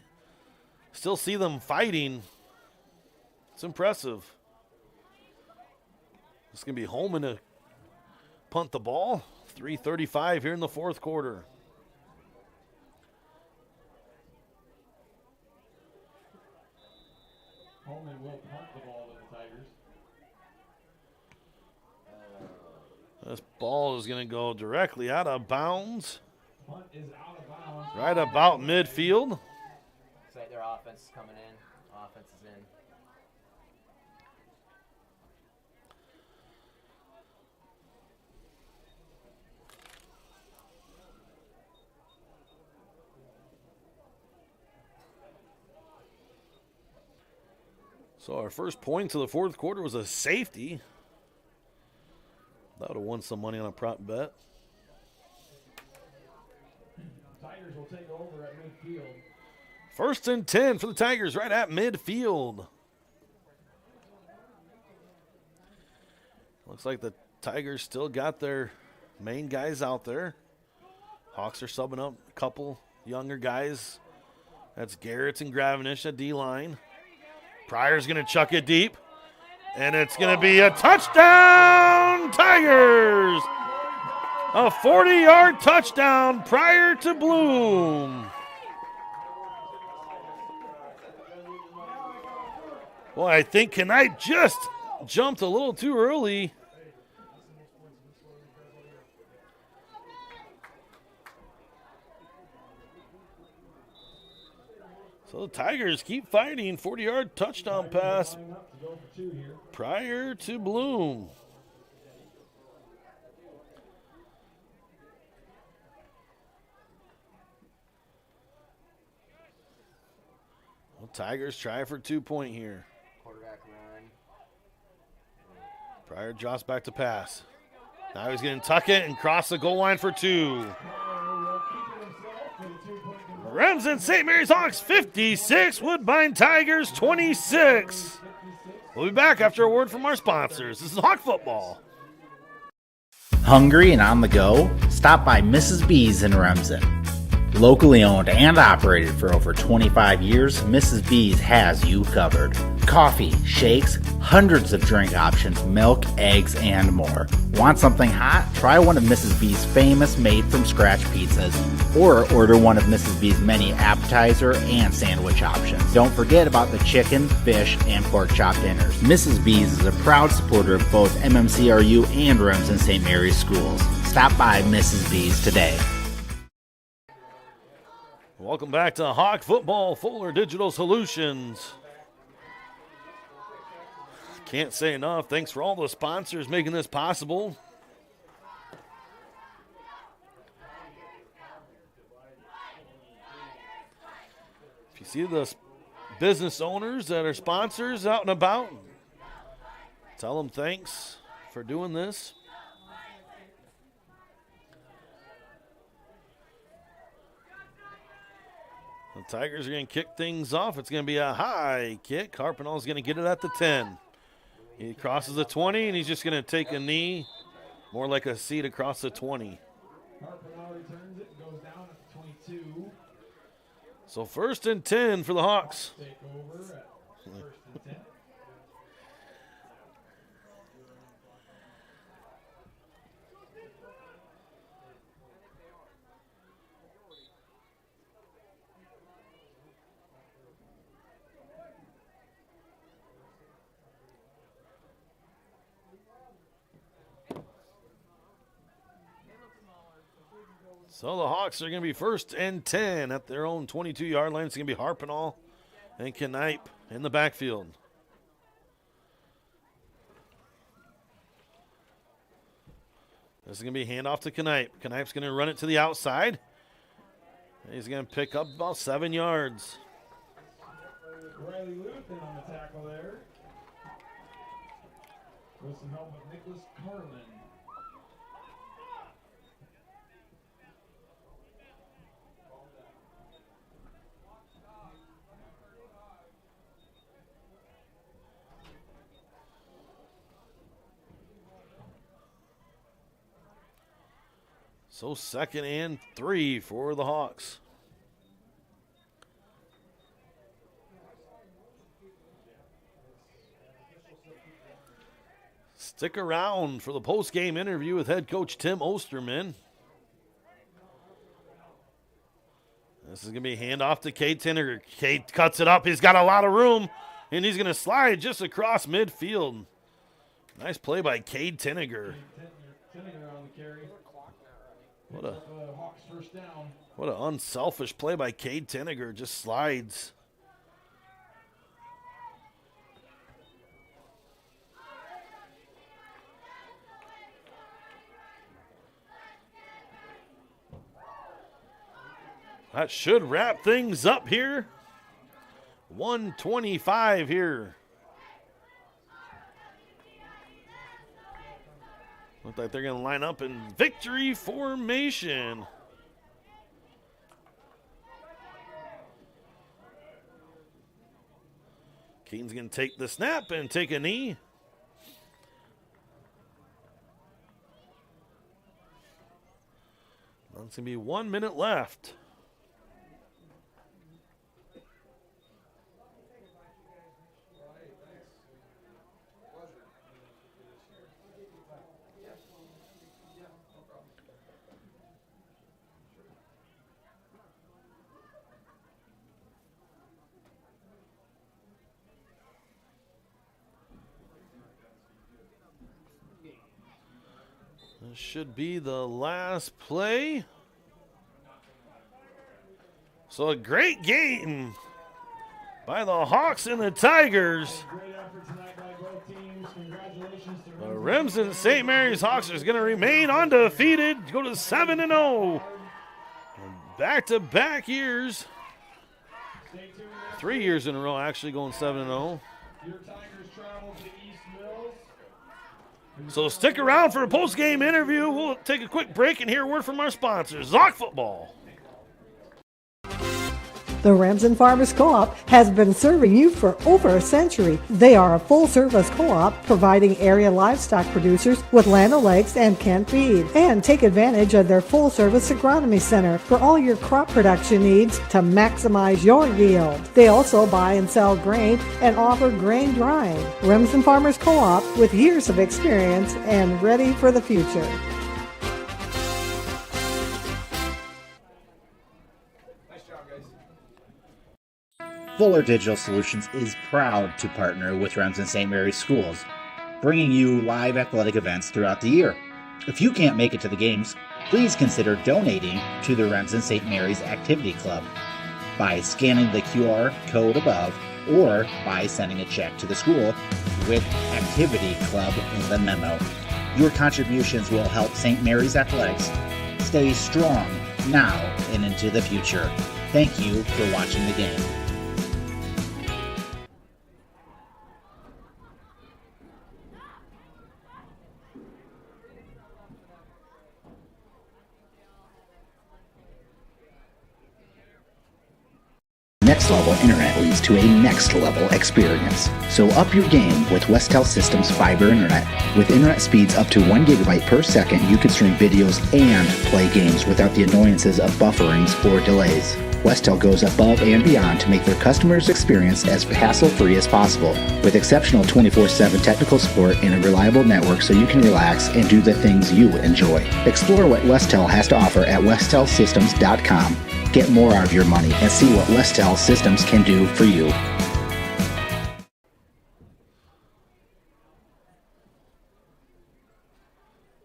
still see them fighting, it's impressive. It's going to be Holman to punt the ball. 3:35 here in the fourth quarter. Holman will punt the ball to the Tigers. This ball is going to go directly out of bounds. Punt is out of bounds. Right about midfield. Looks like their offense is coming in. Offense is in. So our first point of the fourth quarter was a safety. That would have won some money on a prop bet. Tigers will take over at midfield. First and 10 for the Tigers right at midfield. Looks like the Tigers still got their main guys out there. Hawks are subbing up a couple younger guys. That's Garrett and Gravenish at D-line. Pryor's going to chuck it deep. And it's going to be a touchdown, Tigers! A 40-yard touchdown prior to Bloom. Well, I think Knight just jumped a little too early. So the Tigers keep fighting. 40-yard touchdown pass prior to Bloom. Well, Tigers try for 2-point here. Quarterback run. Pryor drops back to pass. Now he's going to tuck it and cross the goal line for 2. Remsen St. Mary's Hawks 56, Woodbine Tigers 26. We'll be back after a word from our sponsors. This is Hawk Football. Hungry and on the go? Stop by Mrs. B's in Remsen. Locally owned and operated for over 25 years, Mrs. B's has you covered. Coffee, shakes, hundreds of drink options, milk, eggs, and more. Want something hot? Try one of Mrs. B's famous made-from-scratch pizzas, or order one of Mrs. B's many appetizer and sandwich options. Don't forget about the chicken, fish, and pork chop dinners. Mrs. B's is a proud supporter of both MMCRU and Remsen St. Mary's schools. Stop by Mrs. B's today. Welcome back to Hawk Football, Fuller Digital Solutions. Can't say enough. Thanks for all the sponsors making this possible. If you see the business owners that are sponsors out and about, tell them thanks for doing this. The Tigers are going to kick things off. It's going to be a high kick. Harpenall's going to get it at the 10. He crosses the 20, and he's just going to take a knee, more like a seat across the 20. Harpenall returns it and goes down at the 22. So 1st and 10 for the Hawks. Take over at 1st and 10. So the Hawks are going to be 1st and 10 at their own 22-yard line. It's going to be Harpenall and Knipe in the backfield. This is going to be handoff to Knipe. Knipe's going to run it to the outside. He's going to pick up about 7 yards. Riley Luthen on the tackle there. With some help with Nicholas Carlin. So 2nd and 3 for the Hawks. Stick around for the post-game interview with head coach Tim Osterman. This is going to be handoff to Cade Tinniger. Cade cuts it up. He's got a lot of room, and he's going to slide just across midfield. Nice play by Cade Tinniger. Tinniger on the carry. What first down. What an unselfish play by Cade Tinniger. Just slides. That should wrap things up here. 1:25 here. Look like they're going to line up in victory formation. Keaton's going to take the snap and take a knee. It's going to be 1 minute left. This should be the last play. So a great game by the Hawks and the Tigers. The Remsen St. Mary's Hawks is going to remain undefeated, go to 7-0. Back-to-back years. 3 years in a row actually going 7-0. So stick around for a post-game interview. We'll take a quick break and hear a word from our sponsors, Zoc Football. The Remsen Farmers Co-op has been serving you for over a century. They are a full-service co-op providing area livestock producers with land o'lakes and canned feed. And take advantage of their full-service agronomy center for all your crop production needs to maximize your yield. They also buy and sell grain and offer grain drying. Remsen Farmers Co-op with years of experience and ready for the future. Fuller Digital Solutions is proud to partner with Remsen St. Mary's Schools, bringing you live athletic events throughout the year. If you can't make it to the games, please consider donating to the Remsen St. Mary's Activity Club by scanning the QR code above or by sending a check to the school with Activity Club in the memo. Your contributions will help St. Mary's Athletics stay strong now and into the future. Thank you for watching the game. Next level internet leads to a next level experience. So up your game with Westel Systems Fiber Internet. With internet speeds up to 1 gigabyte per second, you can stream videos and play games without the annoyances of bufferings or delays. Westel goes above and beyond to make their customers' experience as hassle-free as possible, with exceptional 24/7 technical support and a reliable network so you can relax and do the things you enjoy. Explore what Westel has to offer at westelsystems.com. Get more out of your money and see what Westel Systems can do for you.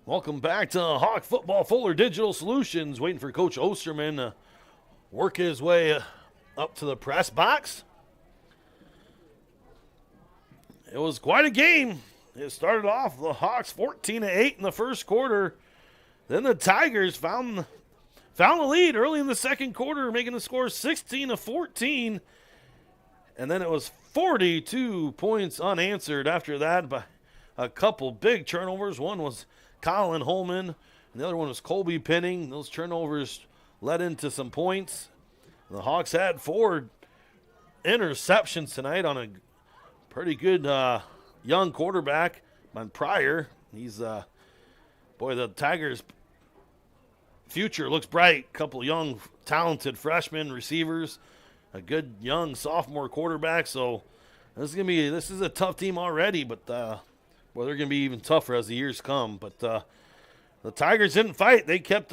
Welcome Welcome back to Hawk Football Fuller Digital Solutions. Waiting for Coach Osterman to work his way up to the press box. It was quite a game. It started off the Hawks 14-8 in the first quarter. Then the Tigers found the lead early in the second quarter, making the score 16-14. And then it was 42 points unanswered after that by a couple big turnovers. One was Colin Holman, and the other one was Colby Penning. Those turnovers led into some points. The Hawks had 4 interceptions tonight on a pretty good young quarterback, Pryor. He's, the Tigers' future looks bright. Couple young, talented freshman receivers, a good young sophomore quarterback. So this is a tough team already, but they're going to be even tougher as the years come. But the Tigers didn't fight. They kept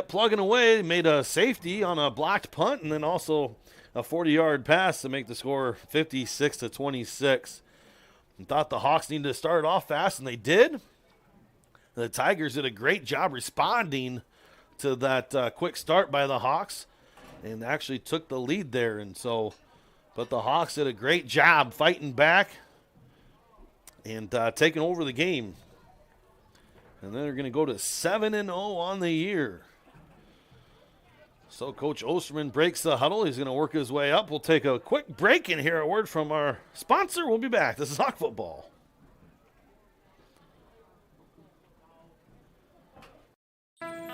plugging away. They made a safety on a blocked punt, and then also a 40-yard pass to make the score 56-26. And thought the Hawks needed to start off fast, and they did. The Tigers did a great job responding to that quick start by the Hawks, and actually took the lead there. But the Hawks did a great job fighting back and taking over the game. And then they're going to go to 7-0 on the year. So Coach Osterman breaks the huddle. He's going to work his way up. We'll take a quick break and hear a word from our sponsor. We'll be back. This is Hawk Football.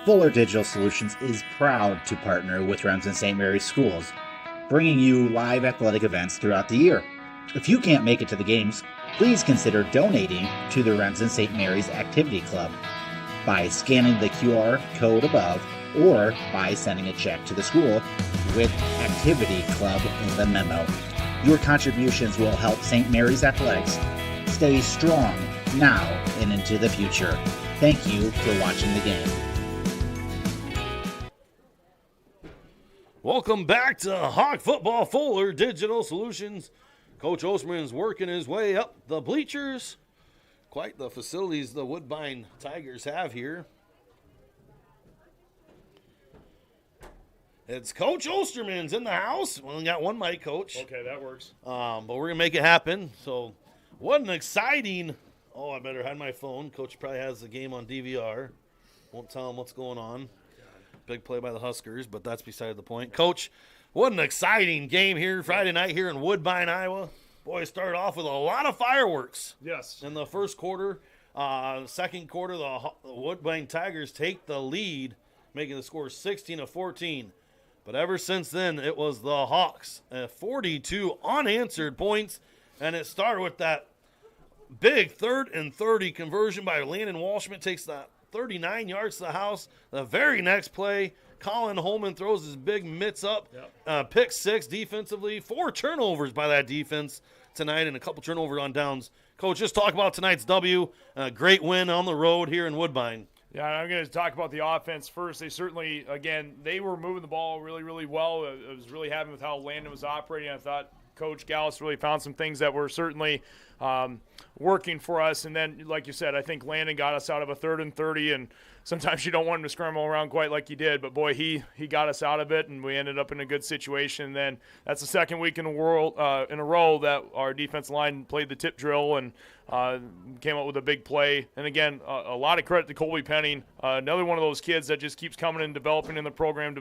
Fuller Digital Solutions is proud to partner with Remsen St. Mary's Schools, bringing you live athletic events throughout the year. If you can't make it to the games, please consider donating to the Remsen St. Mary's Activity Club by scanning the QR code above or by sending a check to the school with Activity Club in the memo. Your contributions will help St. Mary's Athletics stay strong now and into the future. Thank you for watching the game. Welcome back to Hawk Football Fuller Digital Solutions. Coach Osterman's working his way up the bleachers. Quite the facilities the Woodbine Tigers have here. It's Coach Osterman's in the house. We only got one mic, Coach. Okay, that works. But we're going to make it happen. So what an exciting – I better hide my phone. Coach probably has the game on DVR. Won't tell him what's going on. Big play by the Huskers, but that's beside the point. Coach, what an exciting game here Friday night here in Woodbine, Iowa. Boy, it started off with a lot of fireworks. Yes. In the first quarter. Second quarter, the Woodbine Tigers take the lead, making the score 16-14. But ever since then, it was the Hawks. 42 unanswered points, and it started with that big 3rd and 30 conversion by Landon Walshman. Takes that 39 yards to the house. The very next play, Colin Holman throws his big mitts up. Yep. Pick 6 defensively. 4 turnovers by that defense tonight and a couple turnovers on downs. Coach, just talk about tonight's W. Great win on the road here in Woodbine. Yeah, I'm going to talk about the offense first. They certainly, again, they were moving the ball really, really well. I was really happy with how Landon was operating. I thought Coach Gallus really found some things that were certainly working for us. And then, like you said, I think Landon got us out of a 3rd and 30, and sometimes you don't want him to scramble around quite like he did. But, boy, he got us out of it, and we ended up in a good situation. And then that's the second week in a row that our defensive line played the tip drill and came up with a big play. And, again, a lot of credit to Colby Penning, another one of those kids that just keeps coming and developing in the program.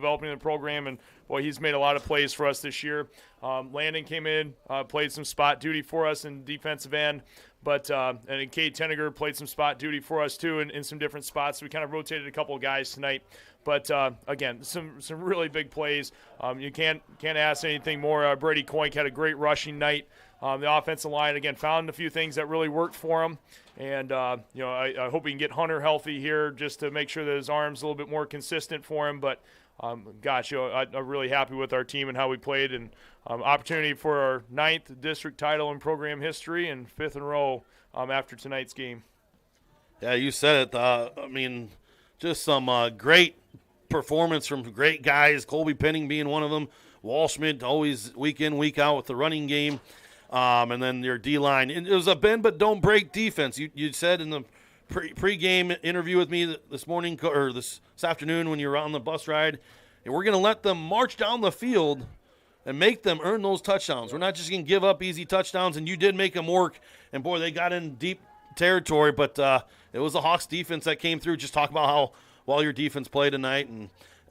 And, boy, he's made a lot of plays for us this year. Landon came in, played some spot duty for us in defensive end. But and Cade Tenniger played some spot duty for us, too, in some different spots. So we kind of rotated a couple of guys tonight. But, again, some really big plays. You can't ask anything more. Brady Coink had a great rushing night. The offensive line, again, found a few things that really worked for him. And, I hope we can get Hunter healthy here just to make sure that his arm's a little bit more consistent for him. But, I'm really happy with our team and how we played. And opportunity for our 9th district title in program history and 5th in a row after tonight's game. Yeah, you said it. Just some great performance from great guys, Colby Penning being one of them. Walshman always week in, week out with the running game. And then your D-line. It was a bend but don't break defense. You said in the pre-game interview with me this morning or this afternoon when you were on the bus ride. And we're going to let them march down the field and make them earn those touchdowns. We're not just going to give up easy touchdowns, and you did make them work. And, boy, they got in deep territory, but it was the Hawks defense that came through. Just talk about how well your defense played tonight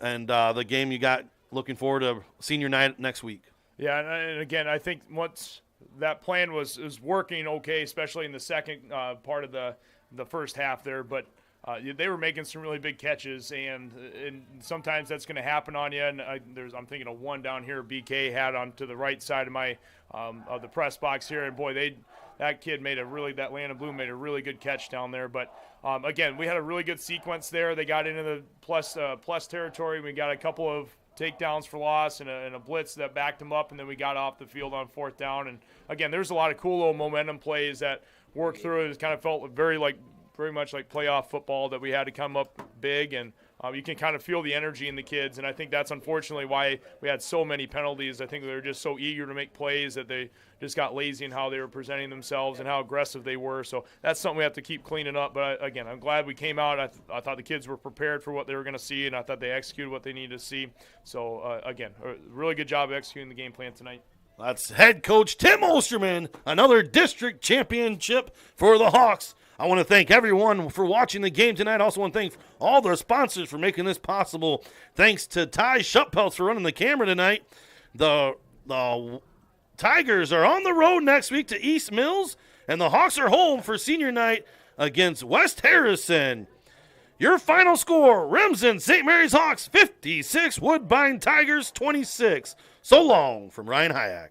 and the game you got looking forward to senior night next week. Yeah, and again, I think once that plan was working okay, especially in the second part of the first half there, but they were making some really big catches, and sometimes that's going to happen on you. And I'm thinking of one down here BK had on to the right side of my of the press box here, and boy, that kid that Landon Bloom made a really good catch down there. But again, we had a really good sequence there. They got into the plus territory. We got a couple of takedowns for loss and a blitz that backed them up, and then we got off the field on fourth down. And again, there's a lot of cool little momentum plays that worked through it. It kind of felt very much like playoff football, that we had to come up big, and you can kind of feel the energy in the kids. And I think that's unfortunately why we had so many penalties. I think they were just so eager to make plays that they just got lazy in how they were presenting themselves and how aggressive they were. So that's something we have to keep cleaning up. But again, I'm glad we came out. I thought the kids were prepared for what they were going to see, and I thought they executed what they needed to see. So again, a really good job executing the game plan tonight. That's head coach Tim Osterman, another district championship for the Hawks. I want to thank everyone for watching the game tonight. I also want to thank all the sponsors for making this possible. Thanks to Ty Schuppeltz for running the camera tonight. The Tigers are on the road next week to East Mills, and the Hawks are home for senior night against West Harrison. Your final score, Remsen St. Mary's Hawks 56, Woodbine Tigers 26. So long from Ryan Hayek.